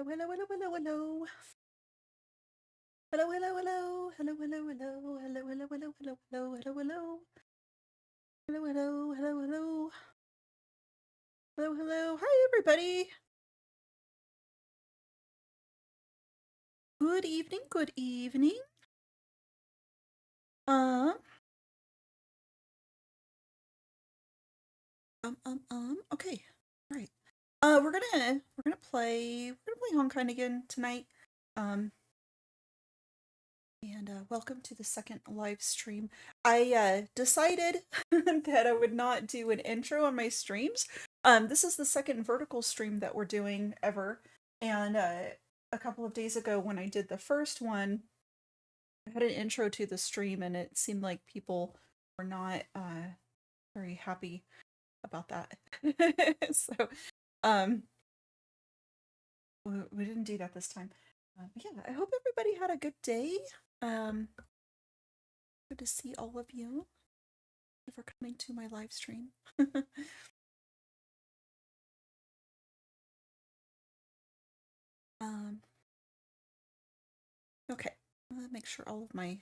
Hello, hello, hello, hello, hello. Hello, hello, hello. Hello, hello, hello. Hello, hello, hello, hello, hello, hello, hello. Hello, hello, hello, hello. Hello, hello. Hi, everybody. Good evening, good evening. Um, okay. All right. We're gonna play Honkai again tonight. Um, and welcome to the second live stream. I decided that I would not do an intro on my streams. This is the second vertical stream that we're doing ever, and a couple of days ago when I did the first one, I had an intro to the stream, and it seemed like people were not very happy about that. So, um, we didn't do that this time. But yeah, I hope everybody had a good day. Um, Good to see all of you. Thank you for coming to my live stream. um, okay, make sure all of my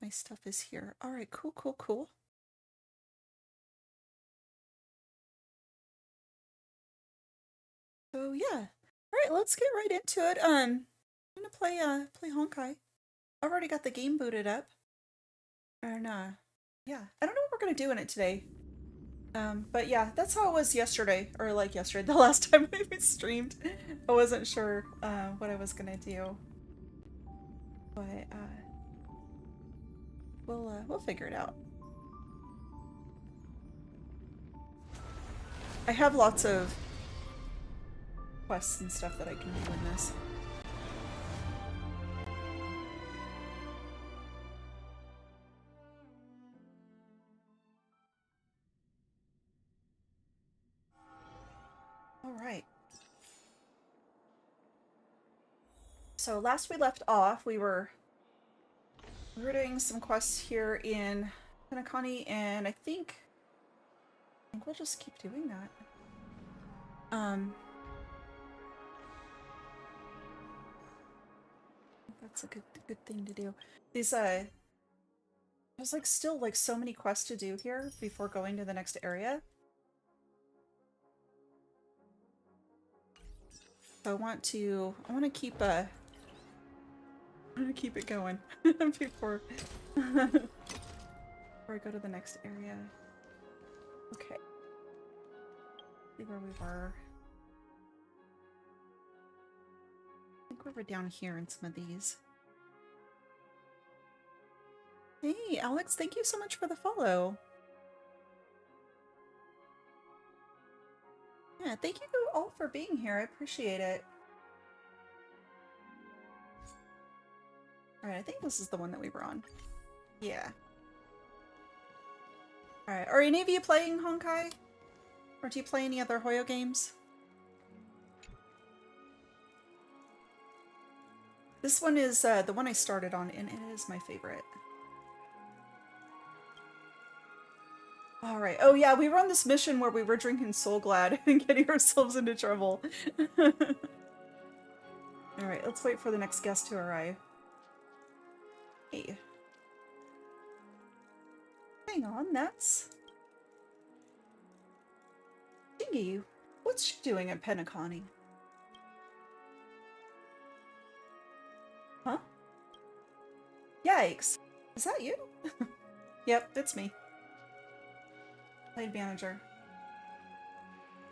stuff is here. All right, cool, cool, cool. So yeah, all right, let's get right into it. I'm gonna play Honkai. I've already got the game booted up, and yeah, I don't know what we're gonna do in it today. But yeah, that's how it was yesterday, or like yesterday, the last time we streamed. I wasn't sure what I was gonna do, but we'll figure it out. I have lots of quests and stuff that I can do in this. All right. So last we left off, we were doing some quests here in Penacony, and I think we'll just keep doing that. That's a good thing to do. These there's like still like so many quests to do here before going to the next area. So I want to keep it going before before I go to the next area. Okay. See where we were. I think we were down here in some of these. Hey, Alex, thank you so much for the follow. Yeah, thank you all for being here. I appreciate it. Alright, I think this is the one that we were on. Yeah. Alright, are any of you playing Honkai? Or do you play any other Hoyo games? This one is the one I started on, and it is my favorite. Alright, oh yeah, we were on this mission where we were drinking Soul Glad and getting ourselves into trouble. Alright, let's wait for the next guest to arrive. Hey. Hang on, that's... Dingy, what's she doing at Penacony? Huh? Yikes. Is that you? Yep, it's me. Played manager.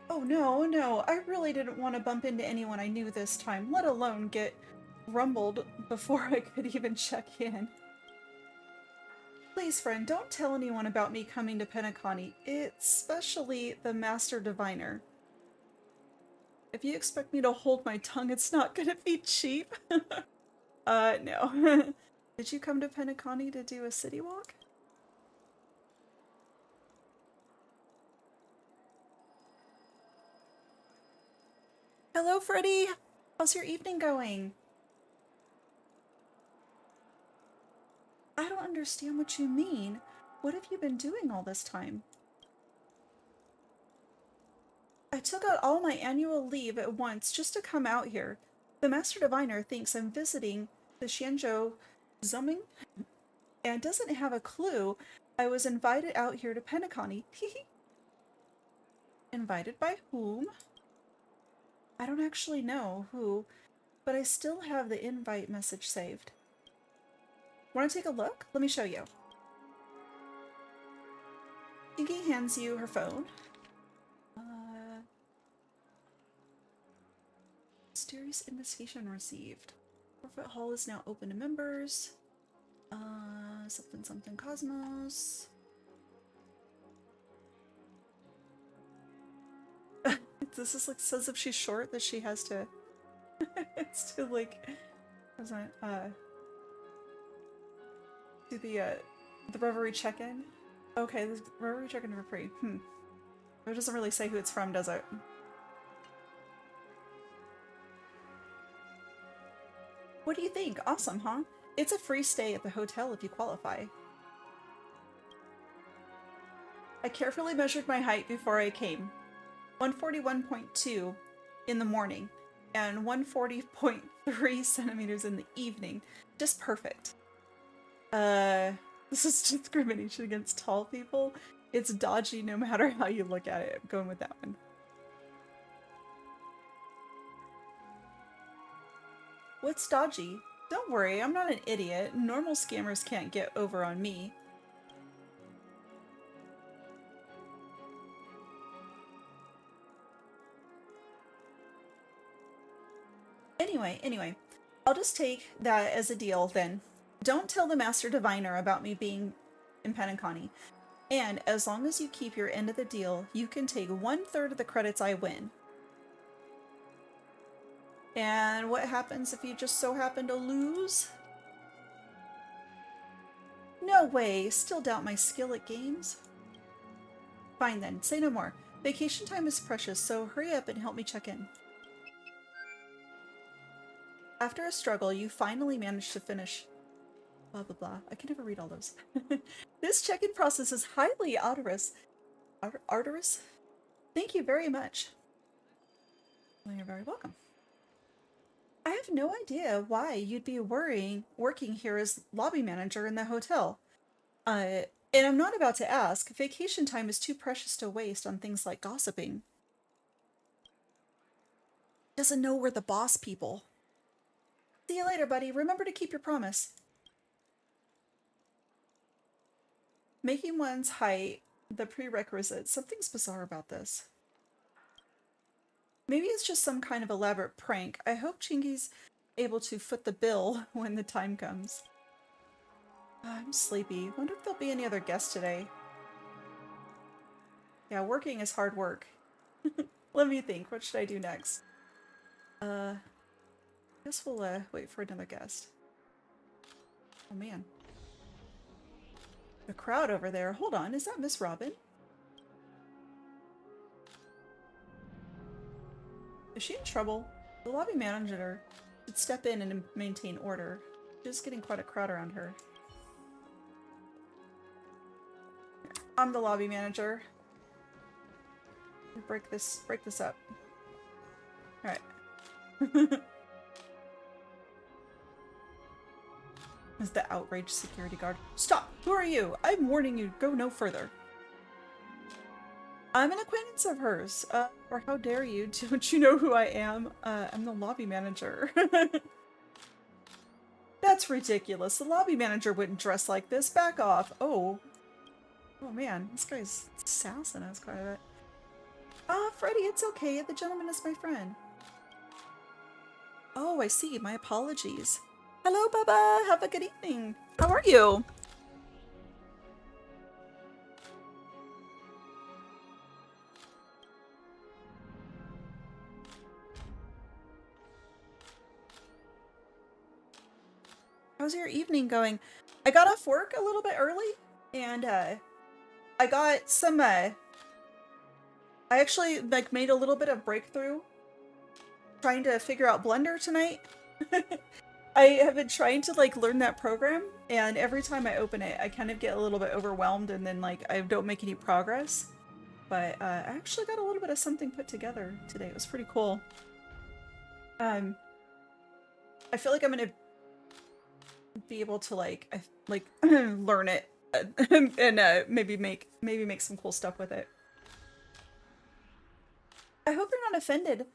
Oh no, no, I really didn't want to bump into anyone I knew this time, let alone get rumbled before I could even check in. Please, friend, don't tell anyone about me coming to Penacony, especially the Master Diviner. If you expect me to hold my tongue, it's not gonna be cheap. No. Did you come to Penacony to do a city walk? Hello, Freddie! How's your evening going? I don't understand what you mean. What have you been doing all this time? took out all my annual leave at once just to come out here. The Master Diviner thinks I'm visiting the Xianzhou Zoming and doesn't have a clue I was invited out here to Penacony. Invited by whom? I don't actually know who, but I still have the invite message saved. Want to take a look? Let me show you. Inky hands you her phone. Mysterious invitation received. Forfeit Hall is now open to members. Something something Cosmos. This is like says if she's short that she has to it's to like do the Reverie check-in. Okay, the Reverie check-in for free. It doesn't really say who it's from, does it? What do you think? Awesome, huh? It's a free stay at the hotel if you qualify. I carefully measured my height before I came. 141.2 in the morning and 140.3 centimeters in the evening. Just perfect. This is discrimination against tall people. It's dodgy no matter how you look at it. I'm going with that one. What's dodgy? Don't worry, I'm not an idiot. Normal scammers can't get over on me. Anyway, I'll just take that as a deal then. Don't tell the Master Diviner about me being in Penacony. And as long as you keep your end of the deal, you can take 1/3 of the credits I win. And what happens if you just so happen to lose? No way, still doubt my skill at games? Fine then, say no more. Vacation time is precious, so hurry up and help me check in. After a struggle, you finally managed to finish. Blah blah blah. I can never read all those. This check-in process is highly arduous. Arduous? Thank you very much. Well, you're very welcome. I have no idea why you'd be working here as lobby manager in the hotel. And I'm not about to ask. Vacation time is too precious to waste on things like gossiping. Doesn't know we're the boss people. See you later, buddy. Remember to keep your promise. Making one's height the prerequisite. Something's bizarre about this. Maybe it's just some kind of elaborate prank. I hope Chingy's able to foot the bill when the time comes. I'm sleepy. Wonder if there'll be any other guests today. Yeah, working is hard work. Let me think. What should I do next? Guess we'll wait for another guest. Oh man. The crowd over there. Hold on, is that Miss Robin? Is she in trouble? The lobby manager should step in and maintain order. Just getting quite a crowd around her. I'm the lobby manager. Break this up. Alright. Is the outraged security guard. Stop! Who are you? I'm warning you, go no further. I'm an acquaintance of hers. Or how dare you? Don't you know who I am? I'm the lobby manager. That's ridiculous. The lobby manager wouldn't dress like this. Back off. Oh. Oh man, this guy's sassing us quite a bit. Freddy, it's okay. The gentleman is my friend. Oh, I see. My apologies. Hello, Baba. Have a good evening. How are you? How's your evening going? I got off work a little bit early, and I got some I actually like made a little bit of breakthrough trying to figure out Blender tonight. I have been trying to like learn that program, and every time I open it I kind of get a little bit overwhelmed and then like I don't make any progress. but I actually got a little bit of something put together today. It was pretty cool. I feel like I'm gonna be able to like learn it and maybe make some cool stuff with it. I hope they're not offended.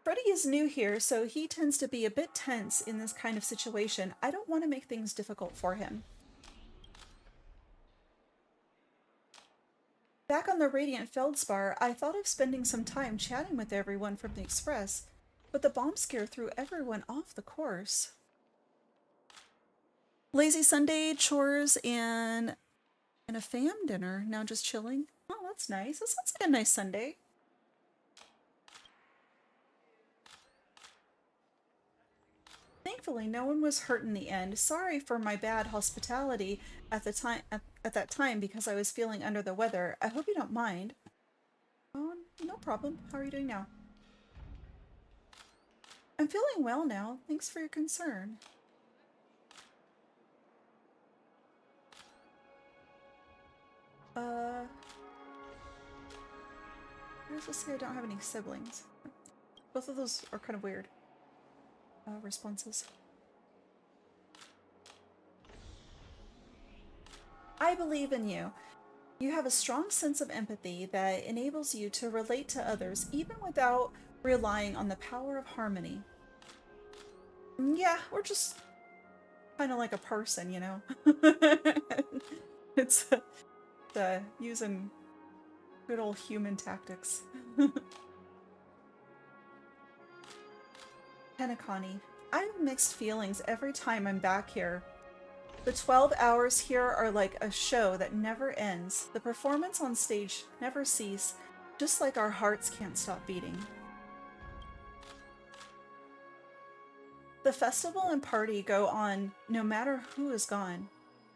Freddy is new here, so he tends to be a bit tense in this kind of situation. I don't want to make things difficult for him. Back on the Radiant Feldspar, I thought of spending some time chatting with everyone from the Express, but the bomb scare threw everyone off the course. Lazy Sunday, chores, and a fam dinner. Now just chilling. Oh, that's nice. That sounds like a nice Sunday. Thankfully, no one was hurt in the end. Sorry for my bad hospitality at the time at that time because I was feeling under the weather. I hope you don't mind. Oh, no problem. How are you doing now? I'm feeling well now. Thanks for your concern. I was just say I don't have any siblings. Both of those are kind of weird. Responses. I believe in you. You have a strong sense of empathy that enables you to relate to others even without relying on the power of harmony. Yeah, we're just kind of like a person, you know? It's using good old human tactics. Penacony. I have mixed feelings every time I'm back here. The 12 hours here are like a show that never ends. The performance on stage never cease, just like our hearts can't stop beating. The festival and party go on no matter who is gone.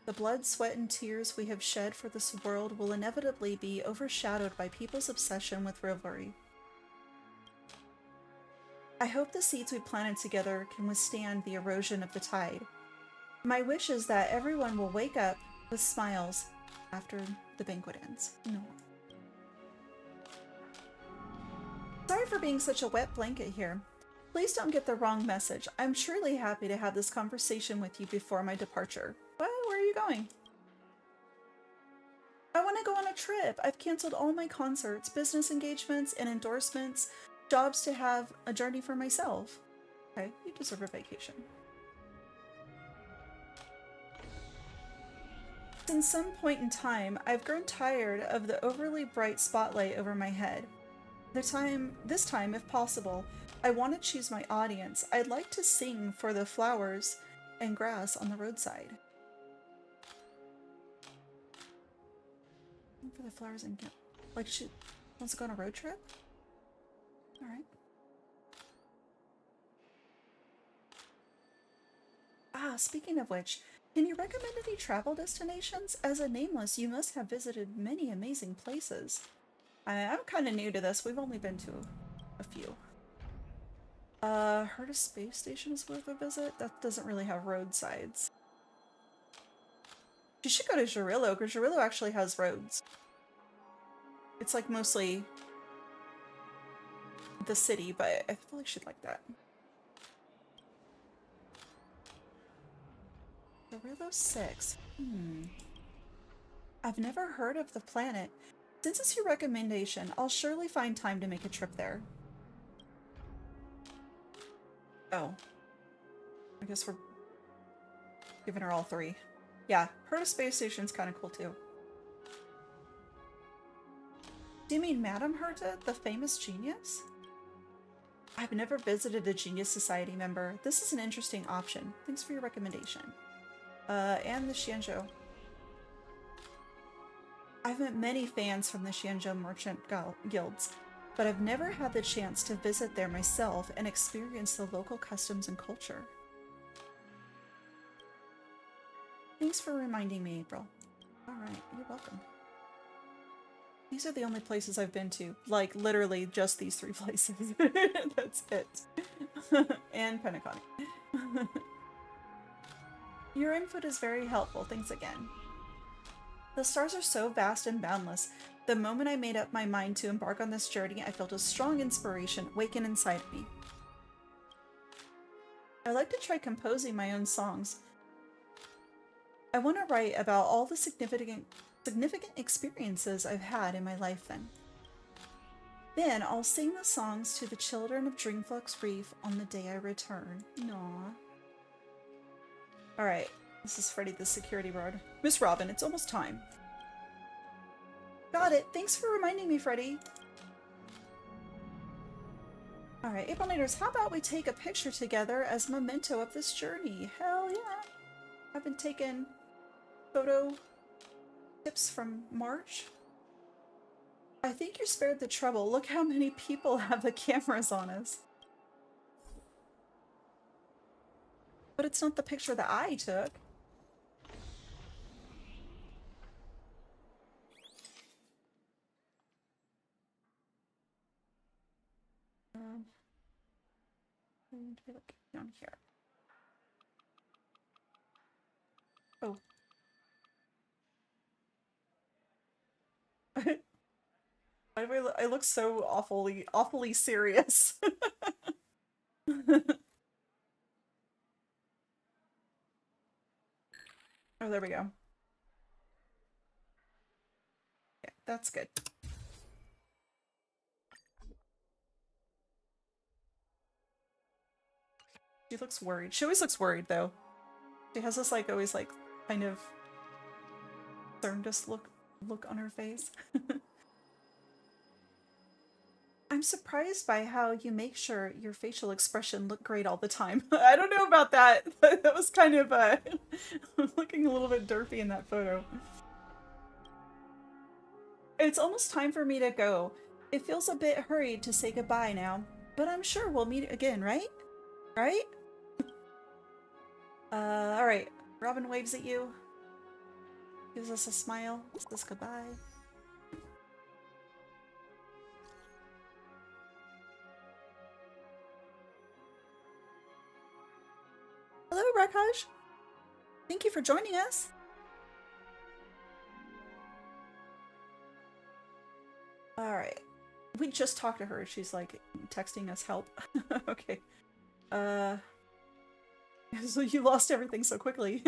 The blood, sweat, and tears we have shed for this world will inevitably be overshadowed by people's obsession with revelry. I hope the seeds we planted together can withstand the erosion of the tide. My wish is that everyone will wake up with smiles after the banquet ends. No. Sorry for being such a wet blanket here. Please don't get the wrong message. I'm truly happy to have this conversation with you before my departure. Well, where are you going? I want to go on a trip. I've canceled all my concerts, business engagements, and endorsements, jobs to have a journey for myself. Okay, you deserve a vacation. Since some point in time, I've grown tired of the overly bright spotlight over my head. This time, if possible, I want to choose my audience. I'd like to sing for the flowers and grass on the roadside. For the flowers and like she wants to go on a road trip? Alright. Ah, speaking of which, can you recommend any travel destinations? As a nameless, you must have visited many amazing places. I'm kind of new to this. We've only been to a few. Heard a space station is worth a visit? That doesn't really have roadsides. You should go to Gerillo, because Gerillo actually has roads. It's like mostly the city, but I feel like she'd like that. Gerillo 6. I've never heard of the planet. Since it's your recommendation, I'll surely find time to make a trip there. Oh. I guess we're giving her all three. Yeah, Herta Space Station's kind of cool too. Do you mean Madame Herta, the famous genius? I've never visited a Genius Society member. This is an interesting option. Thanks for your recommendation. And the Xianzhou. I've met many fans from the Xianzhou merchant guilds, but I've never had the chance to visit there myself and experience the local customs and culture. Thanks for reminding me, April. Alright, you're welcome. These are the only places I've been to. Like, literally just these 3 places. That's it. And Penacony. Your input is very helpful. Thanks again. The stars are so vast and boundless. The moment I made up my mind to embark on this journey, I felt a strong inspiration waken inside of me. I'd like to try composing my own songs. I want to write about all the significant experiences I've had in my life then. Then I'll sing the songs to the children of Dreamflux Reef on the day I return. Aww. Alright, this is Freddy the security guard. Miss Robin, it's almost time. Got it. Thanks for reminding me, Freddy. Alright, Aprilnators, how about we take a picture together as a memento of this journey? Hell yeah. I've been taking photo tips from March. I think you're spared the trouble. Look how many people have the cameras on us. But it's not the picture that I took. Look down here. Oh. I look so awfully serious. Oh, there we go. Yeah, that's good. She looks worried. She always looks worried, though. She has this, like, always, like, kind of concerned look on her face. I'm surprised by how you make sure your facial expression look great all the time. I don't know about that. That was kind of, looking a little bit derpy in that photo. It's almost time for me to go. It feels a bit hurried to say goodbye now, but I'm sure we'll meet again, right? Right? Alright. Robin waves at you. Gives us a smile. Says goodbye. Hello, Rakaj. Thank you for joining us. Alright. We just talked to her. She's like texting us help. Okay. So you lost everything so quickly.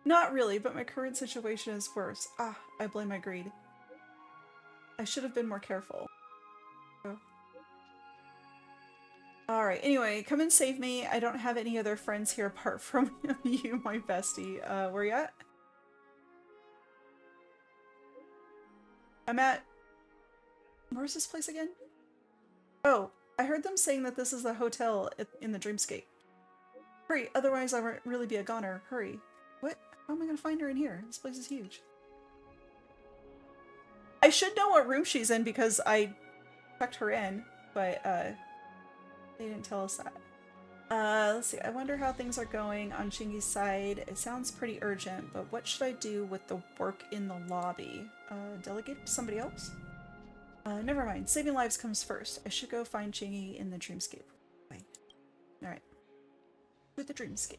Not really, but my current situation is worse. Ah, I blame my greed. I should have been more careful. Oh. Alright, anyway, come and save me. I don't have any other friends here apart from you, my bestie. Where you at? I'm at... Where's this place again? Oh, I heard them saying that this is the hotel in the Dreamscape. Hurry, otherwise I won't really be a goner. Hurry. What? How am I gonna find her in here? This place is huge. I should know what room she's in because I checked her in, but they didn't tell us that. Let's see. I wonder how things are going on Shingi's side. It sounds pretty urgent, but what should I do with the work in the lobby? Delegate it to somebody else? Never mind. Saving lives comes first. I should go find Shingi in the Dreamscape. Right. Alright. To the Dreamscape.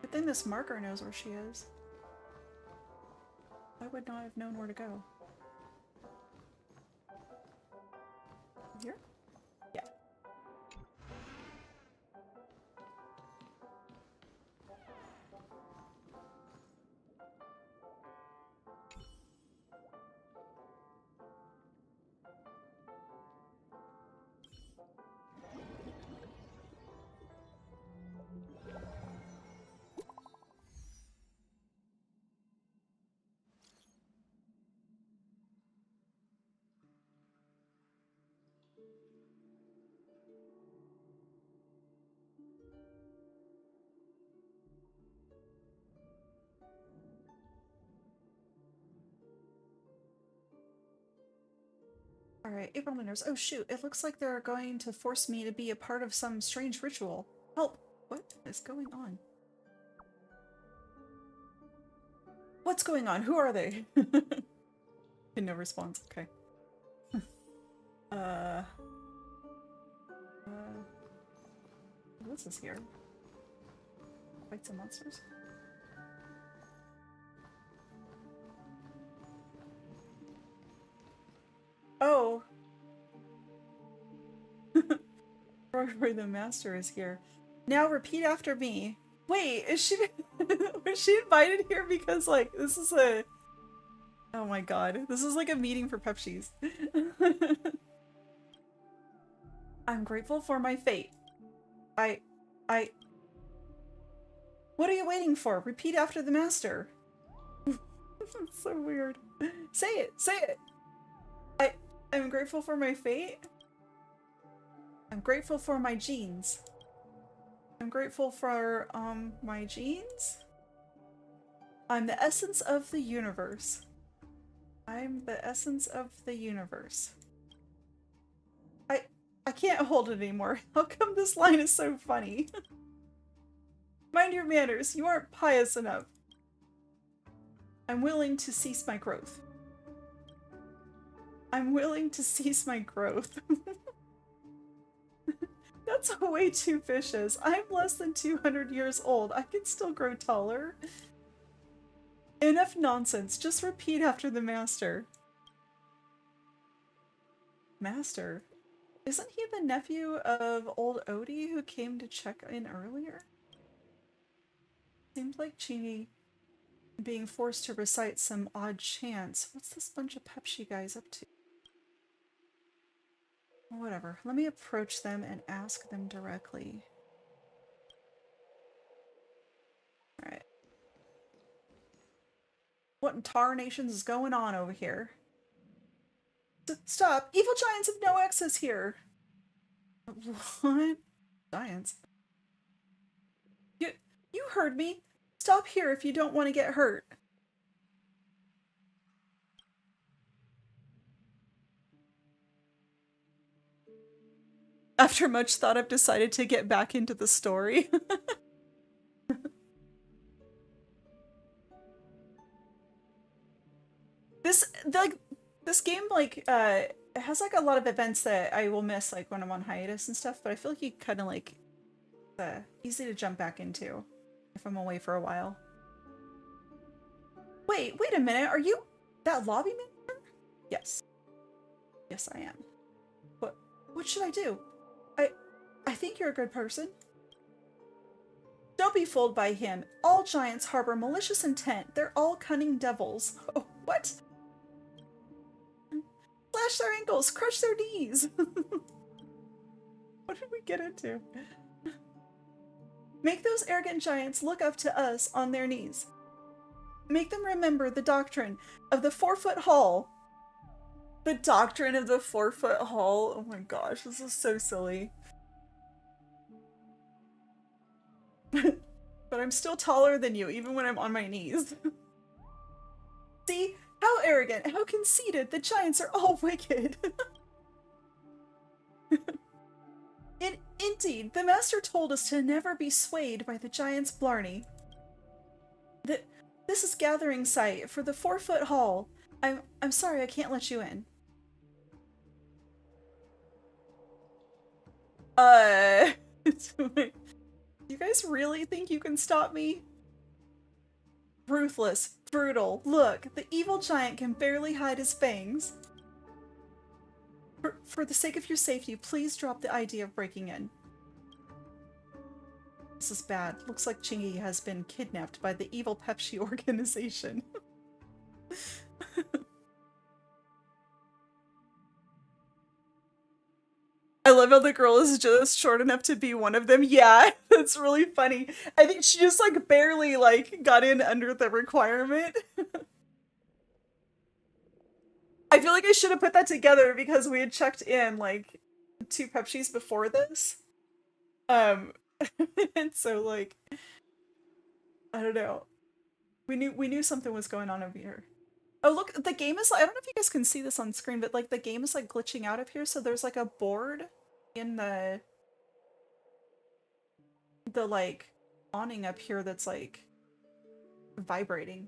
Good thing this marker knows where she is. I would not have known where to go. Here? Yeah. Alright, April Miners. Oh shoot, it looks like they're going to force me to be a part of some strange ritual. Help! What is going on? What's going on? Who are they? No response. Okay. uh... What's this here? Fight some monsters? Oh! Roy the Master is here. Now repeat after me. Wait, is she- was she invited here because, like, this is a- oh my god. This is like a meeting for Pepsis. I'm grateful for my fate. I- What are you waiting for? Repeat after the Master. It's so weird. Say it! Say it! I'm grateful for my fate. I'm grateful for my genes. I'm grateful for, my genes? I'm the essence of the universe. I'm the essence of the universe. I can't hold it anymore. How come this line is so funny? Mind your manners, you aren't pious enough. I'm willing to cease my growth. I'm willing to cease my growth. That's way too vicious. I'm less than 200 years old. I can still grow taller. Enough nonsense. Just repeat after the Master. Master? Isn't he the nephew of old Odie who came to check in earlier? Seemed like Chingy being forced to recite some odd chants. What's this bunch of Pepsi guys up to? Whatever. Let me approach them and ask them directly. Alright. What in tarnations is going on over here? Stop! Evil giants have no access here! What? Giants? You heard me! Stop here if you don't want to get hurt. After much thought, I've decided to get back into the story. This game, like, it has, like, a lot of events that I will miss, like, when I'm on hiatus and stuff, but I feel like you kind of, like, easy to jump back into if I'm away for a while. Wait a minute, are you that lobby man? Yes. Yes, I am. What should I do? I think you're a good person. Don't be fooled by him. All giants harbor malicious intent. They're all cunning devils. Oh, what? Slash their ankles, crush their knees. What did we get into? Make those arrogant giants look up to us on their knees. Make them remember the doctrine of the 4-foot hall. The doctrine of the 4-foot hall? Oh my gosh, this is so silly. But I'm still taller than you, even when I'm on my knees. See? How arrogant, how conceited, the giants are all wicked. Indeed, the Master told us to never be swayed by the giant's blarney. This is gathering site for the 4-foot hall. I'm sorry I can't let you in. You guys really think you can stop me? Ruthless, brutal. Look, the evil giant can barely hide his fangs. For the sake of your safety, please drop the idea of breaking in. This is bad. Looks like Chingy has been kidnapped by the evil Pepsi organization. I love how the girl is just short enough to be one of them. Yeah, that's really funny. I think she just, like, barely, like, got in under the requirement. I feel like I should have put that together because we had checked in, like, 2 Pepsis before this. And so, like, I don't know. We knew something was going on over here. Oh, look, the game is, I don't know if you guys can see this on screen, but like the game is like glitching out of here. So there's like a board in the like awning up here that's like vibrating.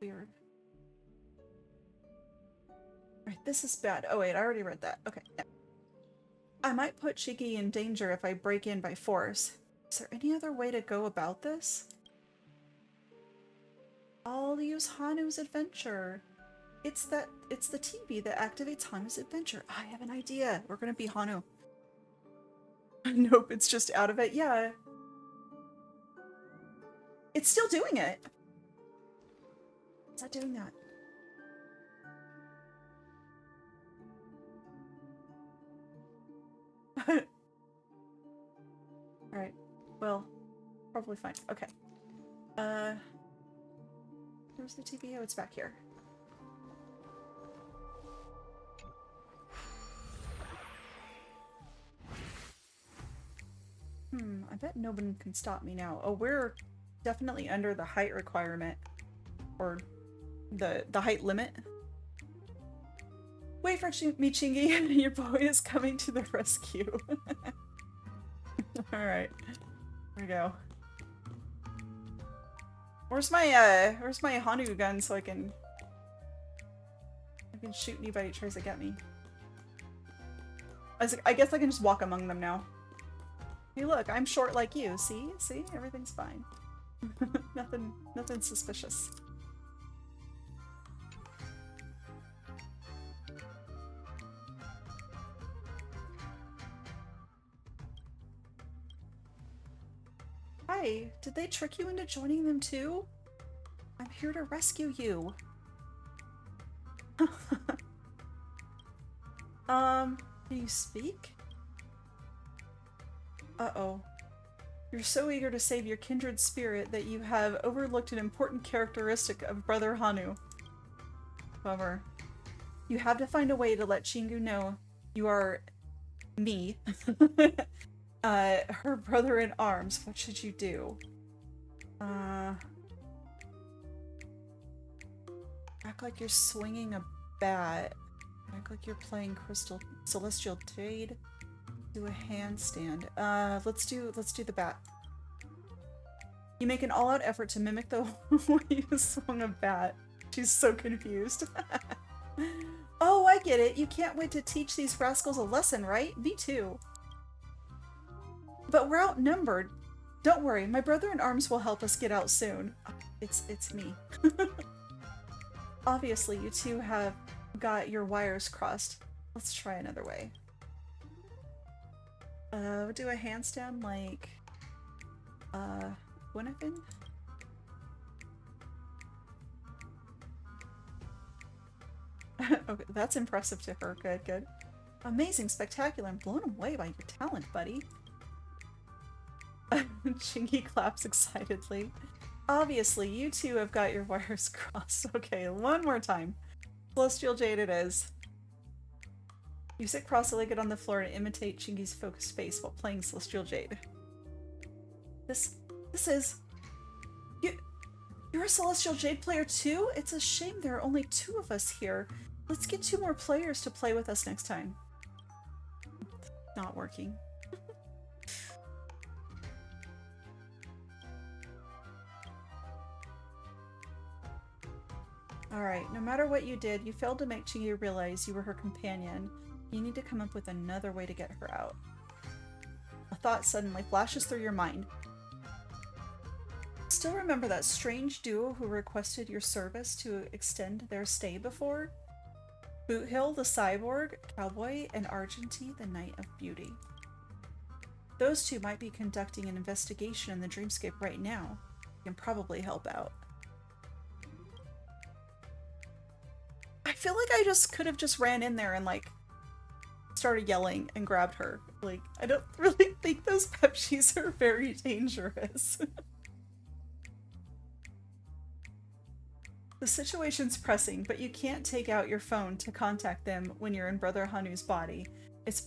Weird. Right, this is bad. Oh wait, I already read that. Okay. Yeah. I might put Shiki in danger if I break in by force. Is there any other way to go about this? I'll use Hanu's adventure. It's the TV that activates Hanu's adventure. I have an idea. We're gonna be Hanu. Nope, it's just out of it. Yeah. It's still doing it. It's not doing that. Alright. Well, probably fine. Okay. Where's the TV? Oh, it's back here. I bet no one can stop me now. Oh, we're definitely under the height requirement. Or the height limit. Wait for me, Chingy. Your boy is coming to the rescue. Alright. Here we go. Where's my Hanu gun so I can shoot anybody who tries to get me. I guess I can just walk among them now. Hey look, I'm short like you. See? See? Everything's fine. Nothing suspicious. Hi, did they trick you into joining them too? I'm here to rescue you. Can you speak? Uh-oh. You're so eager to save your kindred spirit that you have overlooked an important characteristic of Brother Hanu. Bummer. You have to find a way to let Chingu know you are me. Her brother in arms. What should you do? Act like you're swinging a bat. Act like you're playing Celestial Jade. Do a handstand. Let's do the bat. You make an all-out effort to mimic the way you swung a bat. She's so confused. Oh, I get it. You can't wait to teach these rascals a lesson, right? Me too. But we're outnumbered. Don't worry, my brother in arms will help us get out soon. It's me. Obviously, you two have got your wires crossed. Let's try another way. We'll do a handstand like, Winnipin? Okay, that's impressive to her. Good, good. Amazing, spectacular, I'm blown away by your talent, buddy. Chingy claps excitedly. Obviously, you two have got your wires crossed. Okay, one more time. Celestial Jade it is. You sit cross-legged on the floor and imitate Chingy's focused face while playing Celestial Jade. This is... You're a Celestial Jade player too? It's a shame there are only 2 of us here. Let's get 2 more players to play with us next time. Not working. Alright, no matter what you did, you failed to make Chingy realize you were her companion. You need to come up with another way to get her out. A thought suddenly flashes through your mind. Still remember that strange duo who requested your service to extend their stay before? Boothill the cyborg, cowboy, and Argenty the Knight of Beauty. Those 2 might be conducting an investigation in the dreamscape right now. You can probably help out. I feel like I just could have just ran in there and like started yelling and grabbed her. Like, I don't really think those Pepsis are very dangerous. The situation's pressing, but you can't take out your phone to contact them when you're in Brother Hanu's body. It's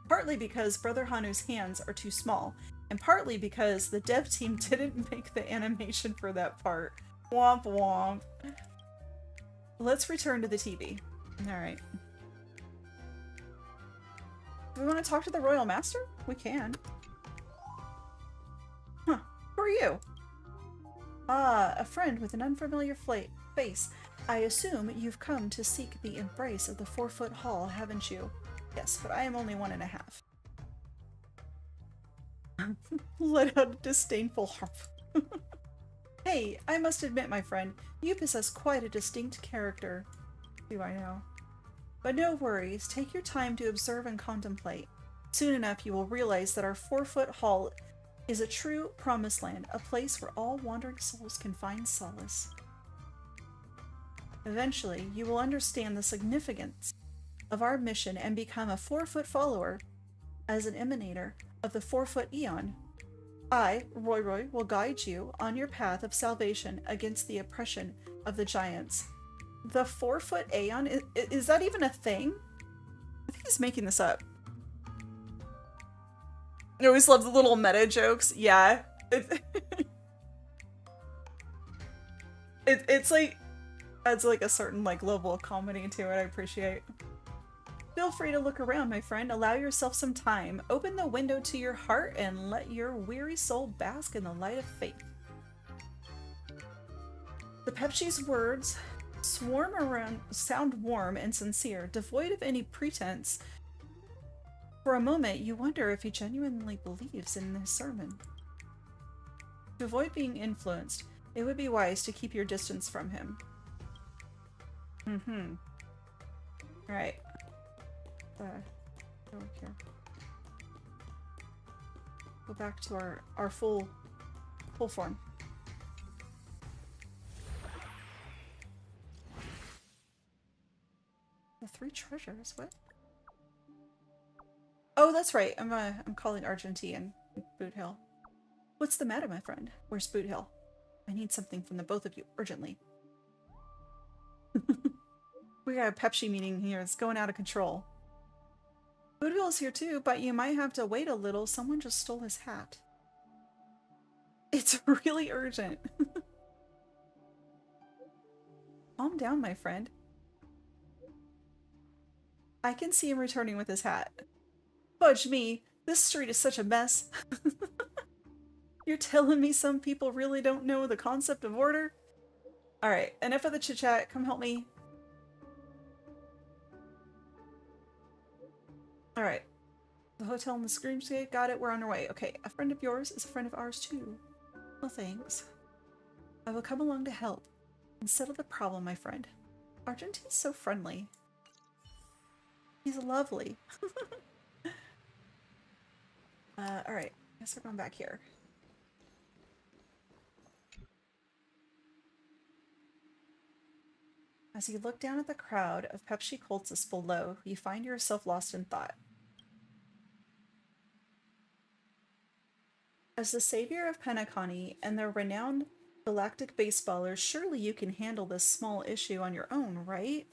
partly because Brother Hanu's hands are too small, and partly because the dev team didn't make the animation for that part. Womp womp. Let's return to the TV. Alright. Do we want to talk to the Royal Master? We can. Huh. Who are you? Ah, a friend with an unfamiliar face. I assume you've come to seek the embrace of the 4-foot hall, haven't you? Yes, but I am only 1.5. Let out a disdainful harp. Hey, I must admit, my friend, you possess quite a distinct character. Do I know? But no worries, take your time to observe and contemplate. Soon enough you will realize that our 4-foot hall is a true promised land, a place where all wandering souls can find solace. Eventually, you will understand the significance of our mission and become a 4-foot follower as an emanator of the 4-foot Eon. I, Roy, will guide you on your path of salvation against the oppression of the giants. The 4-foot Aeon? Is that even a thing? I think he's making this up. I always love the little meta jokes. Yeah. It's like, adds like a certain like level of comedy to it. I appreciate. Feel free to look around, my friend. Allow yourself some time. Open the window to your heart and let your weary soul bask in the light of faith. The Pepsi's words swarm around, sound warm and sincere, devoid of any pretense. For a moment, you wonder if he genuinely believes in this sermon. To avoid being influenced, it would be wise to keep your distance from him. Alright. Go up here. Go back to our full form. The 3 treasures, what? Oh, that's right. I'm calling Argentine Boot Hill. What's the matter, my friend? Where's Boot Hill? I need something from the both of you, urgently. We got a Pepsi meeting here. It's going out of control. Boot Hill is here too, but you might have to wait a little. Someone just stole his hat. It's really urgent. Calm down, my friend. I can see him returning with his hat. Fudge me, this street is such a mess. You're telling me some people really don't know the concept of order? Alright, enough of the chit-chat. Come help me. Alright. The hotel and the screamscape. Got it, we're on our way. Okay, a friend of yours is a friend of ours too. Well, thanks. I will come along to help and settle the problem, my friend. Argentine's so friendly. He's lovely. Alright. Guess we're going back here. As you look down at the crowd of Pepsi cultists below, you find yourself lost in thought. As the savior of Penacony and the renowned galactic baseballers, surely you can handle this small issue on your own, right?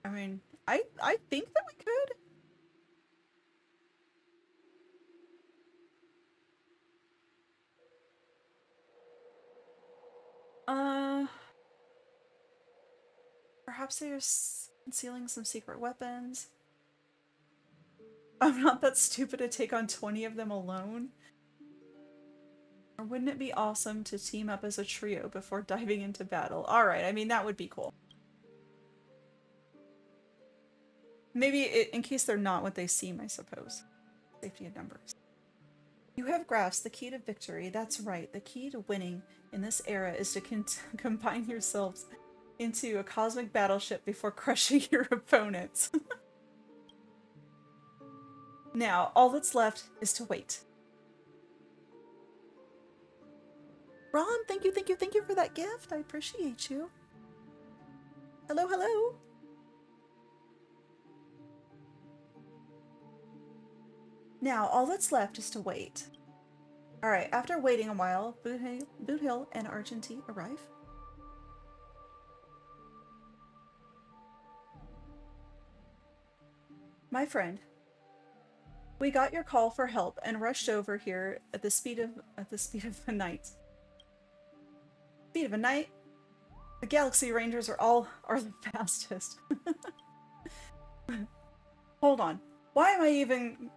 I mean, I think that we could. Perhaps they're concealing some secret weapons. I'm not that stupid to take on 20 of them alone. Or wouldn't it be awesome to team up as a trio before diving into battle? Alright, I mean, that would be cool. Maybe in case they're not what they seem, I suppose. Safety in numbers. You have grasped the key to victory. That's right. The key to winning in this era is to combine yourselves into a cosmic battleship before crushing your opponents. Now, all that's left is to wait. Ron, thank you for that gift. I appreciate you. Hello, hello. Now, all that's left is to wait. Alright, after waiting a while, Boot Hill and Argentine arrive. My friend, We got your call for help and rushed over here at the speed of a night. Speed of a night? The Galaxy Rangers are the fastest. Hold on. Why am I even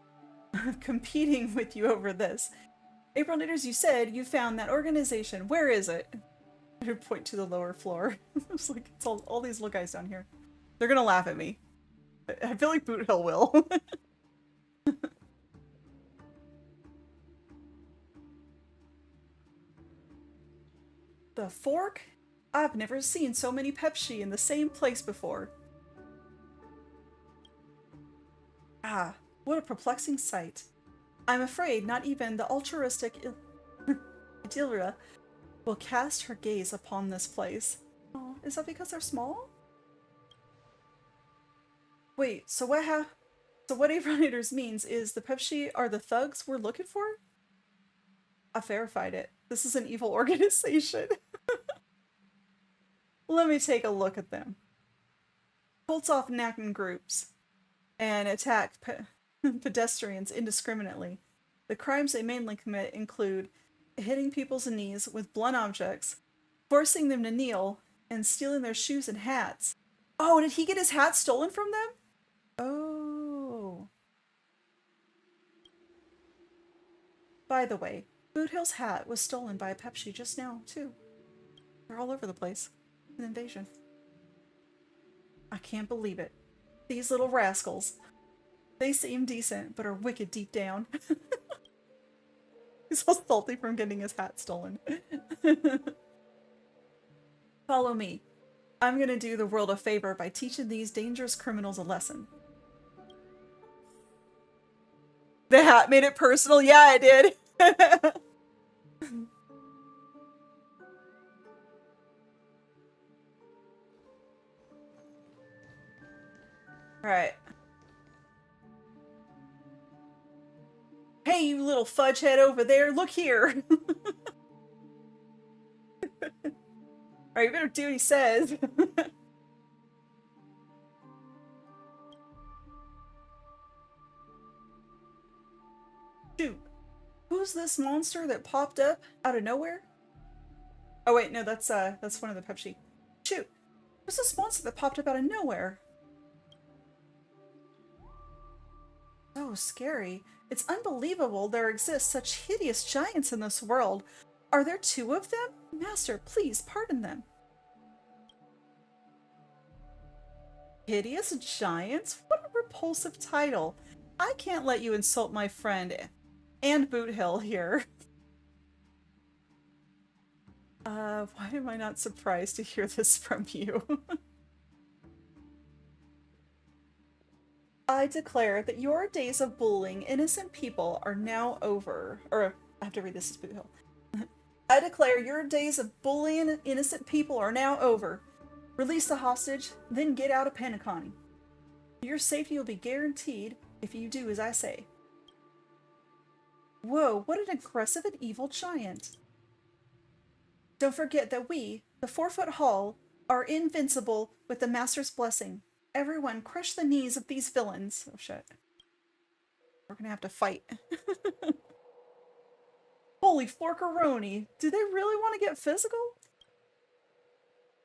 competing with you over this? AprylNators, you said you found that organization. Where is it? I would point to the lower floor. It's like, it's all these little guys down here. They're gonna laugh at me. I feel like Boot Hill will. The fork? I've never seen so many Pepsi in the same place before. Ah, what a perplexing sight. I'm afraid not even the altruistic Idilra will cast her gaze upon this place. Oh, is that because they're small? Wait, so what Aviators means is the Pepsi are the thugs we're looking for? I verified it. This is an evil organization. Let me take a look at them. Pulls off knacking groups and attack pedestrians indiscriminately. The crimes they mainly commit include hitting people's knees with blunt objects, forcing them to kneel, and stealing their shoes and hats. Oh, did he get his hat stolen from them? Oh. By the way, Boot Hill's hat was stolen by a Pepsi just now, too. They're all over the place. An invasion. I can't believe it. These little rascals. They seem decent, but are wicked deep down. He's all salty from getting his hat stolen. Follow me. I'm gonna do the world a favor by teaching these dangerous criminals a lesson. The hat made it personal? Yeah, it did. Alright. Hey, you little fudge head over there, look here! Alright, you better do what he says. Shoot. Who's this monster that popped up out of nowhere? Oh wait, no, that's one of the Pepsi. Shoot. Who's this monster that popped up out of nowhere? So scary. It's unbelievable there exist such hideous giants in this world. Are there two of them? Master, please pardon them. Hideous giants? What a repulsive title. I can't let you insult my friend and Boot Hill here. Why am I not surprised to hear this from you? I declare that your days of bullying innocent people are now over. Or, I have to read this as Boot Hill. I declare your days of bullying innocent people are now over. Release the hostage, then get out of Panicani. Your safety will be guaranteed if you do as I say. Whoa, what an aggressive and evil giant. Don't forget that we, the 4-foot Hall, are invincible with the Master's blessing. Everyone, crush the knees of these villains. Oh shit. We're gonna have to fight. Holy forkaroni! Do they really want to get physical?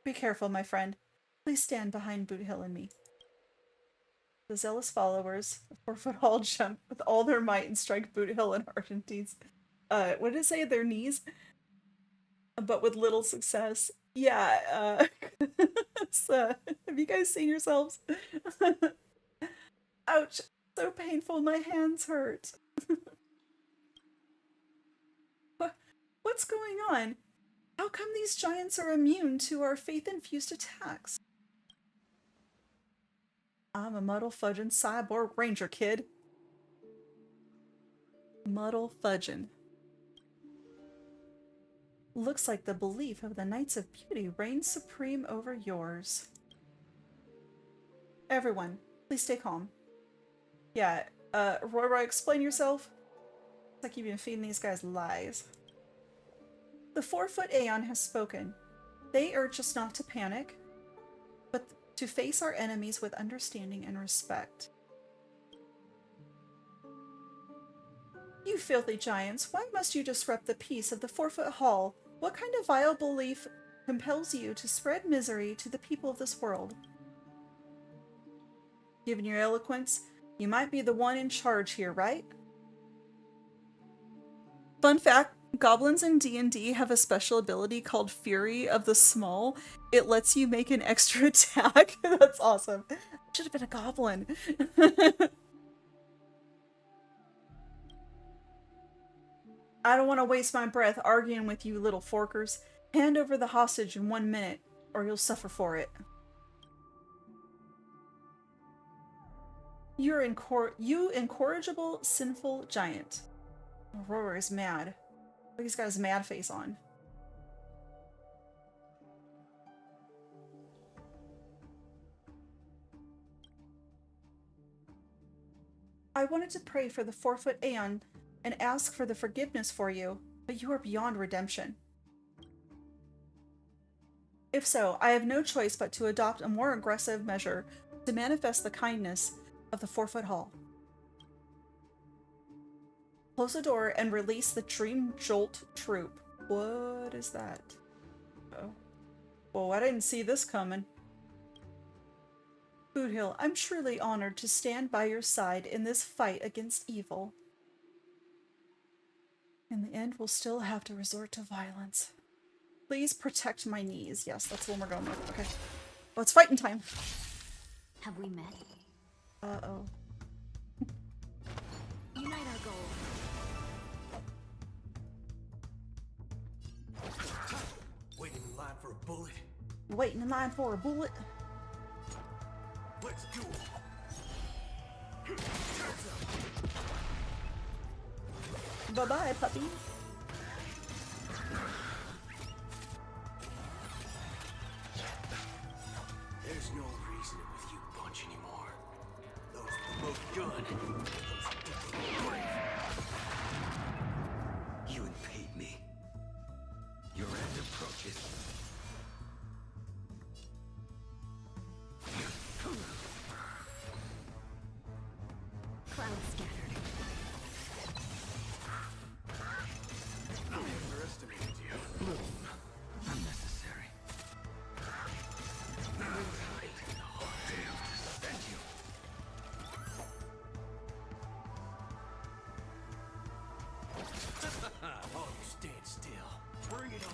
Be careful, my friend. Please stand behind Boot Hill and me. The zealous followers of 4-foot Hall jump with all their might and strike Boot Hill and Argentines. What did it say? Their knees? But with little success. Yeah, have you guys seen yourselves? Ouch! So painful, my hands hurt. What's going on? How come these giants are immune to our faith-infused attacks? I'm a muddle fudgin' cyborg ranger kid. Muddle fudgin'. Looks like the belief of the Knights of Beauty reigns supreme over yours. Everyone, please stay calm. Yeah, Roy, explain yourself. It's like you've been feeding these guys lies. The 4-foot Aeon has spoken. They urge us not to panic, but to face our enemies with understanding and respect. You filthy giants, why must you disrupt the peace of the 4-foot hall? What kind of vile belief compels you to spread misery to the people of this world? Given your eloquence, you might be the one in charge here, right? Fun fact, goblins in D&D have a special ability called Fury of the Small. It lets you make an extra attack. That's awesome. I should have been a goblin. I don't want to waste my breath arguing with you little forkers. Hand over the hostage in 1 minute, or you'll suffer for it. You incorrigible, sinful giant. Aurora is mad. He's got his mad face on. I wanted to pray for the 4-foot Aeon and ask for the forgiveness for you, but you are beyond redemption. If so, I have no choice but to adopt a more aggressive measure to manifest the kindness of the 4-foot hall. Close the door and release the Dream Jolt troop. What is that? Oh. Whoa, I didn't see this coming. Boothill, I'm truly honored to stand by your side in this fight against evil. In the end, we'll still have to resort to violence. Please protect my knees. Yes, that's the one we're going with. Okay. Well, it's fighting time. Have we met? Uh-oh. Unite our goals. Waiting in line for a bullet. Waiting in line for a bullet. Let's do it. Bye-bye, puppy. There's no reason with you punch anymore. Those were both good. Those were brave. You impede me. Your end approaches. Clouds scattered. I underestimated you. Bloom. Unnecessary. Thank you. Oh, you stand still. Bring it on.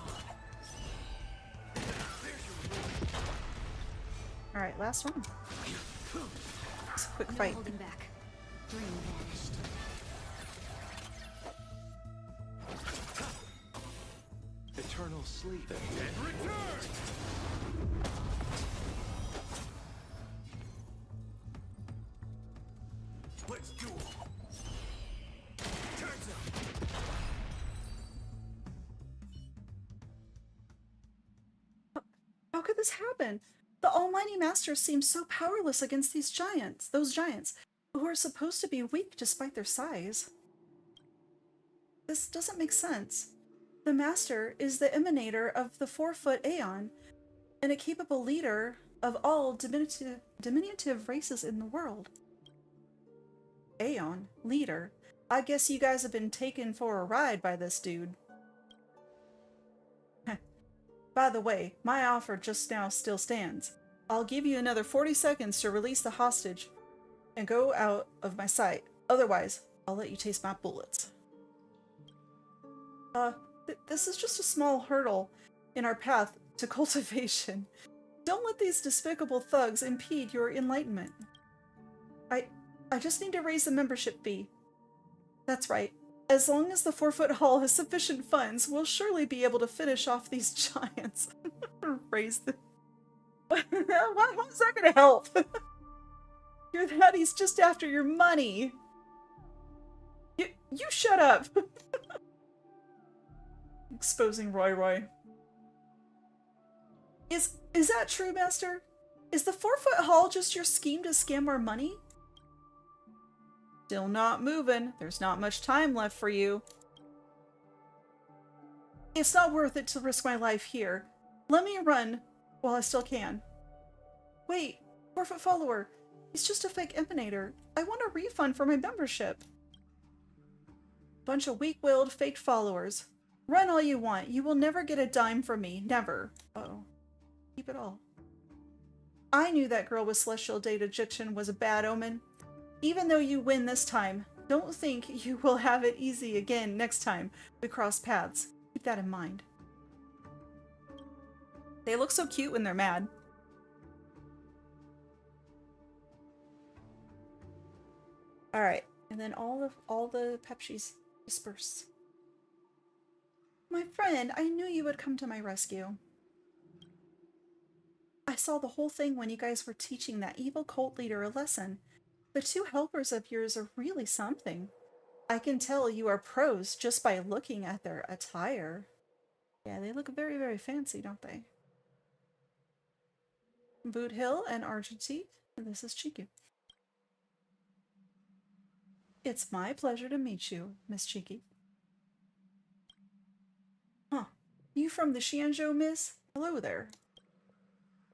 There's your reward. Alright, last one. It's a quick No fight. holding back. Dream vanished. Eternal sleep. The dead return. Let's do it. Turns up. How could this happen? The Almighty Master seems so powerless against these giants, those giants, who are supposed to be weak despite their size. This doesn't make sense. The Master is the emanator of the 4-foot Aeon, and a capable leader of all diminutive races in the world. Aeon, leader. I guess you guys have been taken for a ride by this dude. By the way, my offer just now still stands. I'll give you another 40 seconds to release the hostage and go out of my sight. Otherwise, I'll let you taste my bullets. This is just a small hurdle in our path to cultivation. Don't let these despicable thugs impede your enlightenment. I just need to raise the membership fee. That's right. As long as the 4-foot hall has sufficient funds, we'll surely be able to finish off these giants. Raise the... How's that gonna help? Your daddy's just after your money. You shut up. Exposing Roy. Is that true, Master? Is the 4-foot hall just your scheme to scam our money? Still not moving. There's not much time left for you. It's not worth it to risk my life here. Let me run while I still can. Wait, 4-foot follower. He's just a fake emanator. I want a refund for my membership. Bunch of weak-willed, faked followers. Run all you want. You will never get a dime from me. Never. Uh-oh. Keep it all. I knew that girl with celestial data addiction was a bad omen. Even though you win this time, don't think you will have it easy again next time we cross paths. Keep that in mind. They look so cute when they're mad. Alright, and then all the Pepsis disperse. My friend, I knew you would come to my rescue. I saw the whole thing when you guys were teaching that evil cult leader a lesson. The two helpers of yours are really something. I can tell you are pros just by looking at their attire. Yeah, they look very, very fancy, don't they? Boot Hill and Argentine, and this is Chiku. It's my pleasure to meet you, Miss Cheeky. Huh. You from the Xianzhou, miss? Hello there.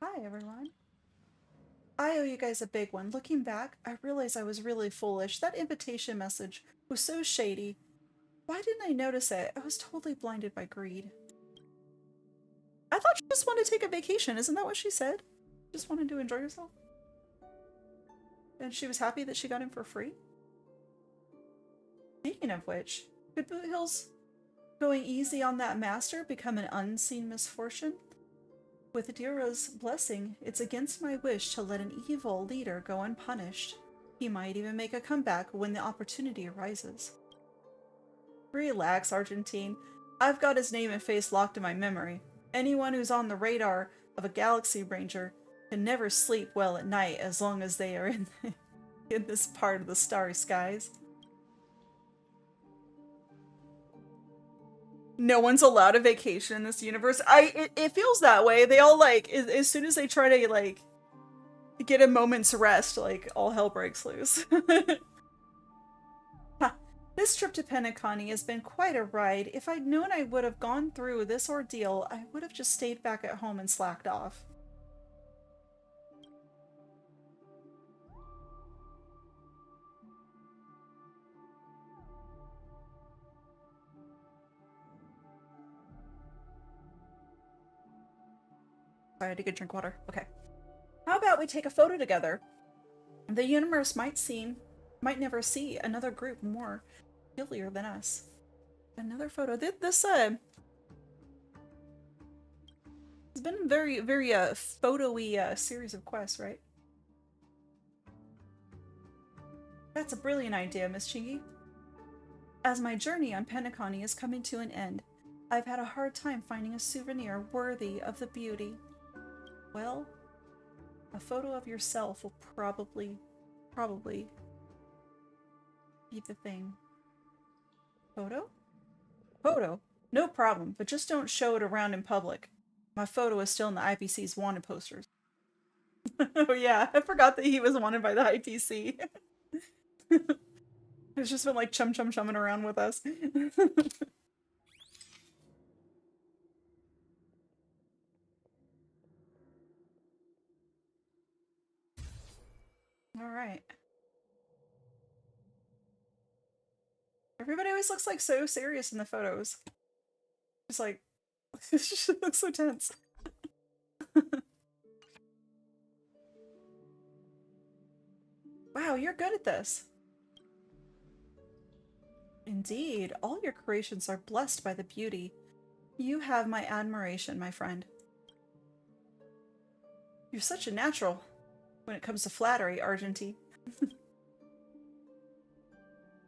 Hi, everyone. I owe you guys a big one. Looking back, I realize I was really foolish. That invitation message was so shady. Why didn't I notice it? I was totally blinded by greed. I thought you just wanted to take a vacation. Isn't that what she said? Just wanted to enjoy herself? And she was happy that she got in for free? Speaking of which, could Boot Hill's going easy on that master become an unseen misfortune? With Dira's blessing, it's against my wish to let an evil leader go unpunished. He might even make a comeback when the opportunity arises. Relax, Argentine. I've got his name and face locked in my memory. Anyone who's on the radar of a Galaxy Ranger can never sleep well at night as long as they are in this part of the starry skies. No one's allowed a vacation in this universe. It feels that way. They all, like, as soon as they try to, like, get a moment's rest, like, all hell breaks loose. This trip to Penacony has been quite a ride. If I'd known I would have gone through this ordeal, I would have just stayed back at home and slacked off. I had to get drink water. Okay. How about we take a photo together? The universe might never see another group more sillier than us. Another photo. This has been a very, very photo-y series of quests, right? That's a brilliant idea, Miss Chingy. As my journey on Penacony is coming to an end, I've had a hard time finding a souvenir worthy of the beauty. Well, a photo of yourself will probably be the thing. Photo? Photo. No problem, but just don't show it around in public. My photo is still in the IPC's wanted posters. Oh yeah, I forgot that he was wanted by the IPC. He's just been like chumming around with us. Alright. Everybody always looks like so serious in the photos. Just like, it just looks so tense. Wow, you're good at this. Indeed, all your creations are blessed by the beauty. You have my admiration, my friend. You're such a natural when it comes to flattery, Argentine.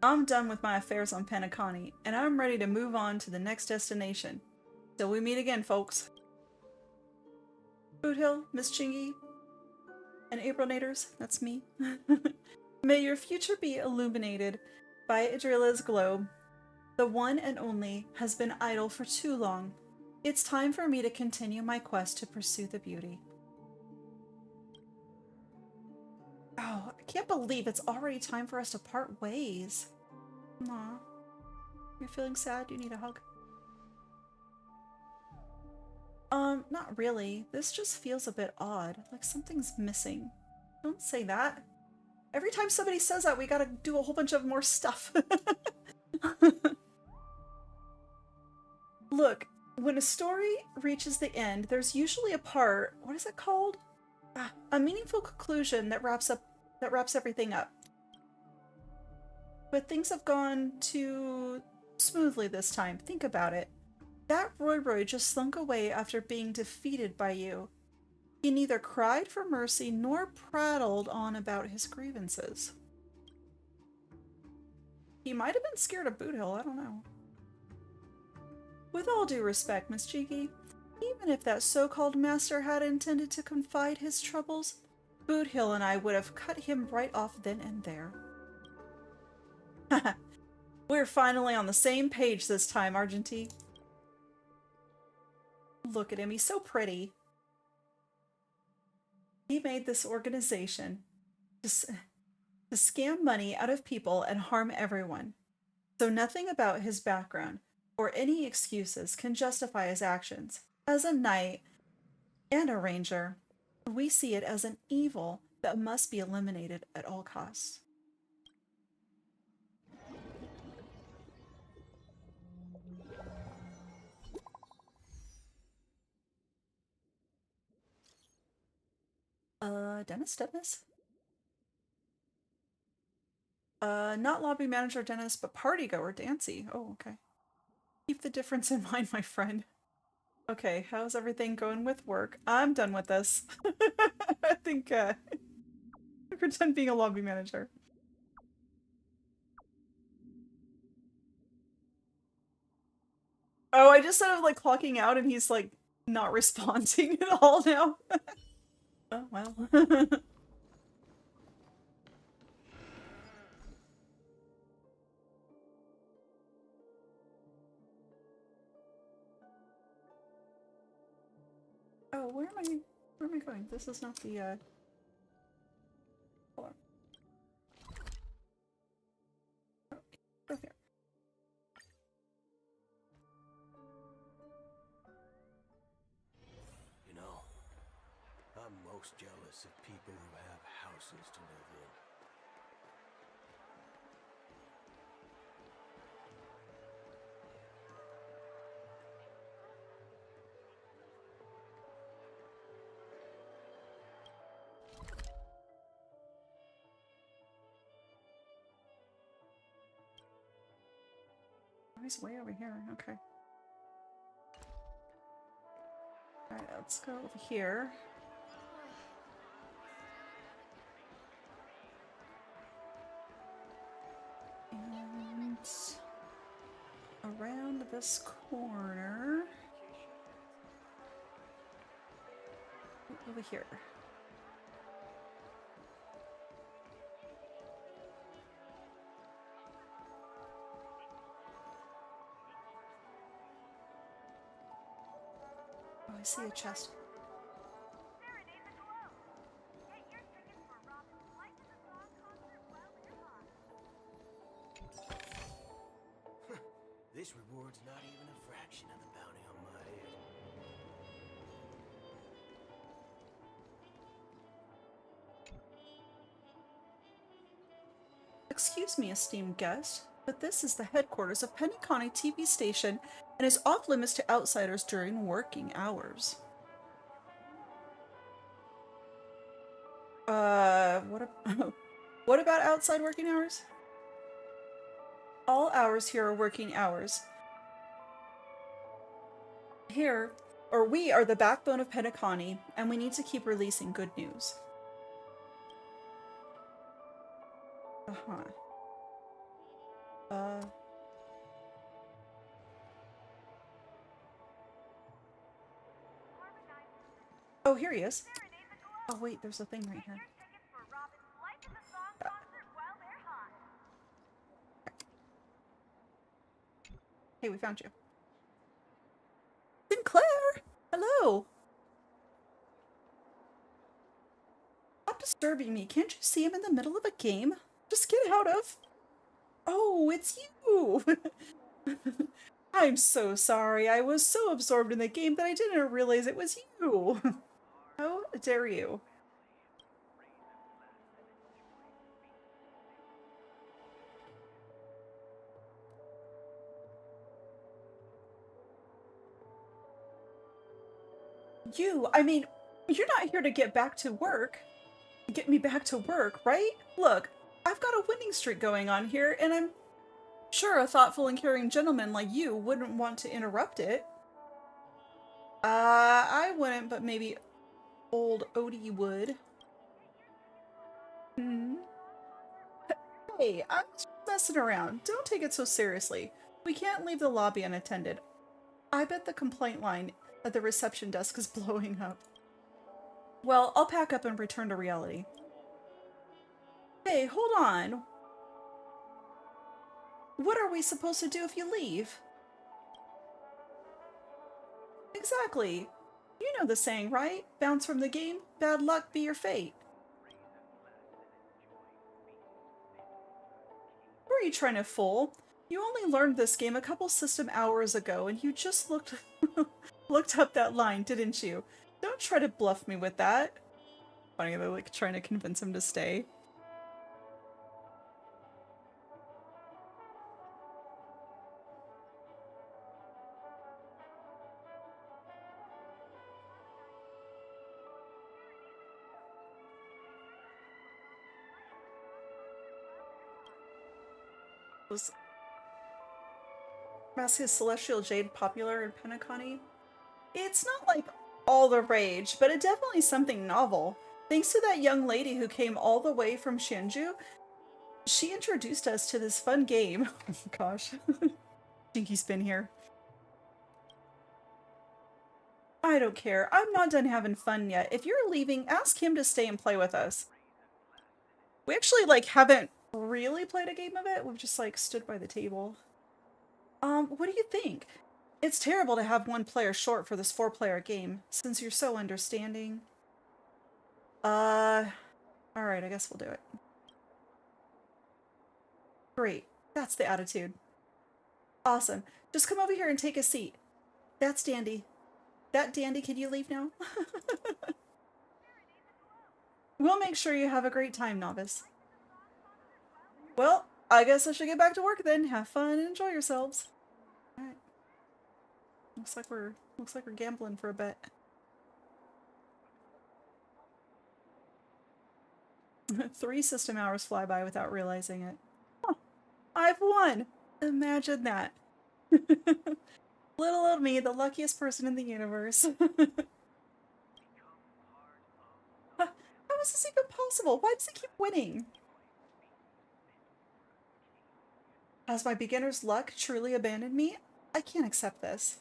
I'm done with my affairs on Penacony, and I'm ready to move on to the next destination. Till we meet again, folks. Boot Hill, Miss Chingy, and Aprylnators, that's me. May your future be illuminated by Adrila's globe. The one and only has been idle for too long. It's time for me to continue my quest to pursue the beauty. Oh, I can't believe it's already time for us to part ways. Aw. You're feeling sad? You need a hug? Not really. This just feels a bit odd. Like something's missing. Don't say that. Every time somebody says that, we gotta do a whole bunch of more stuff. Look, when a story reaches the end, there's usually a part, what is it called? A meaningful conclusion that wraps everything up. But things have gone too smoothly this time. Think about it. That Roy just slunk away after being defeated by you. He neither cried for mercy nor prattled on about his grievances. He might have been scared of Boot Hill, I don't know. With all due respect, Miss Cheeky, even if that so-called master had intended to confide his troubles, Boot Hill and I would have cut him right off then and there. We're finally on the same page this time, Argenty. Look at him, he's so pretty. He made this organization to scam money out of people and harm everyone. So nothing about his background or any excuses can justify his actions. As a knight and a ranger, we see it as an evil that must be eliminated at all costs. Dennis? Not lobby manager Dennis, but party goer Dancy. Oh, okay. Keep the difference in mind, my friend. Okay, how's everything going with work? I'm done with this. I think, pretend being a lobby manager. Oh, I just started, like, clocking out and he's, like, not responding at all now. Oh, well. Oh, where am I going? This is not the, hold on. Oh, here. You know, I'm most jealous of people who have houses to live in. Oh, he's way over here. Okay. Alright, let's go over here. And around this corner. Over here. Oh, I see a chest. This reward's not even a fraction of the bounty on my head. Excuse me, esteemed guest, but this is the headquarters of Pennyconny TV station and is off limits to outsiders during working hours. What about outside working hours? All hours here are working hours. Here, or we are the backbone of Pennyconny, and we need to keep releasing good news. Oh, here he is. Oh, wait, there's a thing right here. Hey, we found you. Sinclair! Hello! Stop disturbing me. Can't you see I'm in the middle of a game? Just get out of... Oh, it's you! I'm so sorry. I was so absorbed in the game that I didn't realize it was you. How dare you? I mean, you're not here to get me back to work, right? Look, I've got a winning streak going on here, and I'm sure a thoughtful and caring gentleman like you wouldn't want to interrupt it. I wouldn't, but maybe old Odie would. Hmm? Hey, I'm just messing around. Don't take it so seriously. We can't leave the lobby unattended. I bet the complaint line at the reception desk is blowing up. Well, I'll pack up and return to reality. Hey, hold on. What are we supposed to do if you leave? Exactly. You know the saying, right? Bounce from the game, bad luck be your fate. Who are you trying to fool? You only learned this game a couple system hours ago and you just looked up that line, didn't you? Don't try to bluff me with that. Funny, they're like trying to convince him to stay. Was Mask of Celestial Jade popular in Penacony? It's not like all the rage, but it definitely something novel. Thanks to that young lady who came all the way from Shinju, she introduced us to this fun game. Oh gosh. Jinky's been here. I don't care. I'm not done having fun yet. If you're leaving, ask him to stay and play with us. We actually, like, haven't really played a game of it. We've just, like, stood by the table. What do you think? It's terrible to have one player short for this 4-player game, since you're so understanding. Alright, I guess we'll do it. Great. That's the attitude. Awesome. Just come over here and take a seat. That's dandy. That dandy, can you leave now? We'll make sure you have a great time, novice. Well, I guess I should get back to work then. Have fun and enjoy yourselves. Alright. Looks like we're gambling for a bet. 3 system hours fly by without realizing it. Huh, I've won! Imagine that. Little old me, the luckiest person in the universe. How is this even possible? Why does it keep winning? Has my beginner's luck truly abandoned me? I can't accept this.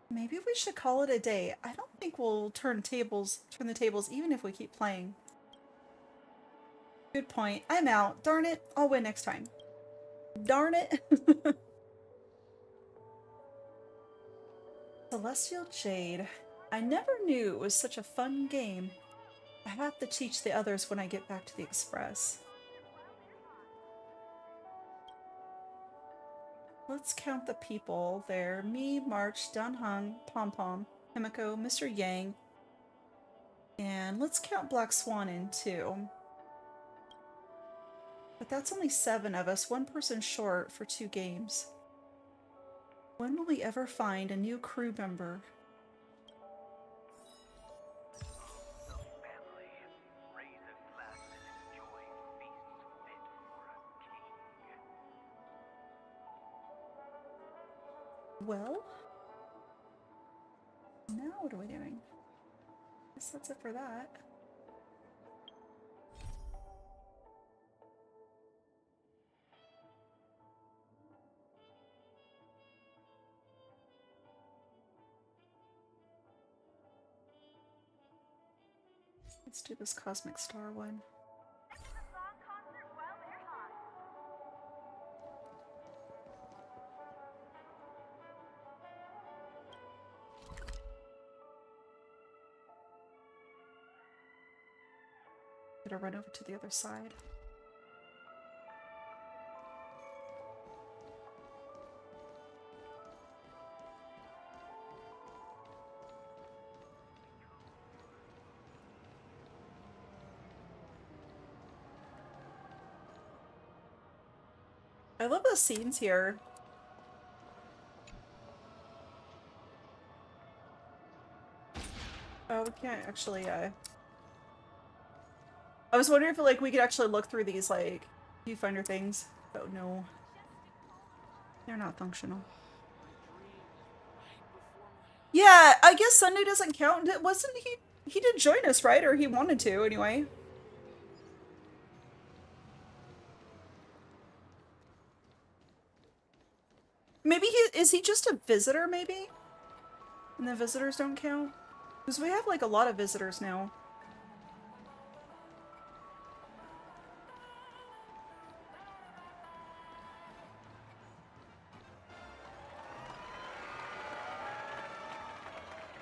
Maybe we should call it a day. I don't think we'll turn the tables even if we keep playing. Good point. I'm out. Darn it. I'll win next time. Darn it. Celestial Jade. I never knew it was such a fun game. I have to teach the others when I get back to the Express. Let's count the people there. Me, March, Dunhung, Pom Pom, Himiko, Mr. Yang. And let's count Black Swan in too. But that's only 7 of us, 1 person short for 2 games. When will we ever find a new crew member? Well, now what are we doing? I guess that's it for that. Let's do this Cosmic Star one. Gotta run over to the other side. I love the scenes here. we can't actually, I was wondering if, like, we could actually look through these, like, viewfinder things. Oh, no. They're not functional. Yeah, I guess Sunday doesn't count. Wasn't he did join us, right? Or he wanted to, anyway. Maybe is he just a visitor, maybe? And the visitors don't count? Because we have, like, a lot of visitors now.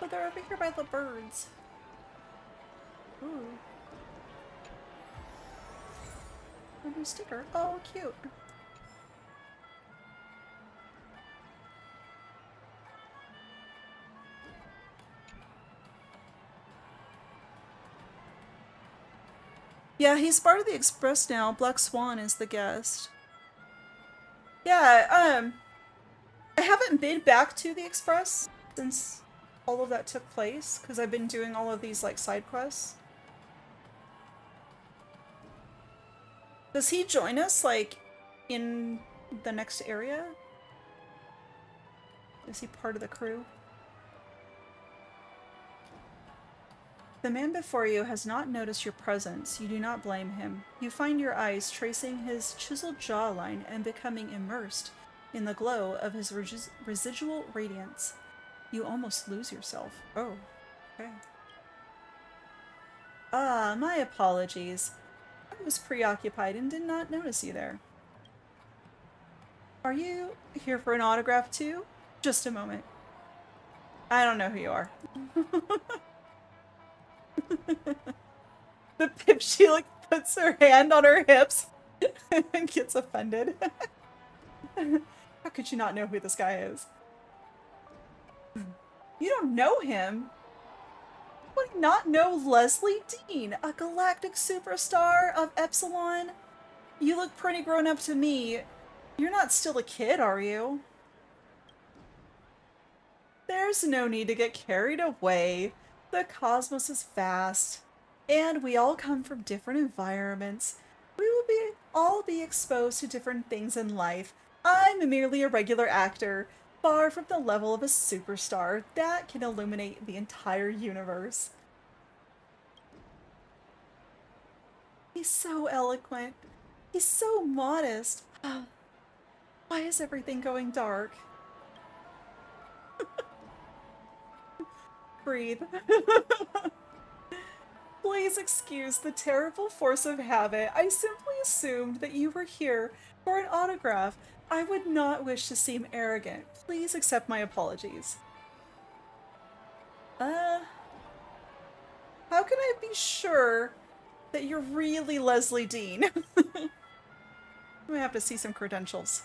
But they're over here by the birds. Ooh. A new sticker. Oh, cute. Yeah, he's part of the Express now. Black Swan is the guest. Yeah, I haven't been back to the Express since all of that took place, because I've been doing all of these, like, side quests. Does he join us, like, in the next area? Is he part of the crew? The man before you has not noticed your presence. You do not blame him. You find your eyes tracing his chiseled jawline and becoming immersed in the glow of his residual radiance. You almost lose yourself. Oh, okay. Ah, my apologies. I was preoccupied and did not notice you there. Are you here for an autograph too? Just a moment. I don't know who you are. The Pip, she, like, puts her hand on her hips and gets offended. How could you not know who this guy is? You don't know him? Would you not know Leslie Dean, a galactic superstar of Epsilon? You look pretty grown up to me. You're not still a kid, are you? There's no need to get carried away. The cosmos is vast, and we all come from different environments. We will all be exposed to different things in life. I'm merely a regular actor, far from the level of a superstar that can illuminate the entire universe. He's so eloquent. He's so modest. Why is everything going dark? Breathe. Please excuse the terrible force of habit. I simply assumed that you were here for an autograph. I would not wish to seem arrogant. Please accept my apologies. How can I be sure that you're really Leslie Dean? I'm gonna have to see some credentials.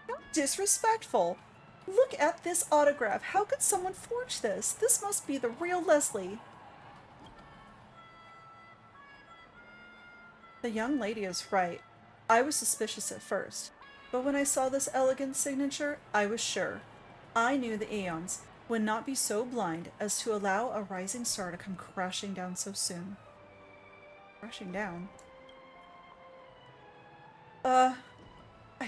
How disrespectful. Look at this autograph. How could someone forge this? This must be the real Leslie. The young lady is right. I was suspicious at first, but when I saw this elegant signature, I was sure. I knew the Aeons would not be so blind as to allow a rising star to come crashing down so soon. Crashing down? I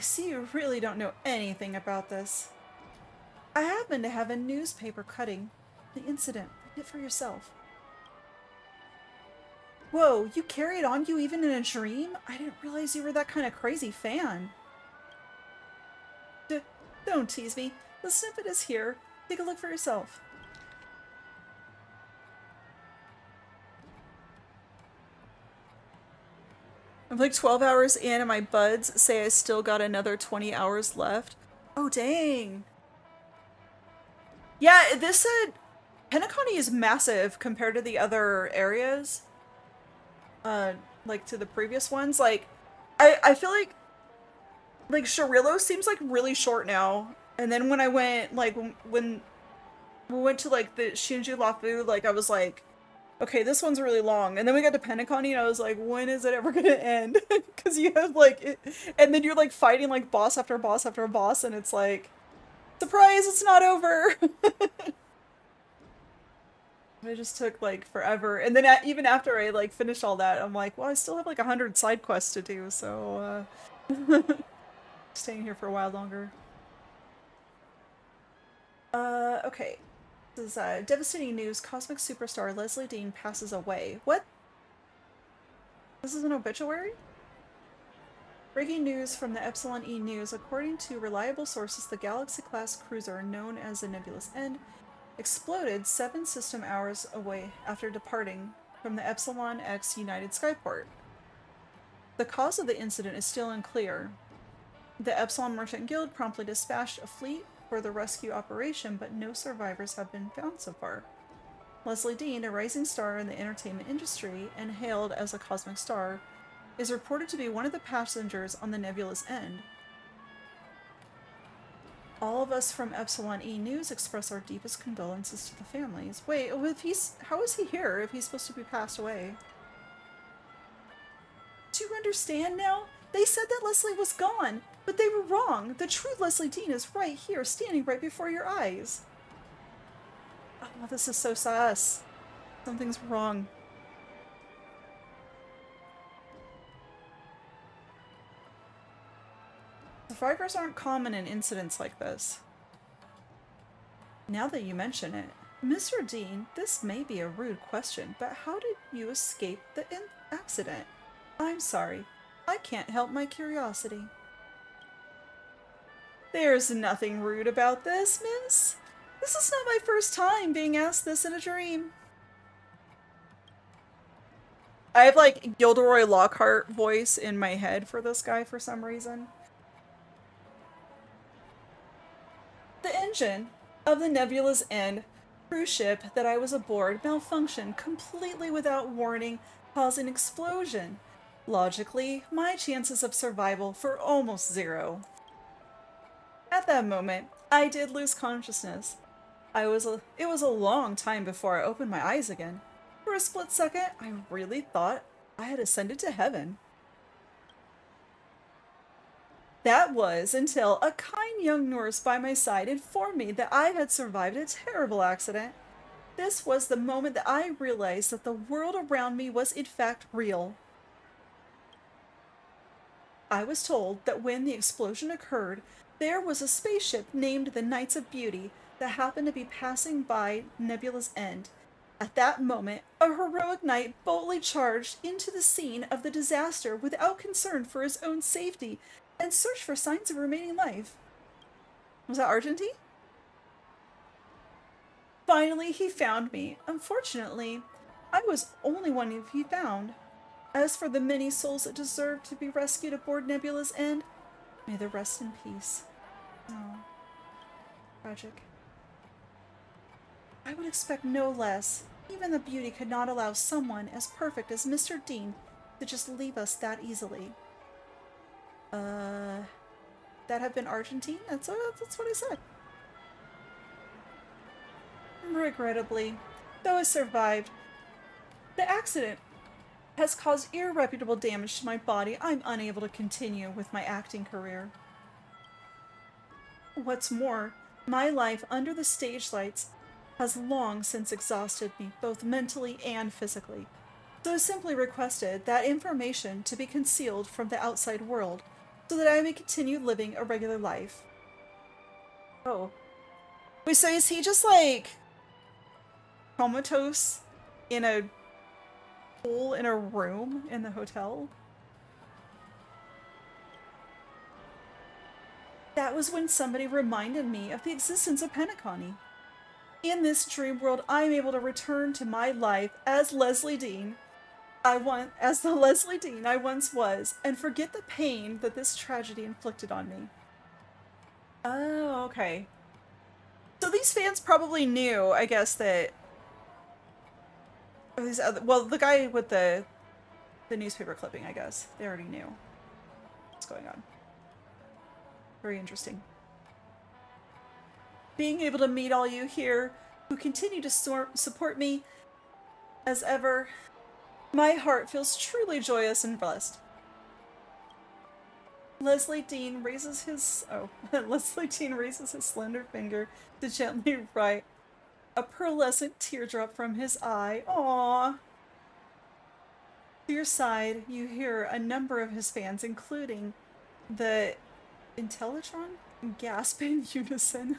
see you really don't know anything about this. I happen to have a newspaper cutting the incident. Read it for yourself. Whoa, you carried on you even in a dream? I didn't realize you were that kind of crazy fan. Don't tease me. The snippet is here. Take a look for yourself. I'm like 12 hours in and my buds say I still got another 20 hours left. Oh, dang. Yeah, this said Penacony is massive compared to the other areas. Like to the previous ones. Like, I feel like Shirillo seems like really short now. And then when I went, like, when we went to, like, the Shinju Lafu, like, I was like, okay, this one's really long. And then we got to Penacony and I was like, when is it ever gonna end? Because you have, like, and then you're, like, fighting, like, boss after boss after boss, and it's like, surprise, it's not over! It just took like forever, and then even after I like finished all that, I'm like, well, I still have like 100 side quests to do, so staying here for a while longer. Okay. This is devastating news. Cosmic superstar Leslie Dean passes away. What? This is an obituary? Breaking news from the Epsilon E News. According to reliable sources, the Galaxy-class cruiser, known as the Nebulous End, exploded 7 system hours away after departing from the Epsilon X United Skyport. The cause of the incident is still unclear. The Epsilon Merchant Guild promptly dispatched a fleet for the rescue operation, but no survivors have been found so far. Leslie Dean, a rising star in the entertainment industry and hailed as a cosmic star, is reported to be one of the passengers on the Nebulous End. All of us from Epsilon E News express our deepest condolences to the families. Wait, how is he here if he's supposed to be passed away? Do you understand now? They said that Leslie was gone, but they were wrong. The true Leslie Dean is right here, standing right before your eyes. Oh, this is so sus. Something's wrong. Survivors aren't common in incidents like this. Now that you mention it, Mr. Dean, this may be a rude question, but how did you escape the accident? I'm sorry. I can't help my curiosity. There's nothing rude about this, miss. This is not my first time being asked this in a dream. I have like Gilderoy Lockhart voice in my head for this guy for some reason. The engine of the Nebula's End cruise ship that I was aboard malfunctioned completely without warning, causing explosion. Logically, my chances of survival were almost 0. At that moment, I did lose consciousness. It was a long time before I opened my eyes again. For a split second, I really thought I had ascended to heaven. That was until a kind young nurse by my side informed me that I had survived a terrible accident. This was the moment that I realized that the world around me was in fact real. I was told that when the explosion occurred, there was a spaceship named the Knights of Beauty that happened to be passing by Nebula's End. At that moment, a heroic knight boldly charged into the scene of the disaster without concern for his own safety and searched for signs of remaining life. Was that Argentine? Finally, he found me. Unfortunately, I was only one he found. As for the many souls that deserve to be rescued aboard Nebula's End, may they rest in peace. Oh, tragic. I would expect no less. Even the beauty could not allow someone as perfect as Mr. Dean to just leave us that easily. That have been Argentine? That's what I said. Regrettably, though I survived, the accident has caused irreparable damage to my body. I'm unable to continue with my acting career. What's more, my life under the stage lights has long since exhausted me, both mentally and physically. So I simply requested that information to be concealed from the outside world, so that I may continue living a regular life. Oh. Wait, so is he just like comatose in a hole in a room in the hotel? That was when somebody reminded me of the existence of Penacony. In this dream world, I am able to return to my life as Leslie Dean. As the Leslie Dean I once was, and forget the pain that this tragedy inflicted on me. Oh, okay. So these fans probably knew, I guess, that well, the guy with the newspaper clipping, I guess. They already knew what's going on. Very interesting. Being able to meet all you here who continue to support me as ever, my heart feels truly joyous and blessed. Leslie Dean raises his slender finger to gently write A pearlescent teardrop from his eye. Aww. To your side, you hear a number of his fans, including the Intellitron, gasp in unison.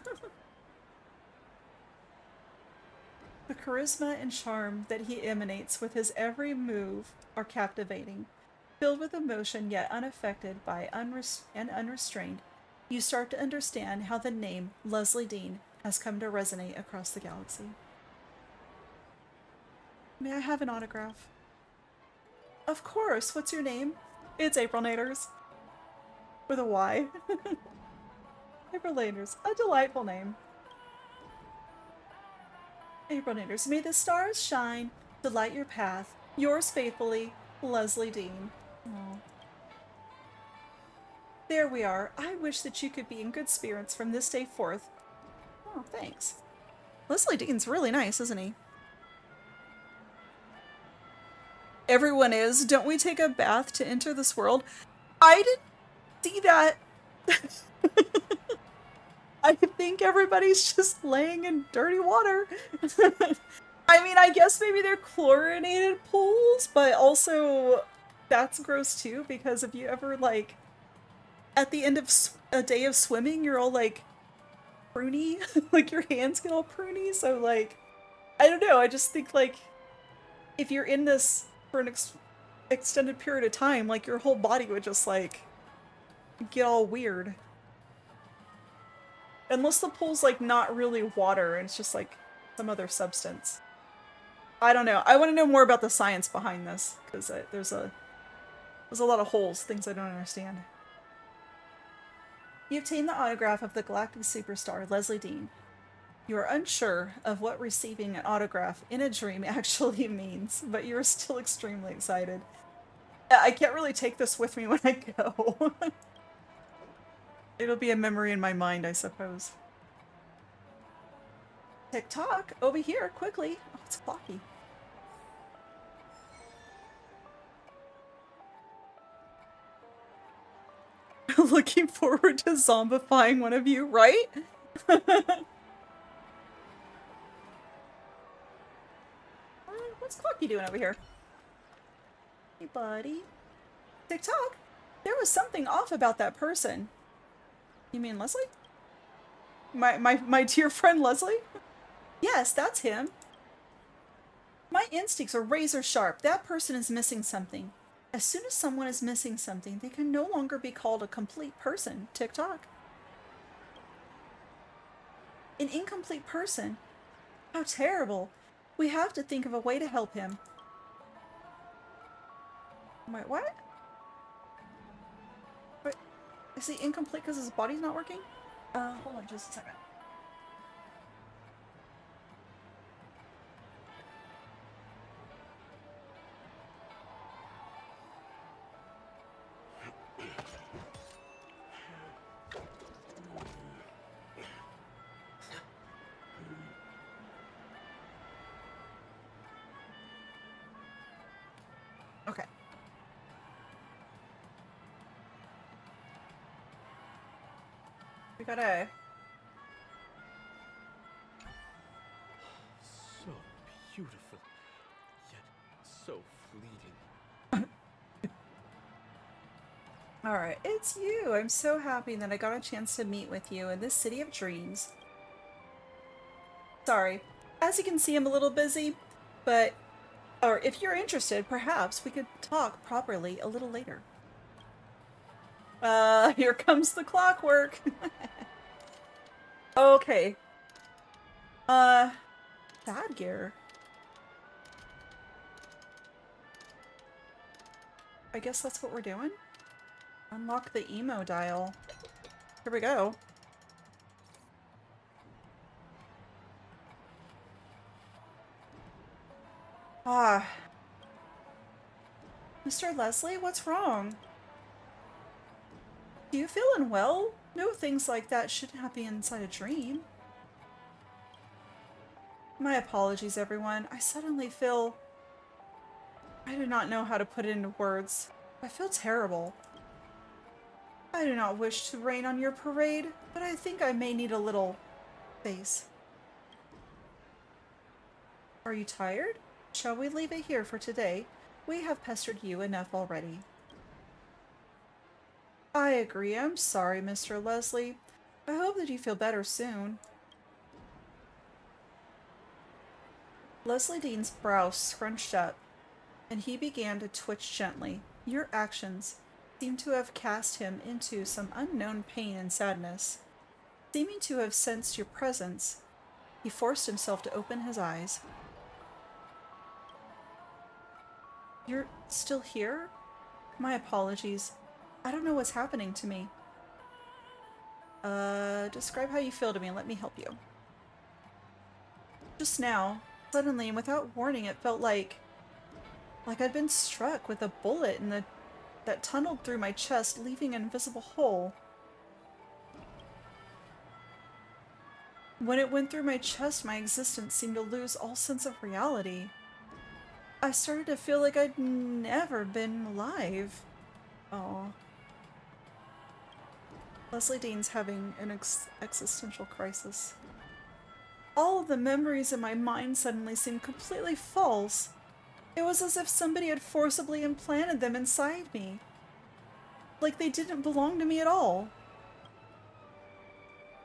The charisma and charm that he emanates with his every move are captivating. Filled with emotion yet unaffected by unrestrained, you start to understand how the name Leslie Dean has come to resonate across the galaxy. May I have an autograph? Of course. What's your name? It's Aprilnators. With a Y. Aprilnators. A delightful name. Aprilnators. May the stars shine to light your path. Yours faithfully, Leslie Dean. Aww. There we are. I wish that you could be in good spirits from this day forth. Oh, thanks. Leslie Dean's really nice, isn't he? Everyone is. Don't we take a bath to enter this world? I didn't see that. I think everybody's just laying in dirty water. I mean, I guess maybe they're chlorinated pools, but also that's gross too, because if you ever, like, at the end of a day of swimming, you're all, like, pruny. Like, your hands get all pruny, so, like, I don't know, I just think, like, if you're in this for an extended period of time, like, your whole body would just, like, get all weird. Unless the pool's, like, not really water, and it's just, like, some other substance. I don't know. I want to know more about the science behind this, because there's a lot of holes, things I don't understand. You obtain the autograph of the galactic superstar, Leslie Dean. You are unsure of what receiving an autograph in a dream actually means, but you're still extremely excited. I can't really take this with me when I go. It'll be a memory in my mind, I suppose. Tick-tock! Over here, quickly! Oh, it's clocky. Looking forward to zombifying one of you, right? What's Clocky doing over here? Hey, buddy. Tick-tock! There was something off about that person. You mean Leslie? My dear friend Leslie? Yes, that's him. My instincts are razor sharp. That person is missing something. As soon as someone is missing something, they can no longer be called a complete person. Tick-tock. An incomplete person? How terrible. We have to think of a way to help him. Wait, what? Wait, is he incomplete because his body's not working? Hold on just a second. Okay. We gotta... So beautiful, yet so fleeting. Alright, it's you! I'm so happy that I got a chance to meet with you in this city of dreams. Sorry. As you can see, I'm a little busy, but... Or if you're interested, perhaps we could talk properly a little later. Here comes the clockwork! Okay. Bad gear. I guess that's what we're doing? Unlock the emo dial. Here we go. Ah. Mr. Leslie, what's wrong? Do you feel unwell? No, things like that should not be inside a dream. My apologies, everyone. I suddenly feel... I do not know how to put it into words. I feel terrible. I do not wish to rain on your parade, but I think I may need a little space. Are you tired? Shall we leave it here for today? We have pestered you enough already. I agree. I'm sorry, Mr. Leslie. I hope that you feel better soon. Leslie Dean's brow scrunched up, and he began to twitch gently. Your actions seem to have cast him into some unknown pain and sadness. Seeming to have sensed your presence, he forced himself to open his eyes. You're still here? My apologies. I don't know what's happening to me. Describe how you feel to me and let me help you. Just now, suddenly and without warning, it felt like I'd been struck with a bullet that tunneled through my chest, leaving an invisible hole. When it went through my chest, my existence seemed to lose all sense of reality. I started to feel like I'd never been alive. Oh. Leslie Dean's having an existential crisis. All of the memories in my mind suddenly seemed completely false. It was as if somebody had forcibly implanted them inside me. Like they didn't belong to me at all.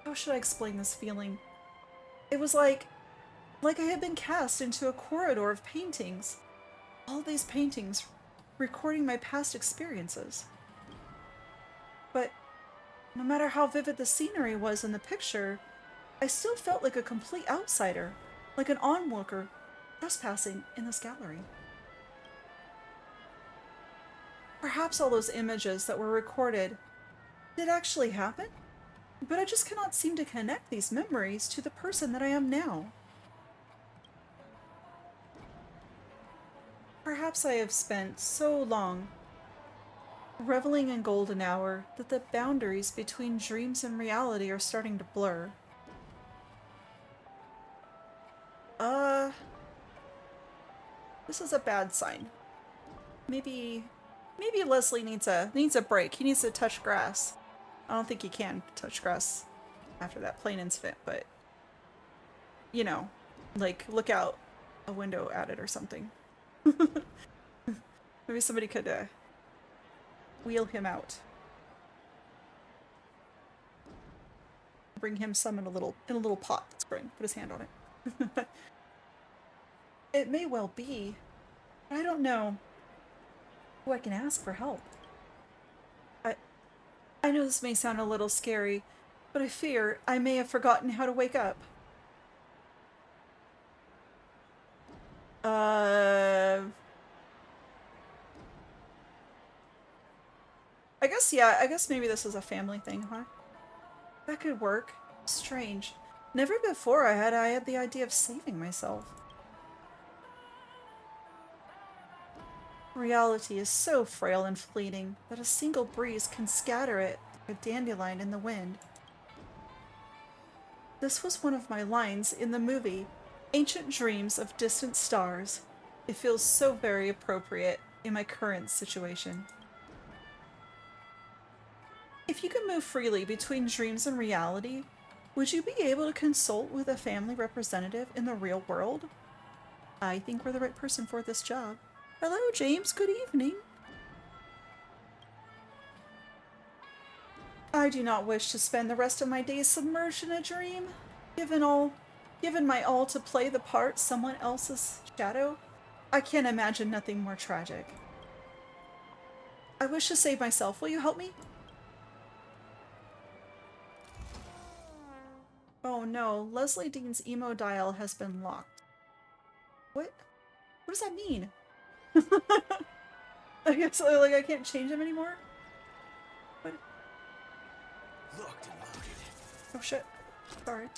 How should I explain this feeling? It was like I had been cast into a corridor of paintings. All these paintings recording my past experiences. But no matter how vivid the scenery was in the picture, I still felt like a complete outsider, like an onlooker trespassing in this gallery. Perhaps all those images that were recorded did actually happen, but I just cannot seem to connect these memories to the person that I am now. Perhaps I have spent so long reveling in golden hour that the boundaries between dreams and reality are starting to blur. This is a bad sign. Maybe Leslie needs a break. He needs to touch grass. I don't think he can touch grass after that plane incident, but you know, like look out a window at it or something. Maybe somebody could wheel him out. Bring him some in a little pot that's growing. Put his hand on it. It may well be, but I don't know who I can ask for help. I know this may sound a little scary, but I fear I may have forgotten how to wake up. I guess maybe this is a family thing, huh? That could work. Strange. Never before I had the idea of saving myself. Reality is so frail and fleeting that a single breeze can scatter it like a dandelion in the wind. This was one of my lines in the movie, Ancient Dreams of Distant Stars. It feels so very appropriate in my current situation. If you could move freely between dreams and reality, would you be able to consult with a family representative in the real world? I think we're the right person for this job. Hello, James. Good evening. I do not wish to spend the rest of my days submerged in a dream. Given my all to play the part someone else's shadow, I can't imagine nothing more tragic. I wish to save myself. Will you help me? Oh no, Leslie Dean's emo dial has been locked. What? What does that mean? I guess like I can't change them anymore? What? Locked and loaded. Oh shit. Sorry.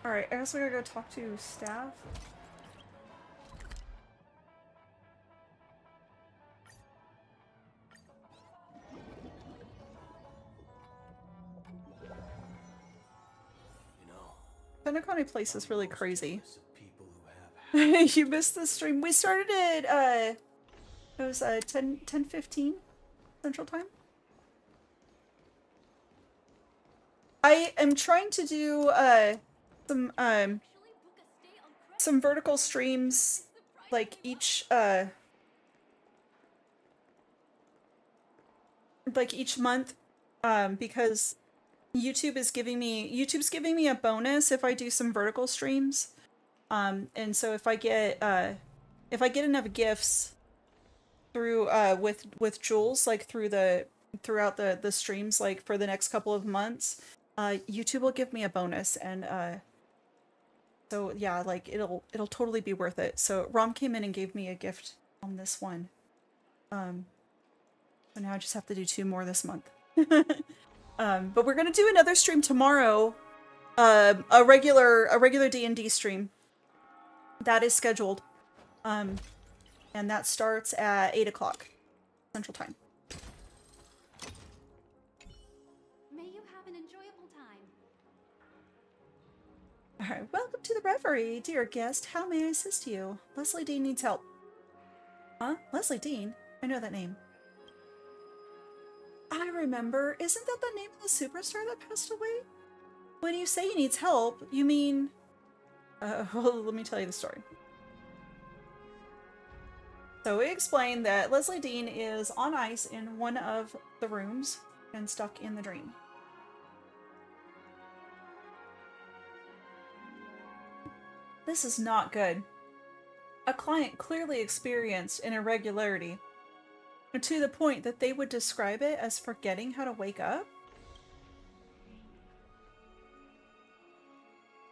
Alright, I guess we gotta go talk to staff. You know, Penacony Place is really crazy. of people who have You missed the stream. We started at, it was 10:15 Central Time. I am trying to do some um some vertical streams like each month because YouTube's giving me a bonus if I do some vertical streams. And so if I get enough gifts through with Jules like throughout the streams like for the next couple of months, YouTube will give me a bonus and so yeah, like it'll totally be worth it. So Rom came in and gave me a gift on this one. So now I just have to do 2 more this month. But we're gonna do another stream tomorrow. A regular D&D stream. That is scheduled. And that starts at 8 o'clock Central Time. May you have an enjoyable time. Alright, welcome to the Reverie, dear guest. How may I assist you? Leslie Dean needs help. Huh? Leslie Dean? I know that name. I remember. Isn't that the name of the superstar that passed away? When you say he needs help, you mean... well, let me tell you the story. So we explained that Leslie Dean is on ice in one of the rooms and stuck in the dream. This is not good. A client clearly experienced an irregularity to the point that they would describe it as forgetting how to wake up.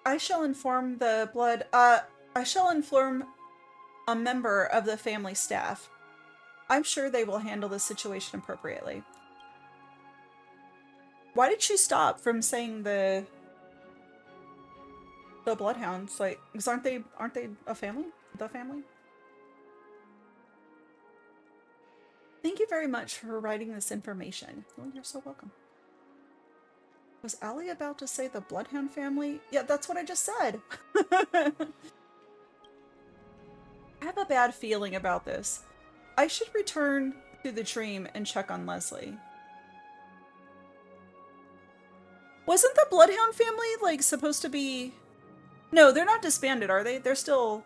I shall inform a member of the family staff. I'm sure they will handle this situation appropriately. Why did she stop from saying the bloodhounds? Like, because aren't they a family? The family? Thank you very much for writing this information. Oh, you're so welcome. Was Allie about to say the Bloodhound family? Yeah, that's what I just said. I have a bad feeling about this. I should return to the dream and check on Leslie. Wasn't the Bloodhound family, like, supposed to be... No, they're not disbanded, are they? They're still...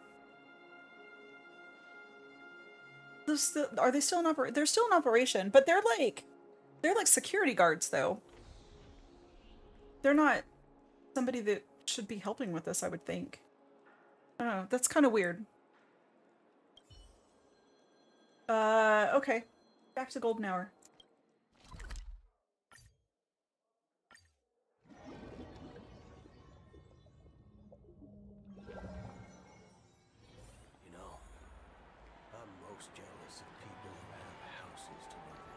Are they still in operation? They're still in operation, but they're like security guards, though. They're not somebody that should be helping with this, I would think. I don't know. That's kind of weird. Okay. Back to Golden Hour. You know, I'm most jealous of people who have houses to live in.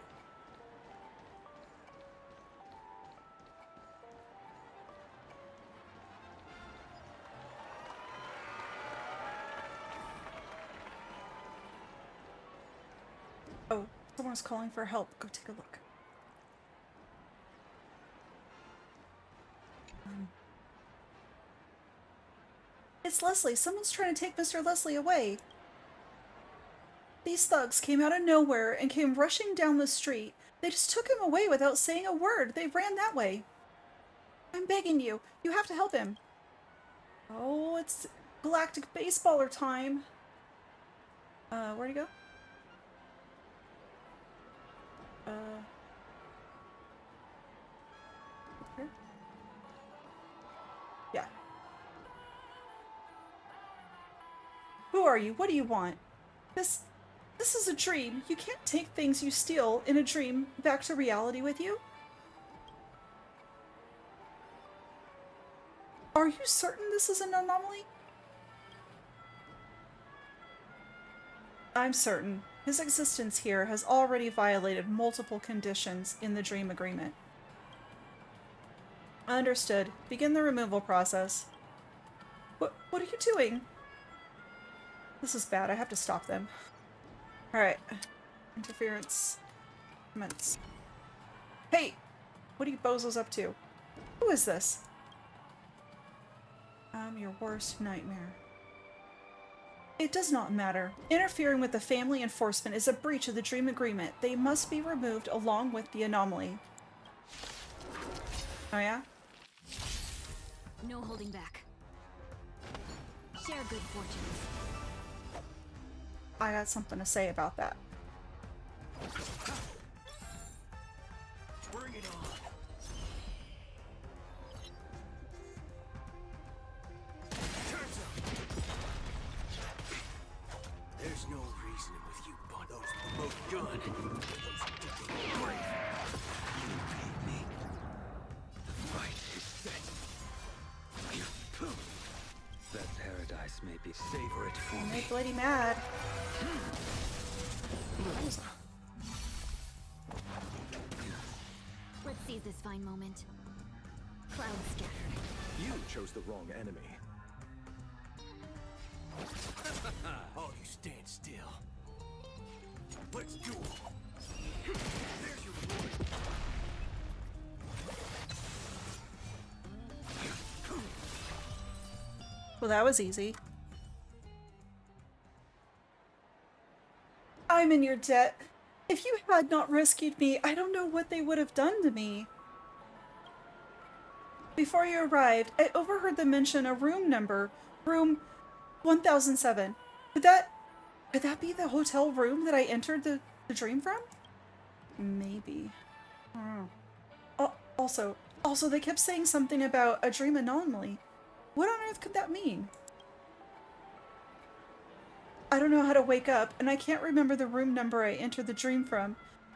Oh, someone's calling for help. Go take a look. It's Leslie. Someone's trying to take Mr. Leslie away. These thugs came out of nowhere and came rushing down the street. They just took him away without saying a word. They ran that way. I'm begging you. You have to help him. Oh, it's galactic baseballer time. Where'd he go? Here? Yeah. Who are you? What do you want? This is a dream. You can't take things you steal in a dream back to reality with you. Are you certain this is an anomaly? I'm certain. His existence here has already violated multiple conditions in the dream agreement. Understood. Begin the removal process. What are you doing? This is bad. I have to stop them. Alright. Interference. Commence. Hey! What are you bozos up to? Who is this? I'm your worst nightmare. It does not matter. Interfering with the family enforcement is a breach of the dream agreement. They must be removed along with the anomaly. Oh yeah? No holding back. Share good fortunes. I got something to say about that. Bring it on. Turns up. There's no reasoning with you, but those remote gun. Those digging grave. You paid me. The fight is set. That paradise may be. Savor it for I me. made Bloody mad. Let's seize this fine moment. Clouds scattered. You chose the wrong enemy. Oh, you stand still. Let's duel. There's your reward. Well, that was easy. I'm in your debt. If you had not rescued me, I don't know what they would have done to me. Before you arrived, I overheard them mention a room number. Room 1007. Could that be the hotel room that I entered the dream from? Maybe. I don't know. Also, they kept saying something about a dream anomaly. What on earth could that mean? I don't know how to wake up, and I can't remember the room number I entered the dream from.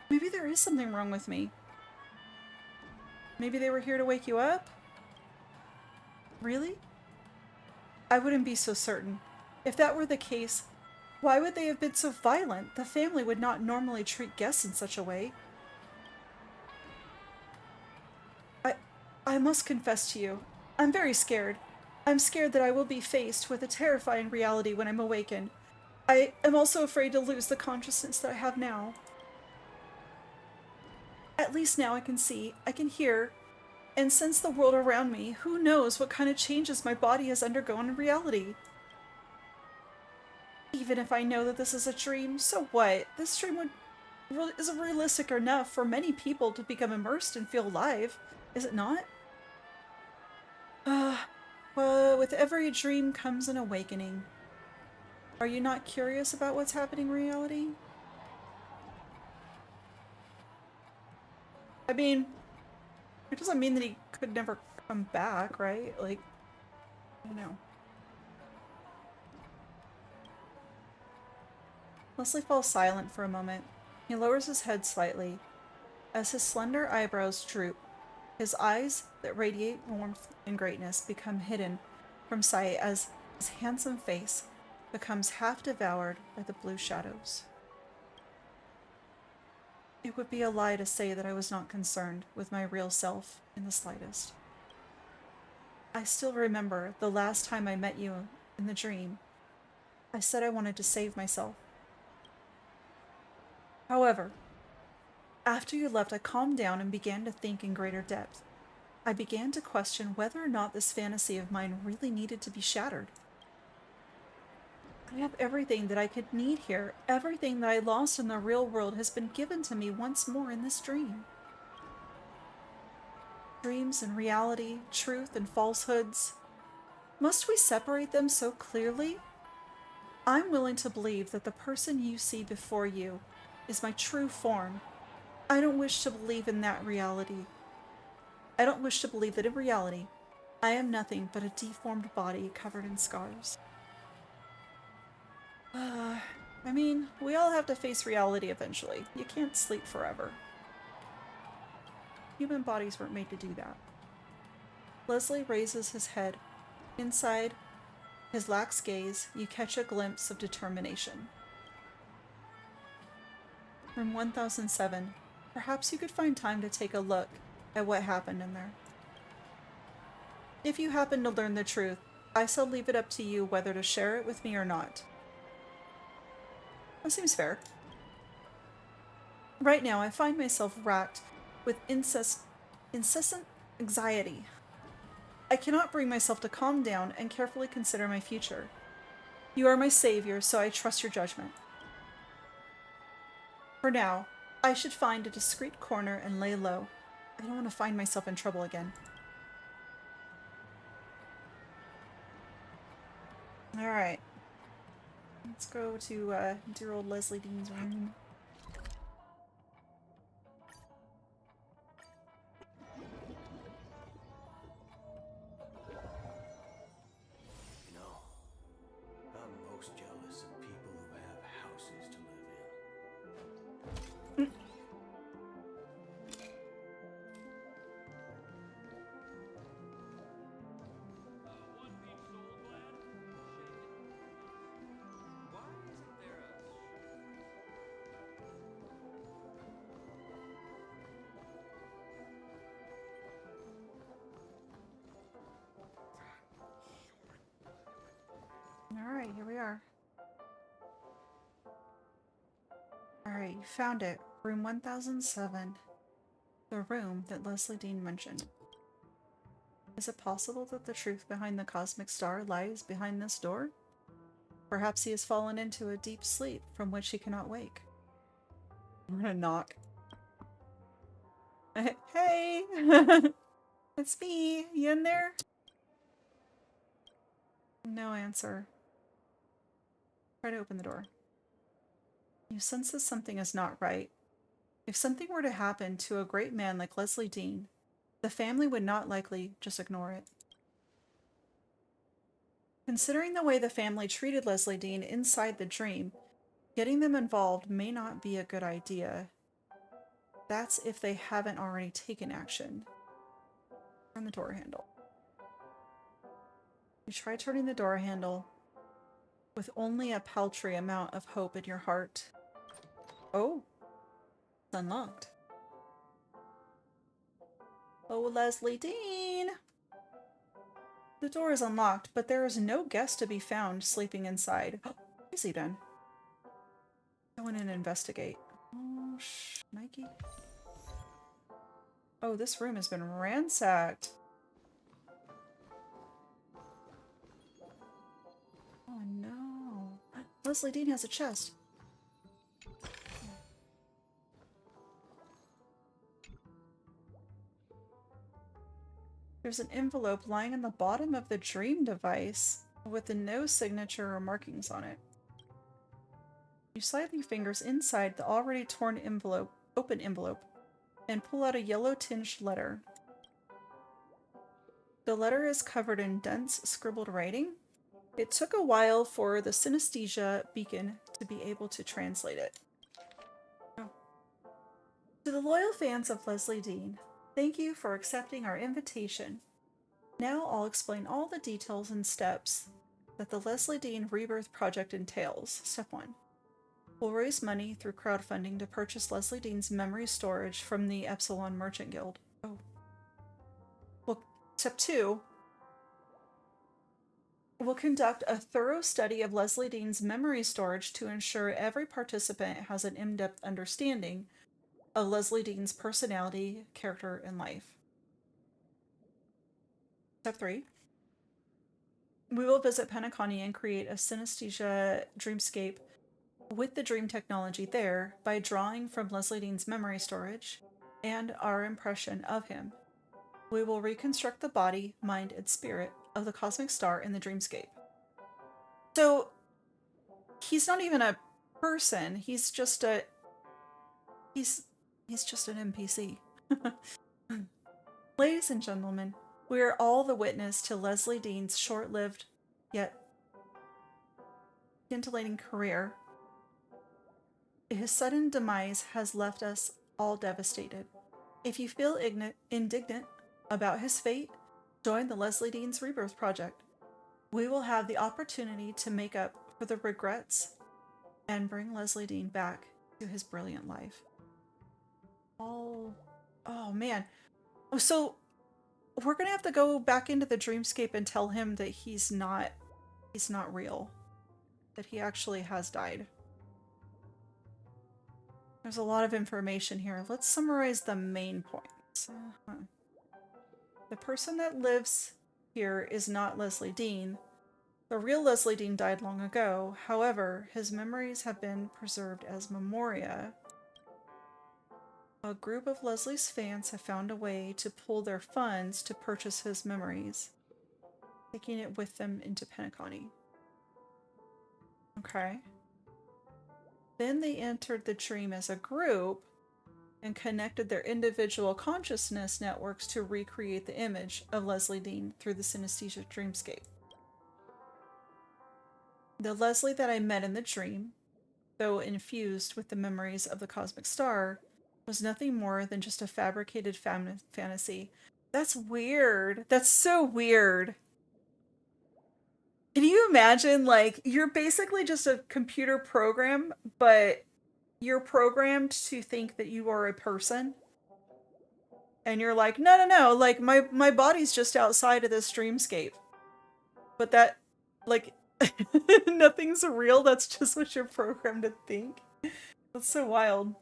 Maybe there is something wrong with me. Maybe they were here to wake you up? Really? I wouldn't be so certain. If that were the case, why would they have been so violent? The family would not normally treat guests in such a way. I must confess to you, I'm very scared. I'm scared that I will be faced with a terrifying reality when I'm awakened. I am also afraid to lose the consciousness that I have now. At least now I can see, I can hear, and sense the world around me. Who knows what kind of changes my body has undergone in reality? Even if I know that this is a dream, so what? This dream is realistic enough for many people to become immersed and feel alive, is it not? Well, with every dream comes an awakening. Are you not curious about what's happening in reality? I mean, it doesn't mean that he could never come back, right? Like, I don't know. Leslie falls silent for a moment. He lowers his head slightly. As his slender eyebrows droop, his eyes that radiate warmth and greatness become hidden from sight as his handsome face becomes half devoured by the blue shadows. It would be a lie to say that I was not concerned with my real self in the slightest. I still remember the last time I met you in the dream. I said I wanted to save myself. However, after you left, I calmed down and began to think in greater depth. I began to question whether or not this fantasy of mine really needed to be shattered. I have everything that I could need here. Everything that I lost in the real world has been given to me once more in this dream. Dreams and reality, truth and falsehoods. Must we separate them so clearly? I'm willing to believe that the person you see before you is my true form. I don't wish to believe in that reality. I don't wish to believe that in reality, I am nothing but a deformed body covered in scars. I mean, we all have to face reality eventually. You can't sleep forever. Human bodies weren't made to do that. Leslie raises his head. Inside his lax gaze, you catch a glimpse of determination. Room 1007. Perhaps you could find time to take a look at what happened in there. If you happen to learn the truth, I shall leave it up to you whether to share it with me or not. That seems fair. Right now, I find myself racked with incessant anxiety. I cannot bring myself to calm down and carefully consider my future. You are my savior, so I trust your judgment. For now, I should find a discreet corner and lay low. I don't want to find myself in trouble again. Alright. Let's go to dear old Leslie Dean's room. You know, I'm most jealous of people who have houses to live in. Alright, here we are. Alright, you found it. Room 1007. The room that Leslie Dean mentioned. Is it possible that the truth behind the cosmic star lies behind this door? Perhaps he has fallen into a deep sleep from which he cannot wake. I'm gonna knock. Hey! It's me! You in there? No answer. Try to open the door. You sense that something is not right. If something were to happen to a great man like Leslie Dean, the family would not likely just ignore it. Considering the way the family treated Leslie Dean inside the dream, getting them involved may not be a good idea. That's if they haven't already taken action. Turn the door handle. You try turning the door handle with only a paltry amount of hope in your heart. Oh, it's unlocked. Oh, Leslie Dean! The door is unlocked, but there is no guest to be found sleeping inside. Where is he then? Go in and investigate. Oh, Nike. Oh, this room has been ransacked. Oh no. Leslie Dean has a chest. There's an envelope lying on the bottom of the dream device with no signature or markings on it. You slide your fingers inside the already torn envelope, open envelope, and pull out a yellow tinged letter. The letter is covered in dense, scribbled writing. It took a while for the synesthesia beacon to be able to translate it. Oh. To the loyal fans of Leslie Dean, thank you for accepting our invitation. Now I'll explain all the details and steps that the Leslie Dean Rebirth Project entails. Step 1. We'll raise money through crowdfunding to purchase Leslie Dean's memory storage from the Epsilon Merchant Guild. Oh. Well, step 2. We'll conduct a thorough study of Leslie Dean's memory storage to ensure every participant has an in-depth understanding of Leslie Dean's personality, character, and life. Step 3. We will visit Penacony and create a synesthesia dreamscape with the dream technology there by drawing from Leslie Dean's memory storage and our impression of him. We will reconstruct the body, mind, and spirit of the cosmic star in the dreamscape. So, he's not even a person, he's just a... He's just an NPC. Ladies and gentlemen, we are all the witness to Leslie Dean's short-lived, yet scintillating career. His sudden demise has left us all devastated. If you feel indignant about his fate, join the Leslie Dean's Rebirth Project. We will have the opportunity to make up for the regrets and bring Leslie Dean back to his brilliant life. Oh man. So we're gonna have to go back into the dreamscape and tell him that he's not real. That he actually has died. There's a lot of information here. Let's summarize the main points. The person that lives here is not Leslie Dean. The real Leslie Dean died long ago. However, his memories have been preserved as memoria. A group of Leslie's fans have found a way to pool their funds to purchase his memories, taking it with them into Penacony. Okay. Then they entered the dream as a group and connected their individual consciousness networks to recreate the image of Leslie Dean through the synesthesia dreamscape. The Leslie that I met in the dream, though infused with the memories of the cosmic star, was nothing more than just a fabricated fantasy. That's weird. That's so weird. Can you imagine, like, you're basically just a computer program, but you're programmed to think that you are a person? And you're like, no, no, no, like, my body's just outside of this dreamscape. But that, like, nothing's real, that's just what you're programmed to think. That's so wild.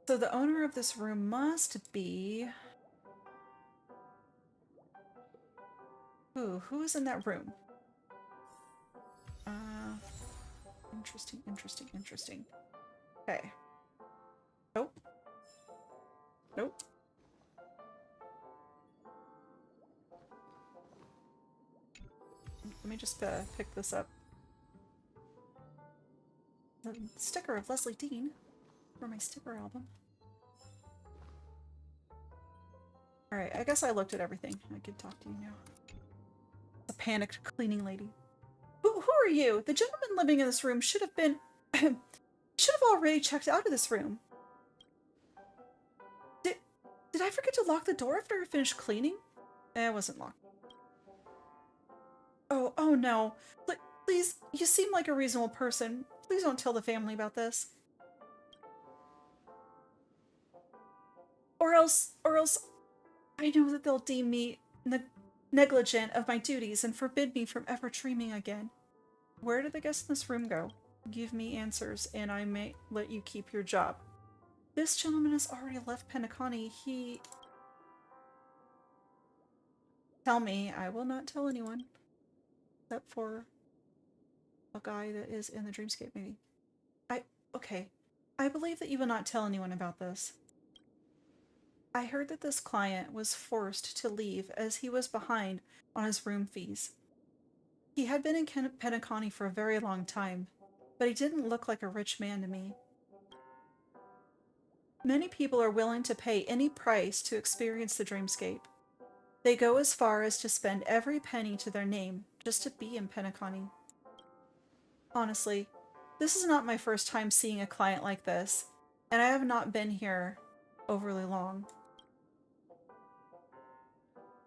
So the owner of this room must be... Ooh, who is in that room? Interesting, interesting, interesting. Okay. Nope. Nope. Let me just pick this up. The sticker of Leslie Dean for my sticker album. Alright, I guess I looked at everything. I can talk to you now. A panicked cleaning lady. Who are you? The gentleman living in this room should have been... should have already checked out of this room. Did I forget to lock the door after I finished cleaning? It wasn't locked. Oh no. Please, you seem like a reasonable person. Please don't tell the family about this. Or else, I know that they'll deem me negligent of my duties and forbid me from ever dreaming again. Where did the guests in this room go? Give me answers, and I may let you keep your job. This gentleman has already left Penacony. He... Tell me. I will not tell anyone. Except for a guy that is in the dreamscape, maybe. Okay. I believe that you will not tell anyone about this. I heard that this client was forced to leave as he was behind on his room fees. He had been in Penacony for a very long time, but he didn't look like a rich man to me. Many people are willing to pay any price to experience the dreamscape. They go as far as to spend every penny to their name just to be in Penacony. Honestly, this is not my first time seeing a client like this, and I have not been here overly long.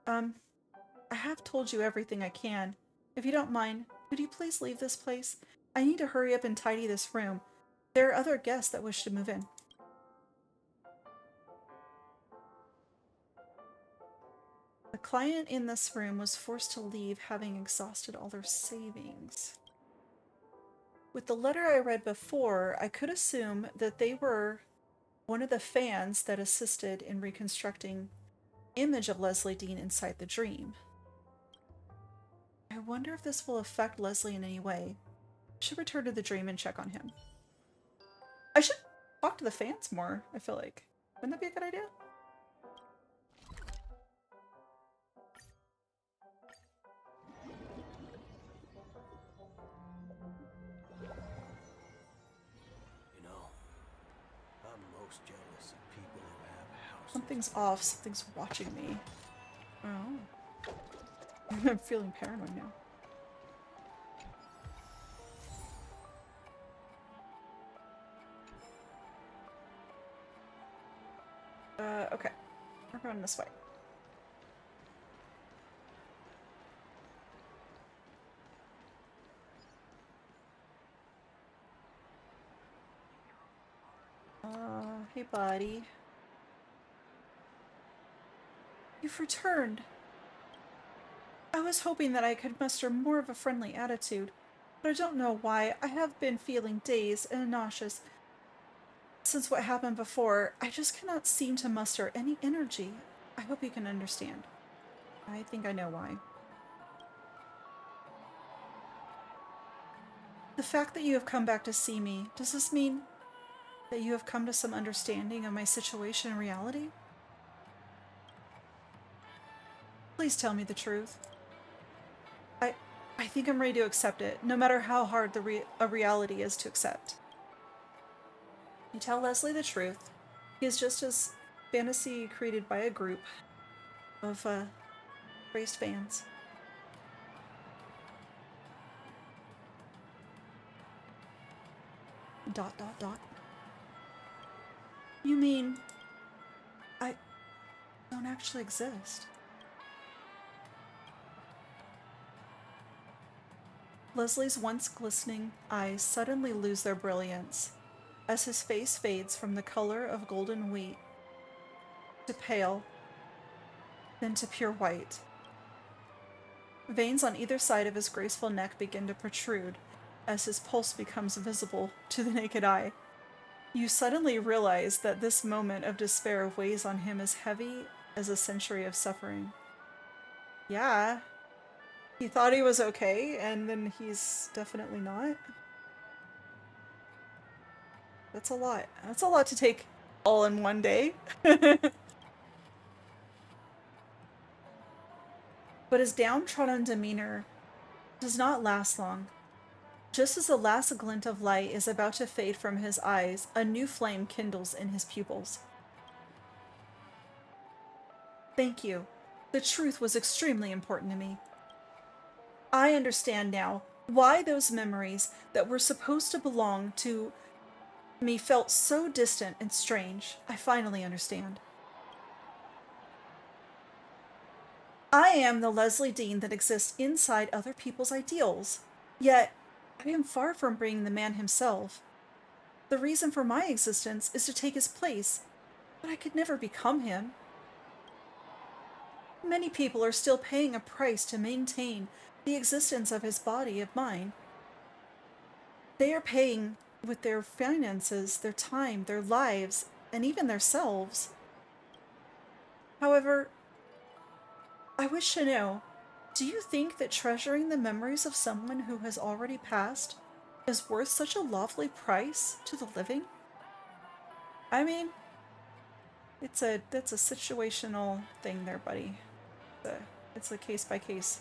I have told you everything I can. If you don't mind, could you please leave this place? I need to hurry up and tidy this room. There are other guests that wish to move in. The client in this room was forced to leave having exhausted all their savings. With the letter I read before, I could assume that they were one of the fans that assisted in reconstructing image of Leslie Dean inside the dream. I wonder if this will affect Leslie in any way. I should return to the dream and check on him. I should talk to the fans more, I feel like. Wouldn't that be a good idea? You know, I'm most jealous of people who have houses. Something's off. Something's watching me. Oh. I'm feeling paranoid now. Okay. We're going this way. Hey buddy. You've returned. I was hoping that I could muster more of a friendly attitude, but I don't know why. I have been feeling dazed and nauseous since what happened before. I just cannot seem to muster any energy. I hope you can understand. I think I know why. The fact that you have come back to see me, does this mean that you have come to some understanding of my situation in reality? Please tell me the truth. I I think I'm ready to accept it, no matter how hard a reality is to accept. You tell Leslie the truth. He is just as fantasy created by a group of raised fans. Dot dot dot. You mean I don't actually exist? Leslie's once glistening eyes suddenly lose their brilliance as his face fades from the color of golden wheat to pale, then to pure white. Veins on either side of his graceful neck begin to protrude as his pulse becomes visible to the naked eye. You suddenly realize that this moment of despair weighs on him as heavy as a century of suffering. Yeah, he thought he was okay, and then he's definitely not. That's a lot. That's a lot to take all in one day. But his downtrodden demeanor does not last long. Just as the last glint of light is about to fade from his eyes, a new flame kindles in his pupils. Thank you. The truth was extremely important to me. I understand now why those memories that were supposed to belong to me felt so distant and strange. I finally understand. I am the Leslie Dean that exists inside other people's ideals. Yet, I am far from being the man himself. The reason for my existence is to take his place, but I could never become him. Many people are still paying a price to maintain the existence of his body of mine. They are paying with their finances, their time, their lives, and even their selves. However, I wish to know, do you think that treasuring the memories of someone who has already passed is worth such a lovely price to the living? I mean, that's a situational thing there, buddy. It's a case by case.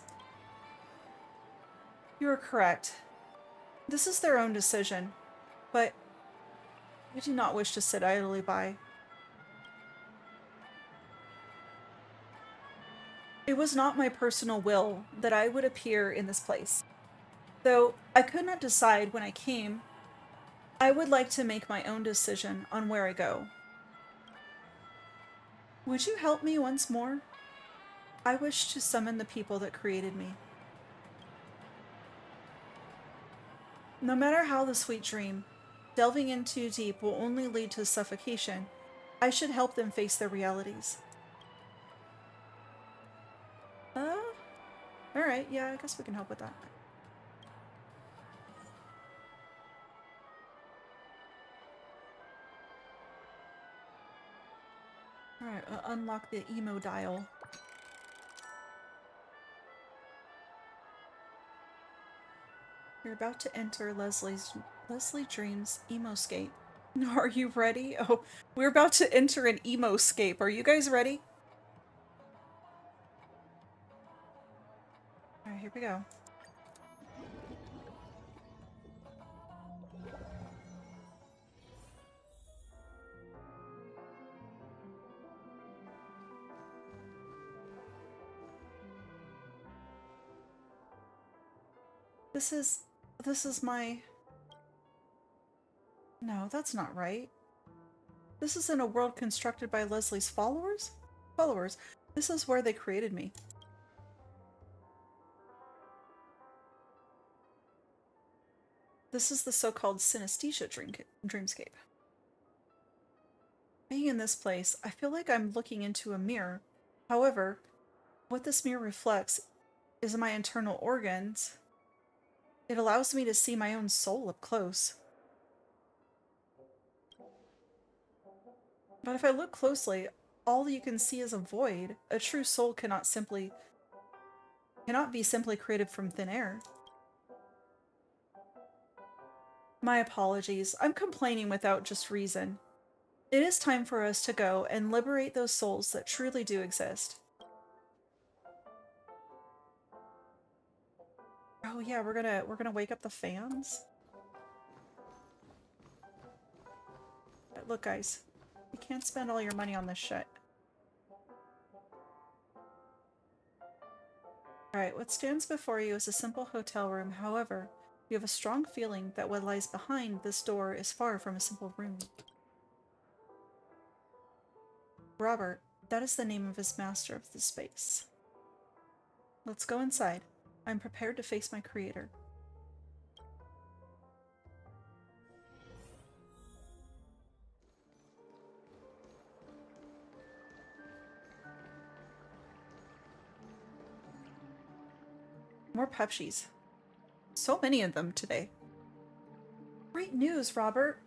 You are correct. This is their own decision, but I do not wish to sit idly by. It was not my personal will that I would appear in this place. Though I could not decide when I came, I would like to make my own decision on where I go. Would you help me once more? I wish to summon the people that created me. No matter how the sweet dream, delving in too deep will only lead to suffocation. I should help them face their realities. Alright, yeah, I guess we can help with that. Alright, unlock the emo dial. You're about to enter Leslie Dream's emoscape. Are you ready? Oh, we're about to enter an emoscape. Are you guys ready? Alright, here we go. This is my... No, that's not right. This isn't a world constructed by Leslie's followers? Followers. This is where they created me. This is the so-called synesthesia dreamscape. Being in this place, I feel like I'm looking into a mirror. However, what this mirror reflects is my internal organs. It allows me to see my own soul up close. But if I look closely, all you can see is a void. A true soul cannot be simply created from thin air. My apologies. I'm complaining without just reason. It is time for us to go and liberate those souls that truly do exist. Oh yeah, we're gonna wake up the fans. But look, guys, you can't spend all your money on this shit. Alright, what stands before you is a simple hotel room. However, you have a strong feeling that what lies behind this door is far from a simple room. Robert, that is the name of his master of the space. Let's go inside. I'm prepared to face my creator. More Pepsis. So many of them today. Great news, Robert!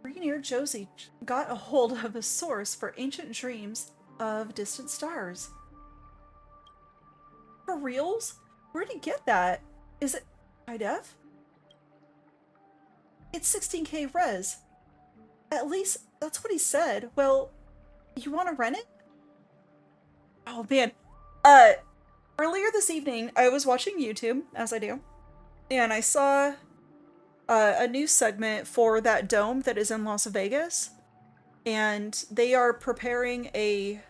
Rainier Josie got a hold of a source for ancient dreams of distant stars. For reals? Where'd he get that? Is it high def? It's 16K res. At least that's what he said. Well, you want to rent it? Oh man. Earlier this evening, I was watching YouTube, as I do, and I saw a news segment for that dome that is in Las Vegas, and they are preparing a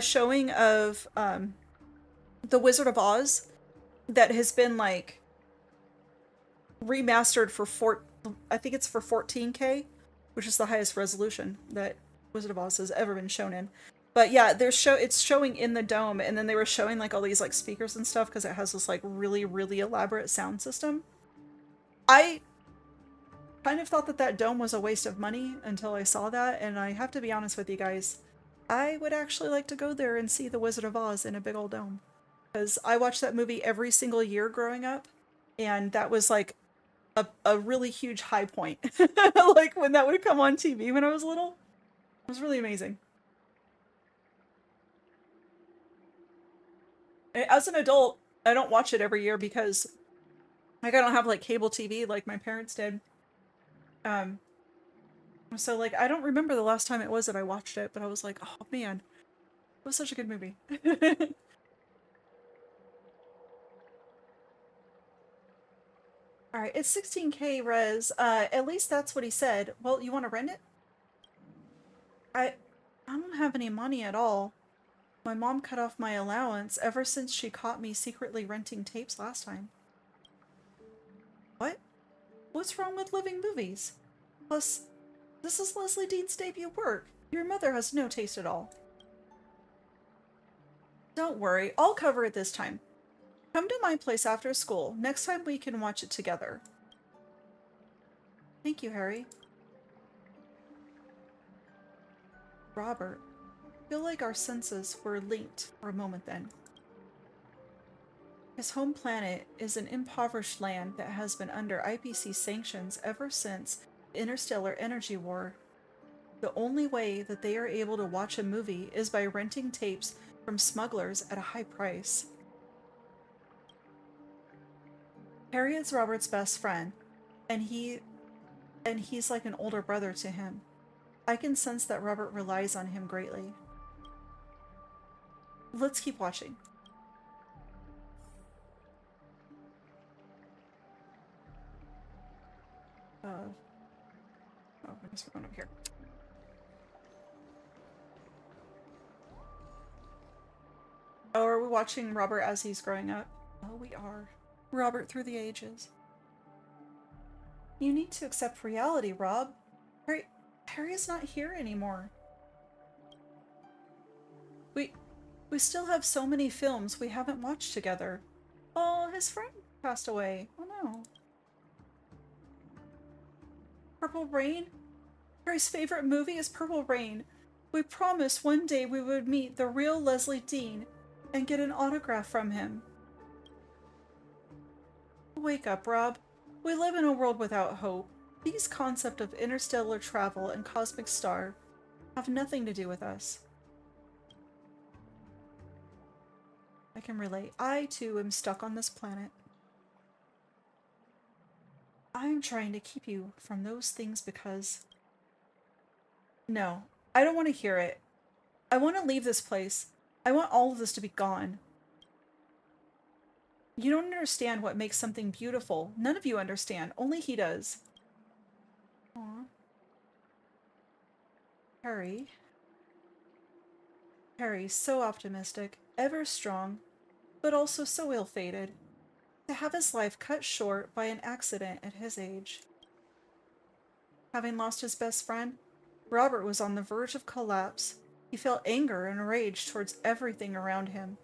showing of The Wizard of Oz that has been like remastered for I think it's for 14K, which is the highest resolution that Wizard of Oz has ever been shown in. But yeah, it's showing in the dome, and then they were showing like all these like speakers and stuff because it has this like really, really elaborate sound system. I kind of thought that that dome was a waste of money until I saw that, and I have to be honest with you guys, I would actually like to go there and see The Wizard of Oz in a big old dome. Because I watched that movie every single year growing up, and that was like a really huge high point. Like when that would come on TV when I was little. It was really amazing. As an adult, I don't watch it every year because like I don't have like cable TV like my parents did. So like I don't remember the last time it was that I watched it, but I was like, oh man, it was such a good movie. Alright, it's 16K res. At least that's what he said. Well, you want to rent it? I don't have any money at all. My mom cut off my allowance ever since she caught me secretly renting tapes last time. What? What's wrong with living movies? Plus, this is Leslie Dean's debut work. Your mother has no taste at all. Don't worry, I'll cover it this time. Come to my place after school. Next time we can watch it together. Thank you, Harry. Robert, I feel like our senses were linked for a moment then. His home planet is an impoverished land that has been under IPC sanctions ever since the Interstellar Energy War. The only way that they are able to watch a movie is by renting tapes from smugglers at a high price. Harriet's Robert's best friend, and he's like an older brother to him. I can sense that Robert relies on him greatly. Let's keep watching. Oh, I guess we're going up here. Oh, are we watching Robert as he's growing up? Oh, we are. Robert through the ages. You need to accept reality, Rob. Harry is not here anymore. We still have so many films we haven't watched together. Oh, his friend passed away. Oh no. Purple Rain? Harry's favorite movie is Purple Rain. We promised one day we would meet the real Leslie Dean and get an autograph from him. Wake up, Rob. We live in a world without hope. These concepts of interstellar travel and cosmic star have nothing to do with us. I can relate. I, too, am stuck on this planet. I'm trying to keep you from those things because... No, I don't want to hear it. I want to leave this place. I want all of this to be gone. You don't understand what makes something beautiful. None of you understand. Only he does. Aw. Harry. Harry, so optimistic, ever strong, but also so ill-fated. To have his life cut short by an accident at his age. Having lost his best friend, Robert was on the verge of collapse. He felt anger and rage towards everything around him.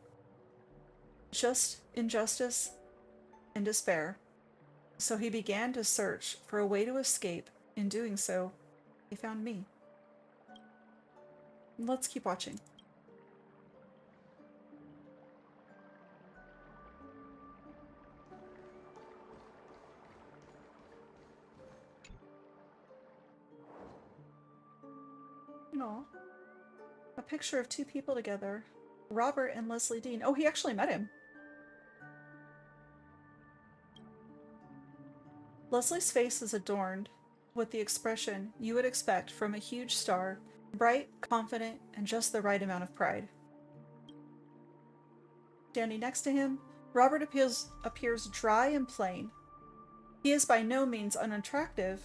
Just injustice and despair. So he began to search for a way to escape. In doing so, he found me. Let's keep watching. No. A picture of two people together. Robert and Leslie Dean. Oh, he actually met him. Leslie's face is adorned with the expression you would expect from a huge star, bright, confident, and just the right amount of pride. Standing next to him, Robert appears dry and plain. He is by no means unattractive.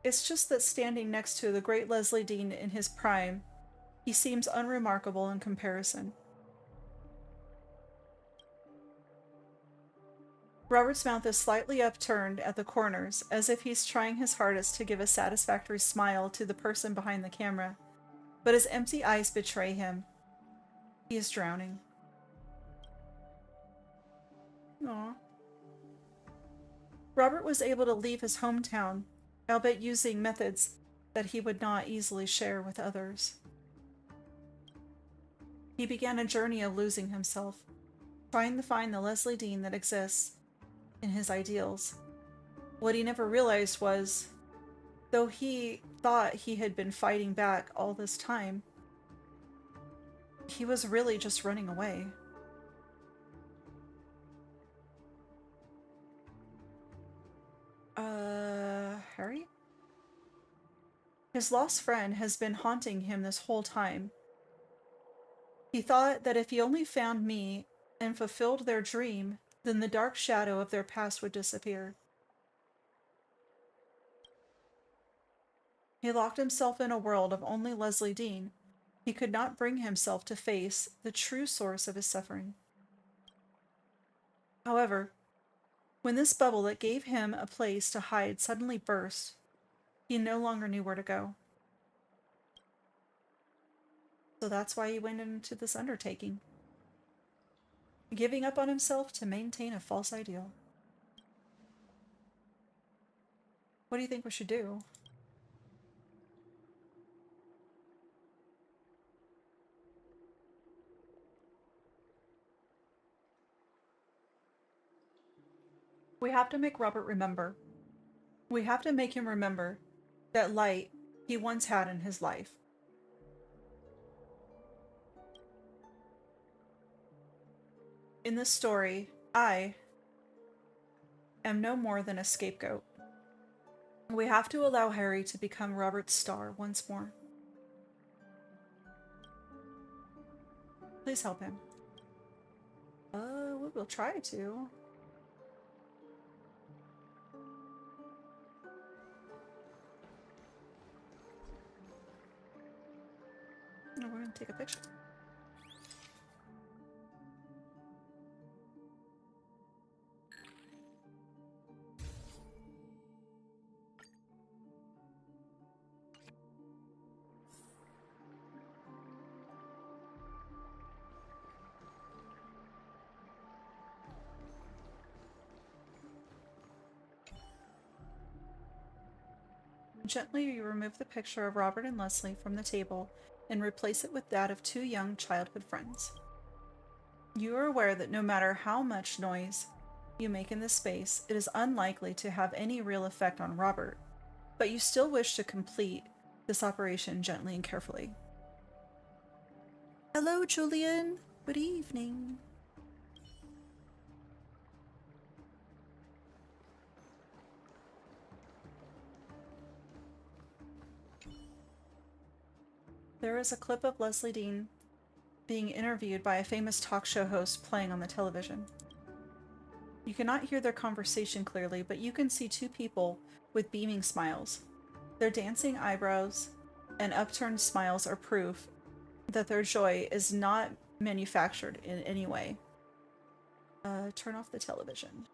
It's just that standing next to the great Leslie Dean in his prime, he seems unremarkable in comparison. Robert's mouth is slightly upturned at the corners, as if he's trying his hardest to give a satisfactory smile to the person behind the camera, but his empty eyes betray him. He is drowning. Aww. Robert was able to leave his hometown, albeit using methods that he would not easily share with others. He began a journey of losing himself, trying to find the Leslie Dean that exists in his ideals. What he never realized was, though he thought he had been fighting back all this time, he was really just running away. Harry? His lost friend has been haunting him this whole time. He thought that if he only found me and fulfilled their dream, then the dark shadow of their past would disappear. He locked himself in a world of only Leslie Dean. He could not bring himself to face the true source of his suffering. However, when this bubble that gave him a place to hide suddenly burst, he no longer knew where to go. So that's why he went into this undertaking, giving up on himself to maintain a false ideal. What do you think we should do? We have to make Robert remember. We have to make him remember that light he once had in his life. In this story, I am no more than a scapegoat. We have to allow Harry to become Robert's star once more. Please help him. We will try to. No, we're gonna take a picture. Gently, you remove the picture of Robert and Leslie from the table and replace it with that of two young childhood friends. You are aware that no matter how much noise you make in this space, it is unlikely to have any real effect on Robert, but you still wish to complete this operation gently and carefully. Hello, Julian. Good evening. There is a clip of Leslie Dean being interviewed by a famous talk show host playing on the television. You cannot hear their conversation clearly, but you can see two people with beaming smiles. Their dancing eyebrows and upturned smiles are proof that their joy is not manufactured in any way. Turn off the television.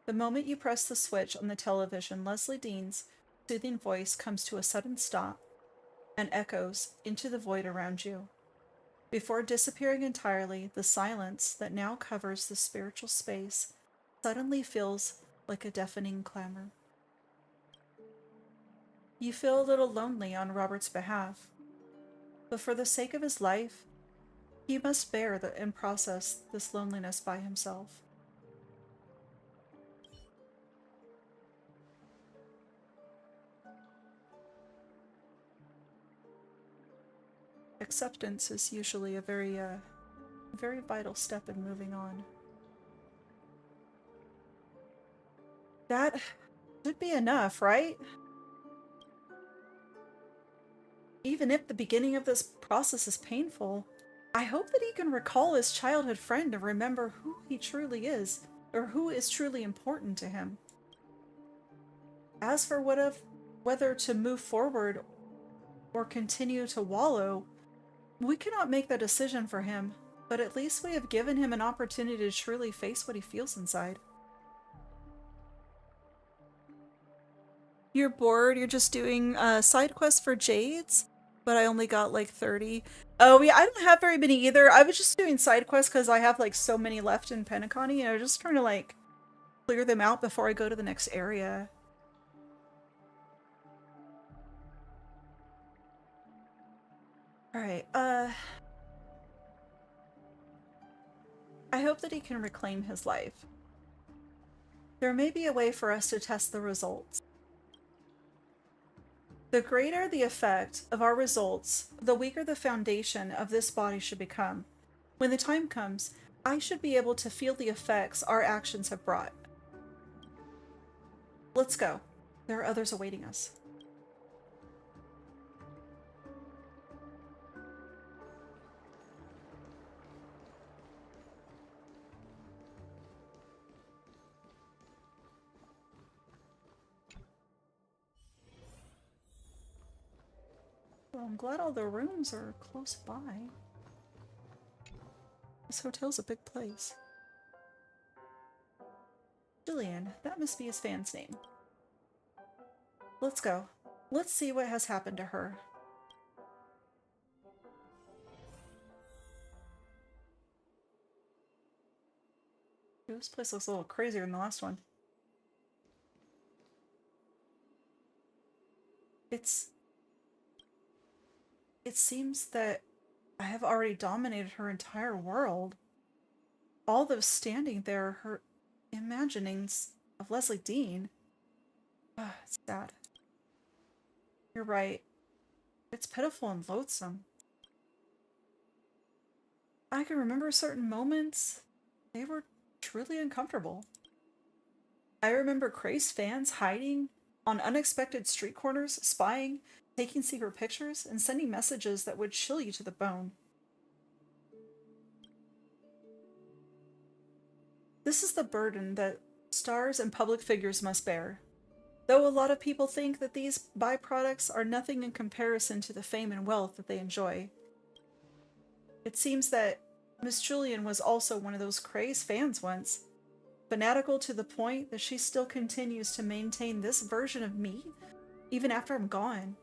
The moment you press the switch on the television, Leslie Dean's soothing voice comes to a sudden stop and echoes into the void around you. Before disappearing entirely, the silence that now covers the spiritual space suddenly feels like a deafening clamor. You feel a little lonely on Robert's behalf, but for the sake of his life, he must bear and process this loneliness by himself. Acceptance is usually a very vital step in moving on. That should be enough, right? Even if the beginning of this process is painful, I hope that he can recall his childhood friend and remember who he truly is, or who is truly important to him. As for whether to move forward or continue to wallow, we cannot make that decision for him, but at least we have given him an opportunity to truly face what he feels inside. You're bored, you're just doing side quests for Jades? But I only got like 30. Oh yeah, I don't have very many either. I was just doing side quests because I have like so many left in Pentaconi, and I was just trying to like clear them out before I go to the next area. Alright, I hope that he can reclaim his life. There may be a way for us to test the results. The greater the effect of our results, the weaker the foundation of this body should become. When the time comes, I should be able to feel the effects our actions have brought. Let's go. There are others awaiting us. Well, I'm glad all the rooms are close by. This hotel's a big place. Jillian, that must be his fan's name. Let's go. Let's see what has happened to her. This place looks a little crazier than the last one. It seems that I have already dominated her entire world. All those standing there are her imaginings of Leslie Dean. It's sad. You're right. It's pitiful and loathsome. I can remember certain moments. They were truly uncomfortable. I remember crazed fans hiding on unexpected street corners, spying, taking secret pictures, and sending messages that would chill you to the bone. This is the burden that stars and public figures must bear. Though a lot of people think that these byproducts are nothing in comparison to the fame and wealth that they enjoy. It seems that Miss Julian was also one of those crazed fans once, fanatical to the point that she still continues to maintain this version of me, even after I'm gone.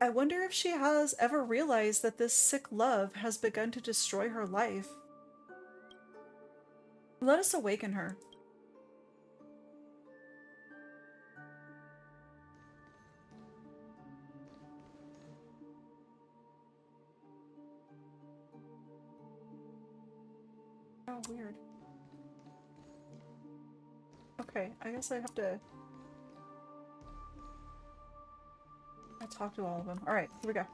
I wonder if she has ever realized that this sick love has begun to destroy her life. Let us awaken her. Oh, weird. Okay, I guess I have to... I talk to all of them. Alright, here we go.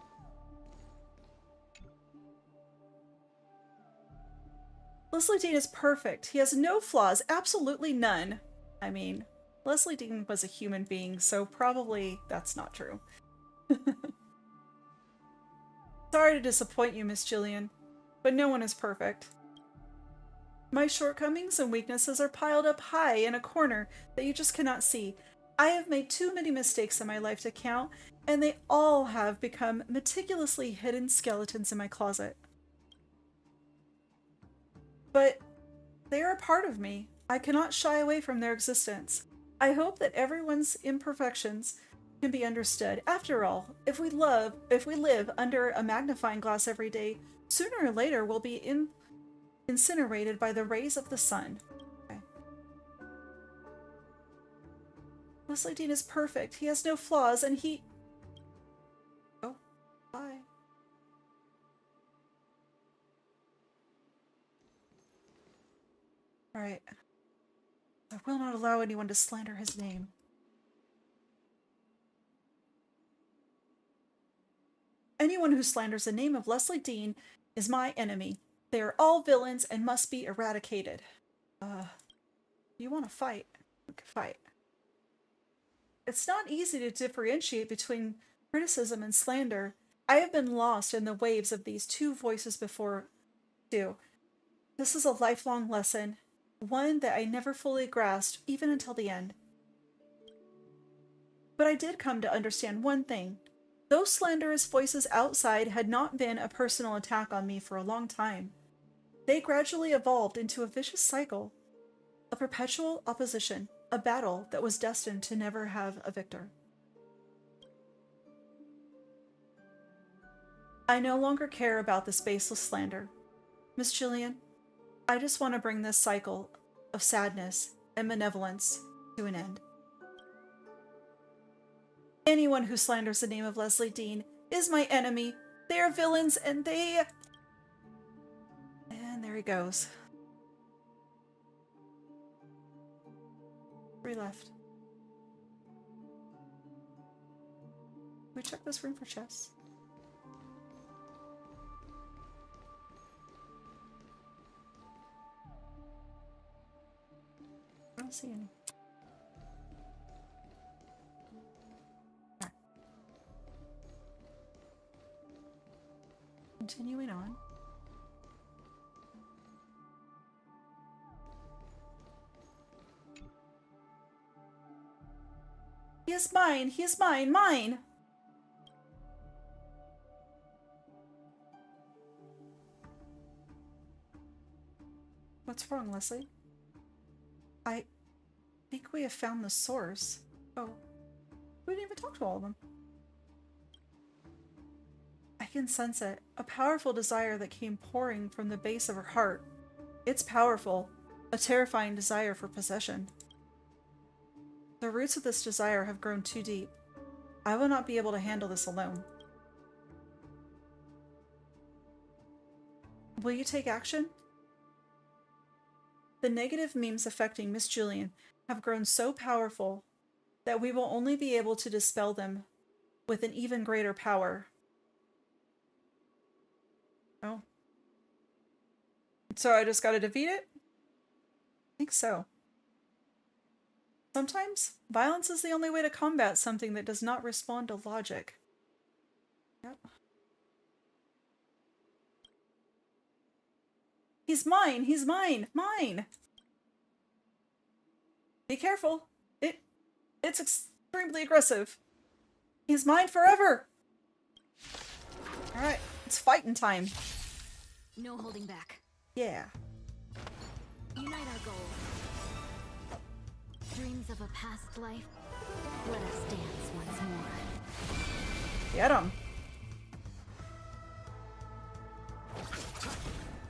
Leslie Dean is perfect. He has no flaws, absolutely none. I mean, Leslie Dean was a human being, so probably that's not true. Sorry to disappoint you, Miss Jillian, but no one is perfect. My shortcomings and weaknesses are piled up high in a corner that you just cannot see. I have made too many mistakes in my life to count, and they all have become meticulously hidden skeletons in my closet. But they are a part of me. I cannot shy away from their existence. I hope that everyone's imperfections can be understood. After all, if we live under a magnifying glass every day, sooner or later we'll be incinerated by the rays of the sun. Okay. Leslie Dean is perfect. He has no flaws, and he... Oh, bye. Alright. I will not allow anyone to slander his name. Anyone who slanders the name of Leslie Dean is my enemy. They are all villains and must be eradicated. You want to fight? We can fight. It's not easy to differentiate between criticism and slander. I have been lost in the waves of these two voices before, too. This is a lifelong lesson, one that I never fully grasped, even until the end. But I did come to understand one thing. Those slanderous voices outside had not been a personal attack on me for a long time. They gradually evolved into a vicious cycle, a perpetual opposition, a battle that was destined to never have a victor. I no longer care about this baseless slander. Miss Jillian, I just want to bring this cycle of sadness and malevolence to an end. Anyone who slanders the name of Leslie Dean is my enemy. They are villains and they... And there he goes. 3 left. Can we check this room for chests? I don't see any. Right. Continuing on. He is mine! He is mine! Mine! What's wrong, Leslie? I think we have found the source. Oh. We didn't even talk to all of them. I can sense it. A powerful desire that came pouring from the base of her heart. It's powerful. A terrifying desire for possession. The roots of this desire have grown too deep. I will not be able to handle this alone. Will you take action? The negative memes affecting Miss Julian have grown so powerful that we will only be able to dispel them with an even greater power. Oh. So I just gotta defeat it? I think so. Sometimes, violence is the only way to combat something that does not respond to logic. Yep. He's mine! He's mine! Mine! Be careful! It's extremely aggressive. He's mine forever! Alright, it's fighting time. No holding back. Yeah. Unite our goals. Dreams of a past life. Let us dance once more. Get him.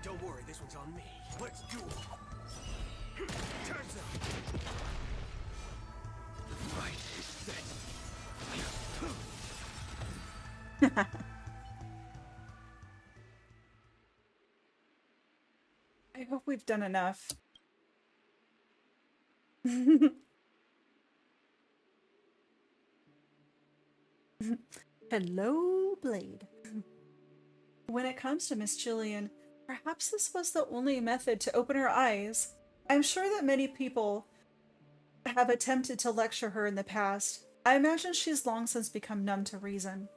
Don't worry, this one's on me. Let's do it. Time's up. The fight is set. I hope we've done enough. Hello, Blade. When it comes to Miss Jillian, perhaps this was the only method to open her eyes. I'm sure that many people have attempted to lecture her in the past. I imagine she's long since become numb to reason.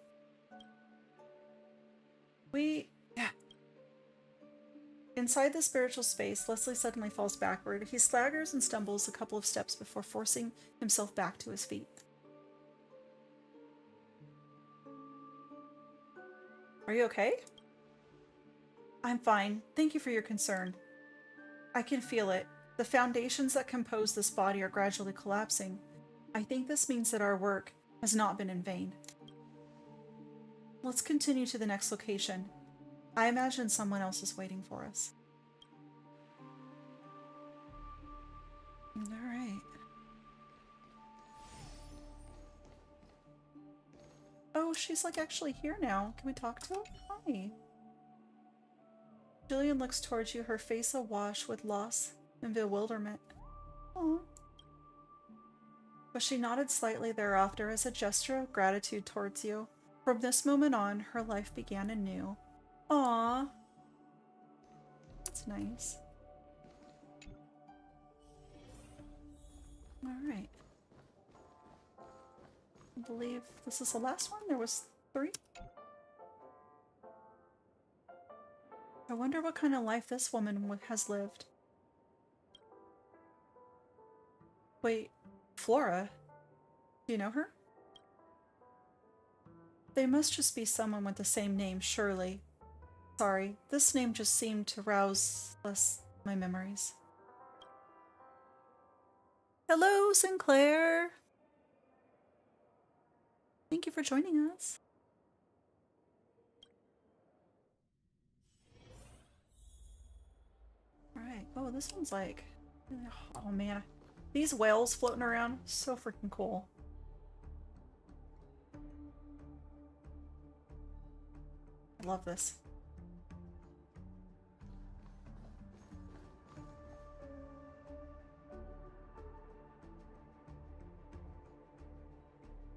In Inside the spiritual space, Leslie suddenly falls backward. He staggers and stumbles a couple of steps before forcing himself back to his feet. Are you okay? I'm fine. Thank you for your concern. I can feel it. The foundations that compose this body are gradually collapsing. I think this means that our work has not been in vain. Let's continue to the next location. I imagine someone else is waiting for us. Alright. Oh, she's like actually here now. Can we talk to her? Hi. Jillian looks towards you, her face awash with loss and bewilderment. Aww. But she nodded slightly thereafter as a gesture of gratitude towards you. From this moment on, her life began anew. Aww. That's nice. Alright. I believe this is the last one? There was 3? I wonder what kind of life this woman has lived. Wait, Flora? Do you know her? They must just be someone with the same name, surely. Sorry, this name just seemed to rouse my memories. Hello, Sinclair! Thank you for joining us. Alright, oh, this one's like... Oh man, these whales floating around, so freaking cool. I love this.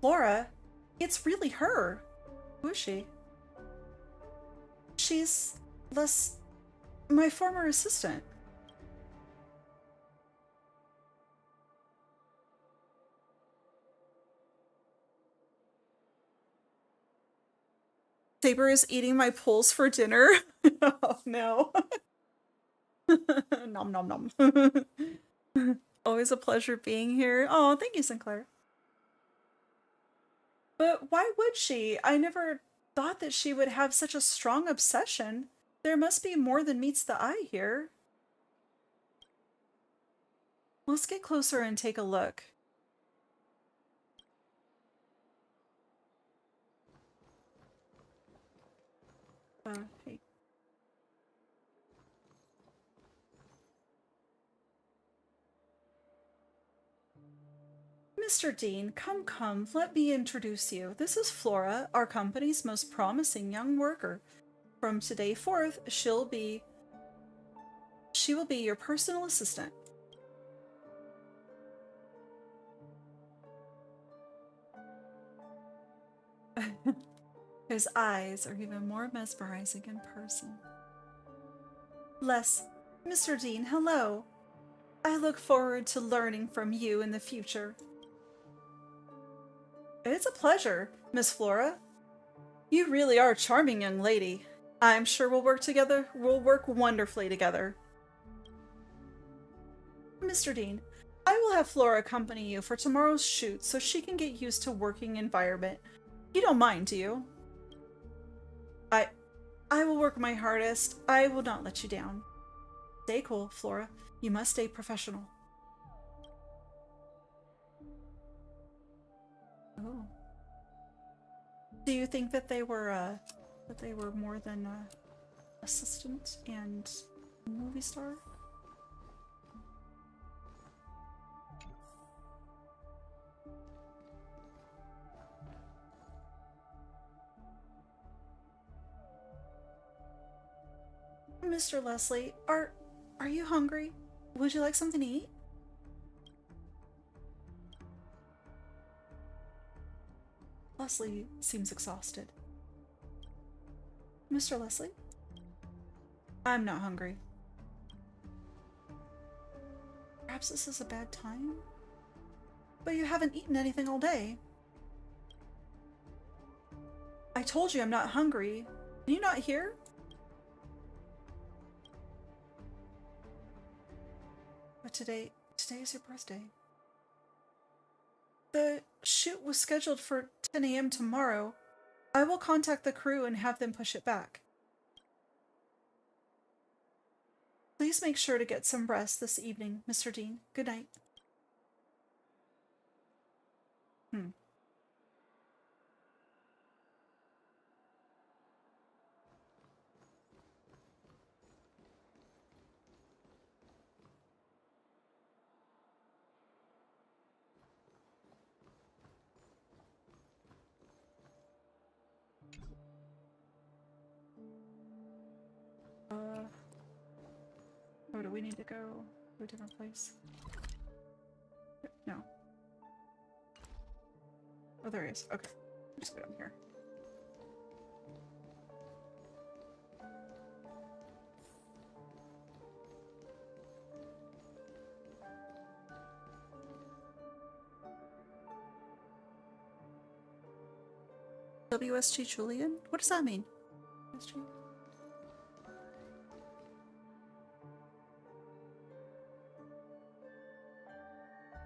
Laura, it's really her. Who is she? She's my former assistant. Saber is eating my pulse for dinner. Oh no. Nom nom nom. Always a pleasure being here. Oh, thank you, Sinclair. But why would she? I never thought that she would have such a strong obsession. There must be more than meets the eye here. Let's get closer and take a look. Hey. Mr. Dean, come, let me introduce you. This is Flora, our company's most promising young worker. From today forth, she will be your personal assistant. His eyes are even more mesmerizing in person. Mr. Dean, hello. I look forward to learning from you in the future. It's a pleasure, Miss Flora. You really are a charming young lady. I'm sure we'll work wonderfully together. Mr. Dean, I will have Flora accompany you for tomorrow's shoot so she can get used to working environment. You don't mind, do you? I will work my hardest. I will not let you down. Stay cool, Flora. You must stay professional. Oh. Do you think that they were more than assistant and movie star? Mr. Leslie, are you hungry? Would you like something to eat? Leslie seems exhausted. Mr. Leslie? I'm not hungry. Perhaps this is a bad time? But you haven't eaten anything all day. I told you I'm not hungry. Can you not hear? But today is your birthday. The shoot was scheduled for 10 a.m. tomorrow. I will contact the crew and have them push it back. Please make sure to get some rest this evening, Mr. Dean. Good night. Oh, do we need to go to a different place? No. Oh, there he is. Okay. Just go down here. WSG Julian? What does that mean? WSG?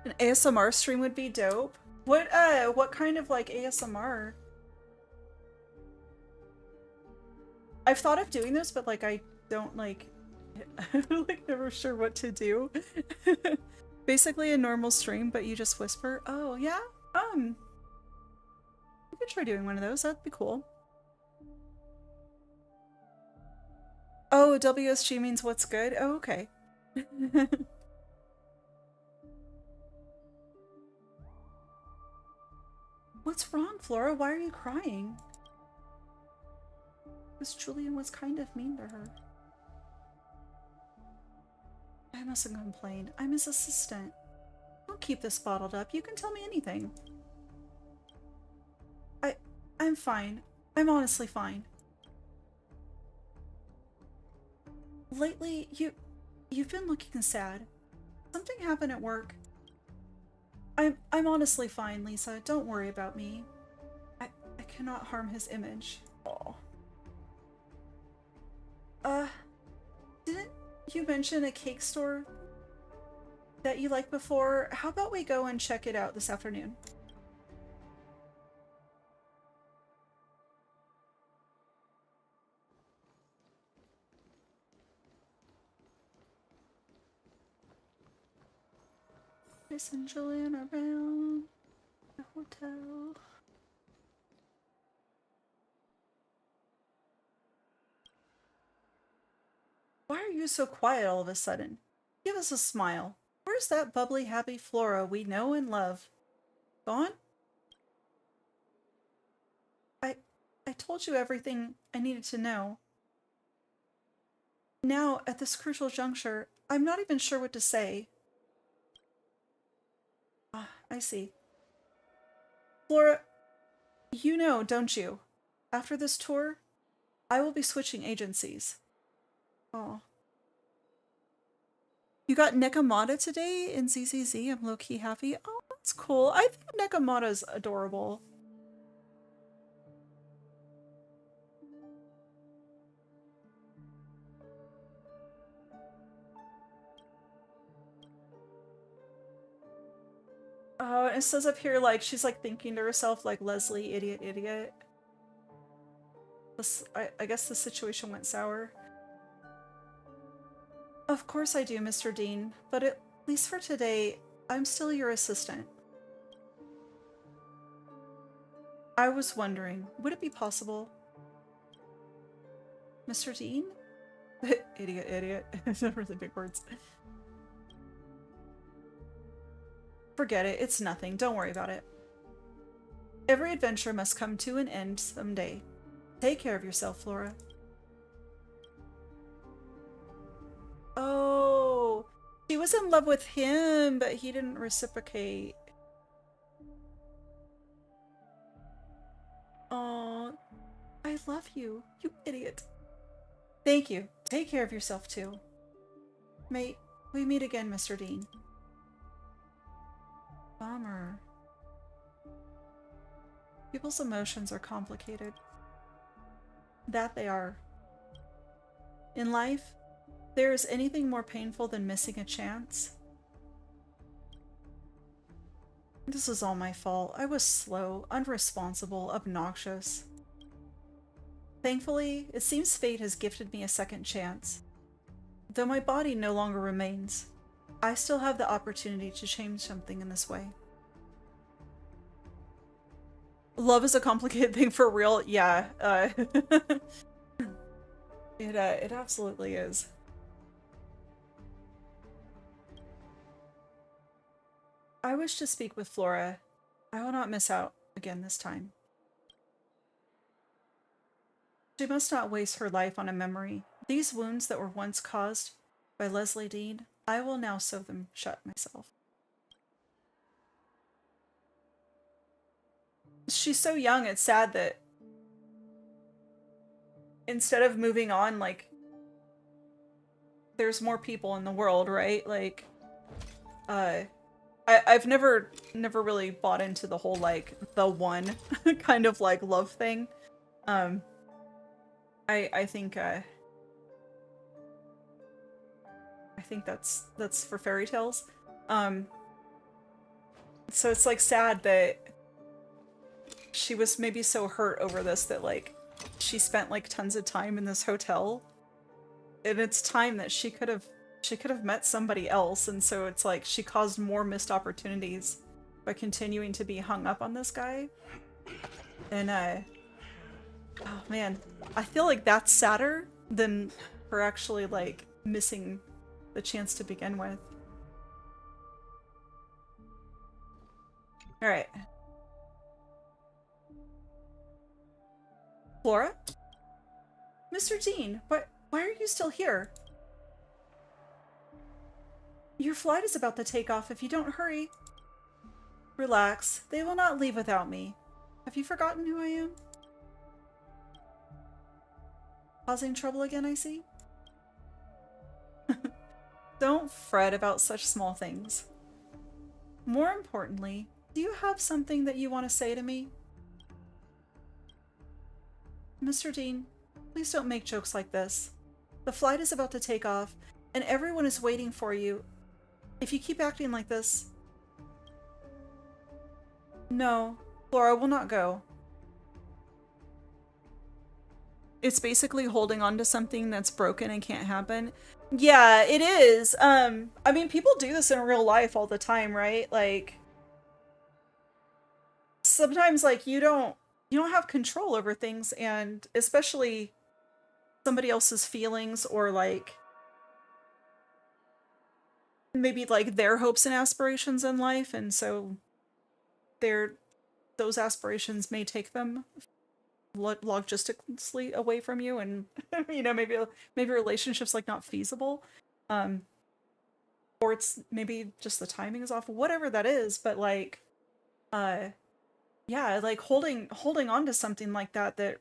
An ASMR stream would be dope. What kind of like ASMR? I've thought of doing this, but like I don't like I'm like never sure what to do. Basically a normal stream, but you just whisper. Oh yeah? You could try doing one of those, that'd be cool. Oh, WSG means what's good? Oh, okay. What's wrong, Flora? Why are you crying? Because Julian was kind of mean to her. I mustn't complain. I'm his assistant. Don't keep this bottled up. You can tell me anything. I'm fine. I'm honestly fine. Lately, you've been looking sad. Something happened at work. I'm honestly fine, Lisa. Don't worry about me. I cannot harm his image. Oh. Didn't you mention a cake store that you liked before? How about we go and check it out this afternoon? Chris and Julian around the hotel. Why are you so quiet all of a sudden? Give us a smile. Where's that bubbly, happy Flora we know and love? Gone? I told you everything I needed to know. Now, at this crucial juncture, I'm not even sure what to say. Ah, I see. Flora, you know, don't you? After this tour, I will be switching agencies. Oh. You got Nekomata today in ZZZ. I'm low-key happy. Oh, that's cool. I think Nekomata's adorable. Oh, it says up here, like, she's, like, thinking to herself, like, Leslie, idiot, idiot. I guess the situation went sour. Of course I do, Mr. Dean, but at least for today, I'm still your assistant. I was wondering, would it be possible? Mr. Dean? Idiot, idiot. Really big words. Forget it, it's nothing. Don't worry about it. Every adventure must come to an end someday. Take care of yourself, Flora. Oh, she was in love with him, but he didn't reciprocate. Oh, I love you, you idiot. Thank you. Take care of yourself, too. May we meet again, Mr. Dean. Bummer. People's emotions are complicated. That they are. In life, there is anything more painful than missing a chance? This is all my fault. I was slow, unresponsible, obnoxious. Thankfully, it seems fate has gifted me a second chance. Though my body no longer remains, I still have the opportunity to change something in this way. Love is a complicated thing for real. Yeah, it absolutely is. I wish to speak with Flora. I will not miss out again this time. She must not waste her life on a memory. These wounds that were once caused by Leslie Dean, I will now sew them shut myself. She's so young, it's sad that instead of moving on, like, there's more people in the world, right? Like, I've never really bought into the whole, like, the one kind of, like, love thing. I think that's for fairy tales. So it's, like, sad that she was maybe so hurt over this that, like, she spent, like, tons of time in this hotel. And it's time that she could have met somebody else, and so it's like she caused more missed opportunities by continuing to be hung up on this guy. And oh man, I feel like that's sadder than her actually, like, missing the chance to begin with. Alright. Flora? Mr. Dean, why are you still here? Your flight is about to take off if you don't hurry. Relax. They will not leave without me. Have you forgotten who I am? Causing trouble again, I see? Don't fret about such small things. More importantly, do you have something that you want to say to me? Mr. Dean, please don't make jokes like this. The flight is about to take off, and everyone is waiting for you. If you keep acting like this... No, Flora will not go. It's basically holding on to something that's broken and can't happen. Yeah, it is. I mean, people do this in real life all the time, right? Like, sometimes, like, you don't have control over things, and especially somebody else's feelings, or, like, maybe, like, their hopes and aspirations in life, and so those aspirations may take them logistically away from you, and you know, maybe a relationship's, like, not feasible, or it's maybe just the timing is off, whatever that is. But, like, yeah, like, holding on to something like that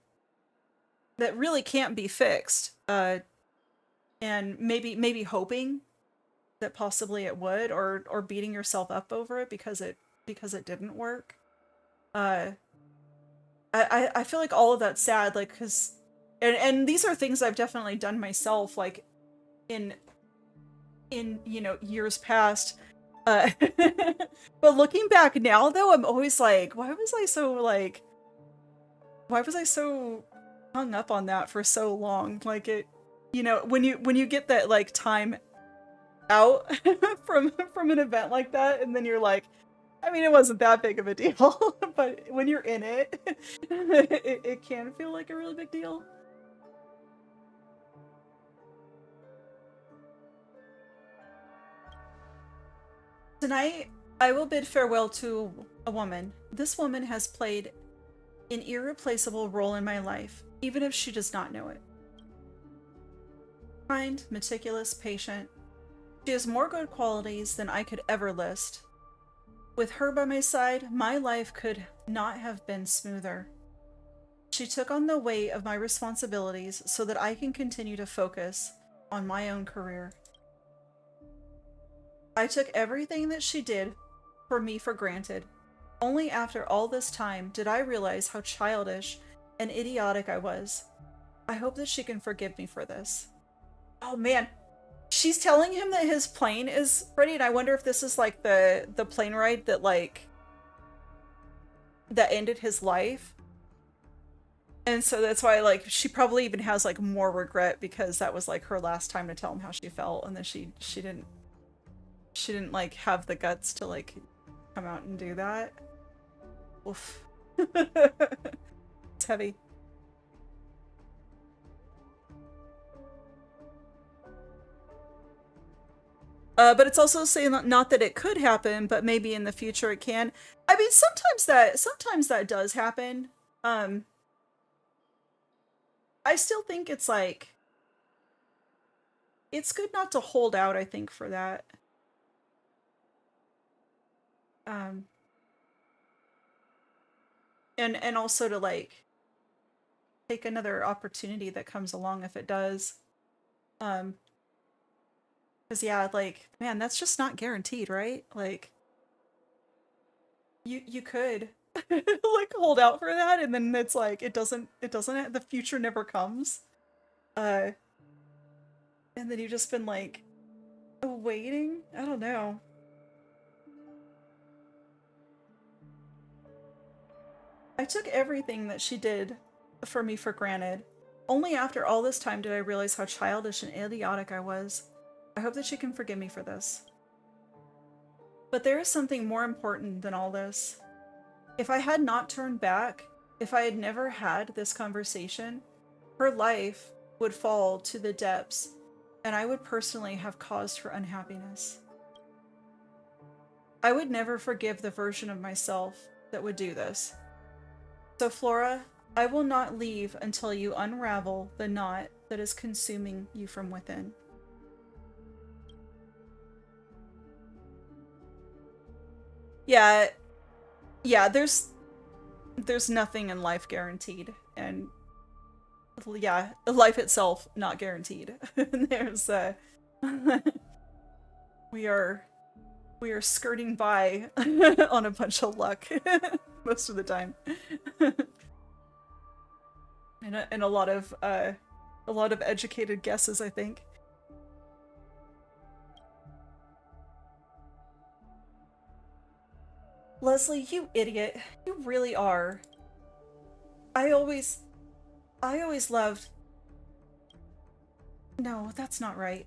really can't be fixed, and maybe hoping that possibly it would, or beating yourself up over it because it didn't work. I feel like all of that's sad, like, cause, and these are things I've definitely done myself, like, in you know, years past. But looking back now, though, I'm always like, why was I so hung up on that for so long? Like, it, you know, when you get that, like, time out from an event like that, and then you're like, I mean, it wasn't that big of a deal, but when you're in it, it can feel like a really big deal. Tonight, I will bid farewell to a woman. This woman has played an irreplaceable role in my life, even if she does not know it. Kind, meticulous, patient. She has more good qualities than I could ever list. With her by my side, my life could not have been smoother. She took on the weight of my responsibilities so that I can continue to focus on my own career. I took everything that she did for me for granted. Only after all this time did I realize how childish and idiotic I was. I hope that she can forgive me for this. Oh man. She's telling him that his plane is ready, and I wonder if this is, like, the plane ride that, like, that ended his life. And so that's why, like, she probably even has, like, more regret because that was, like, her last time to tell him how she felt, and then she didn't, like, have the guts to, like, come out and do that. Oof. It's heavy. But it's also saying not that it could happen, but maybe in the future it can. I mean, sometimes that does happen. Um, I still think it's like it's good not to hold out, I think, for that. Um, and also to like take another opportunity that comes along if it does. Um, because yeah, like man, that's just not guaranteed, right? Like you could like hold out for that and then it's like it doesn't the future never comes. Uh and then you've just been like waiting. I don't know. I took everything that she did for me for granted. Only after all this time did I realize how childish and idiotic I was. I hope that she can forgive me for this. But there is something more important than all this. If I had not turned back, if I had never had this conversation, her life would fall to the depths, and I would personally have caused her unhappiness. I would never forgive the version of myself that would do this. So, Flora, I will not leave until you unravel the knot that is consuming you from within. Yeah, yeah, there's nothing in life guaranteed, and yeah, life itself not guaranteed. There's we are we are skirting by on a bunch of luck most of the time. and a lot of educated guesses, I think. Leslie, you idiot. You really are. I always loved. No, that's not right.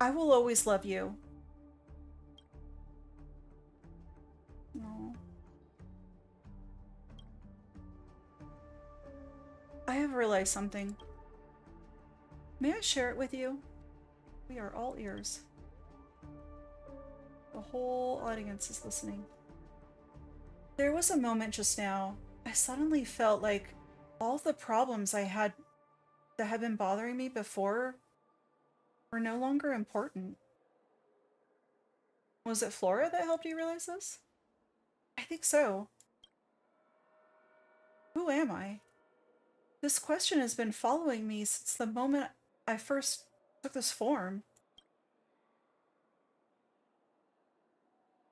I will always love you. No. I have realized something. May I share it with you? We are all ears. The whole audience is listening. There was a moment just now, I suddenly felt like all the problems I had that had been bothering me before were no longer important. Was it Flora that helped you realize this? I think so. Who am I? This question has been following me since the moment I first took this form.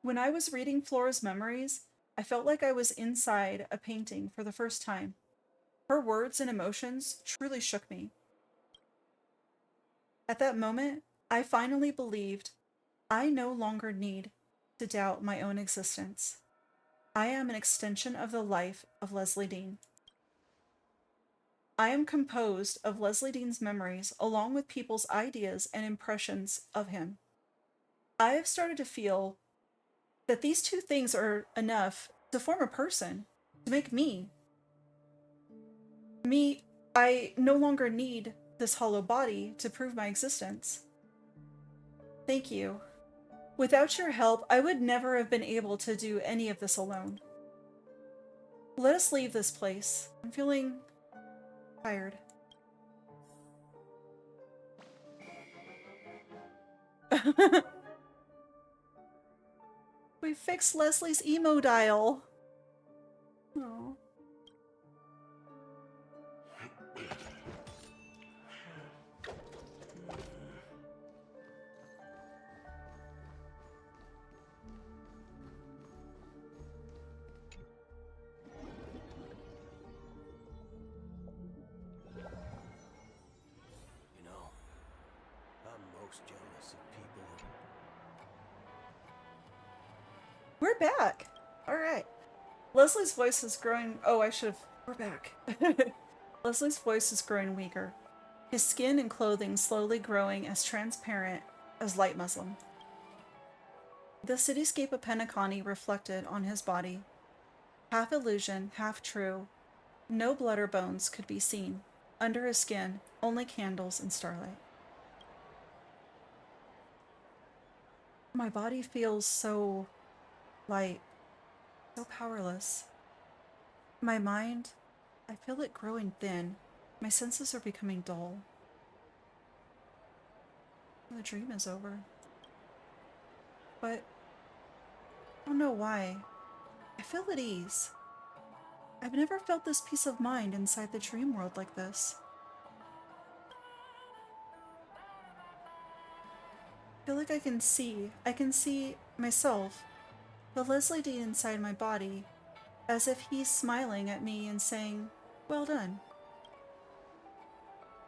When I was reading Flora's memories, I felt like I was inside a painting for the first time. Her words and emotions truly shook me. At that moment, I finally believed I no longer need to doubt my own existence. I am an extension of the life of Leslie Dean. I am composed of Leslie Dean's memories along with people's ideas and impressions of him. I have started to feel that these two things are enough to form a person, to make me. Me, I no longer need this hollow body to prove my existence. Thank you. Without your help, I would never have been able to do any of this alone. Let us leave this place. I'm feeling tired. We fixed Leslie's emo dial. Oh. You know, I'm most jealous of people. We're back. All right. Leslie's voice is growing. Oh, I should have. We're back. Leslie's voice is growing weaker. His skin and clothing slowly growing as transparent as light muslin. The cityscape of Penacony reflected on his body. Half illusion, half true. No blood or bones could be seen. Under his skin, only candles and starlight. My body feels so light, so powerless. My mind, I feel it growing thin. My senses are becoming dull. The dream is over. But I don't know why. I feel at ease. I've never felt this peace of mind inside the dream world like this. I feel like I can see myself, the Leslie Dean inside my body, as if he's smiling at me and saying, well done.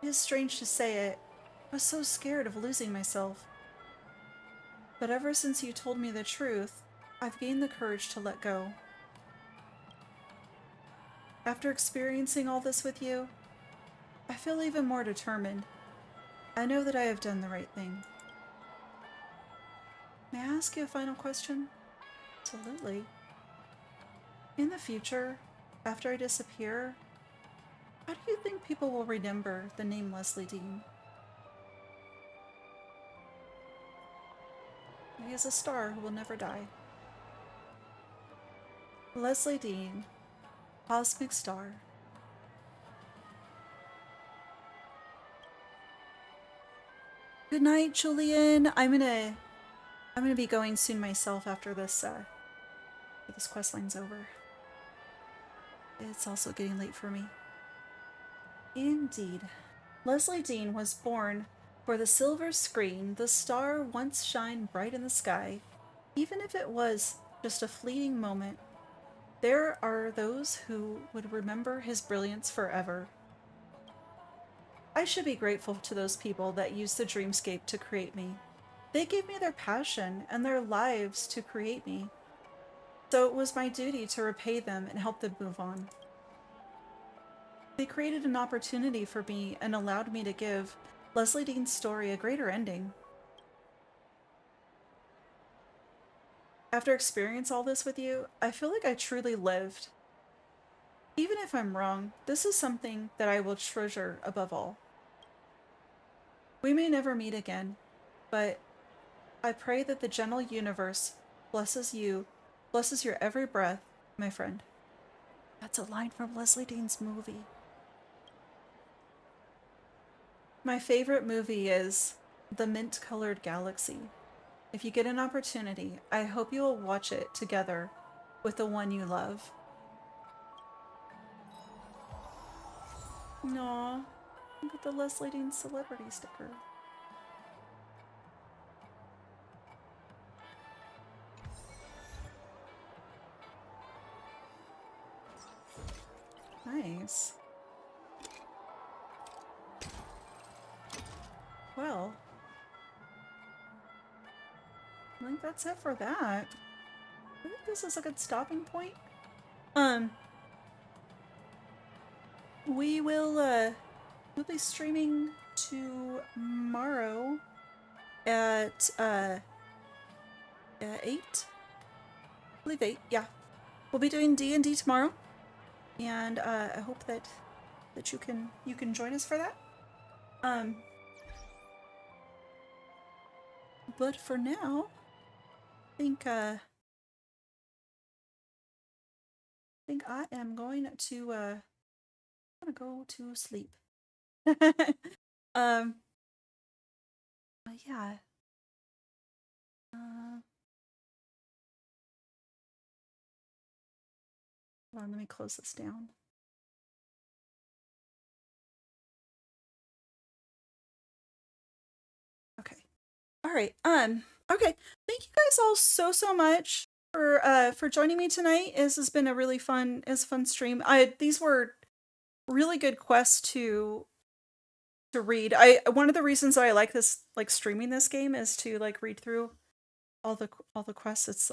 It is strange to say it. I was so scared of losing myself. But ever since you told me the truth, I've gained the courage to let go. After experiencing all this with you, I feel even more determined. I know that I have done the right thing. May I ask you a final question? Absolutely. In the future, after I disappear, how do you think people will remember the name Leslie Dean? He is a star who will never die. Leslie Dean, Cosmic Star. Good night, Julian. I'm gonna be going soon myself after this quest line's over. It's also getting late for me. Indeed. Leslie Dean was born for the silver screen, the star once shined bright in the sky. Even if it was just a fleeting moment, there are those who would remember his brilliance forever. I should be grateful to those people that used the dreamscape to create me. They gave me their passion and their lives to create me. So it was my duty to repay them and help them move on. They created an opportunity for me and allowed me to give Leslie Dean's story a greater ending. After experiencing all this with you, I feel like I truly lived. Even if I'm wrong, this is something that I will treasure above all. We may never meet again, but I pray that the gentle universe blesses you, blesses your every breath, my friend. That's a line from Leslie Dean's movie. My favorite movie is The Mint-Colored Galaxy. If you get an opportunity, I hope you will watch it together with the one you love. Aww, look at the Leslie Dean celebrity sticker. Nice. Well, I think that's it for that. I think this is a good stopping point. We'll be streaming tomorrow at 8. I believe 8, yeah. We'll be doing D&D tomorrow. And I hope that you can join us for that. But for now, I think I am going to go to sleep. Yeah. Hold on, let me close this down. Okay. All right. Okay. Thank you guys all so much for joining me tonight. This has been a really fun stream. These were really good quests to read. One of the reasons I like this, like, streaming this game, is to like read through all the quests. It's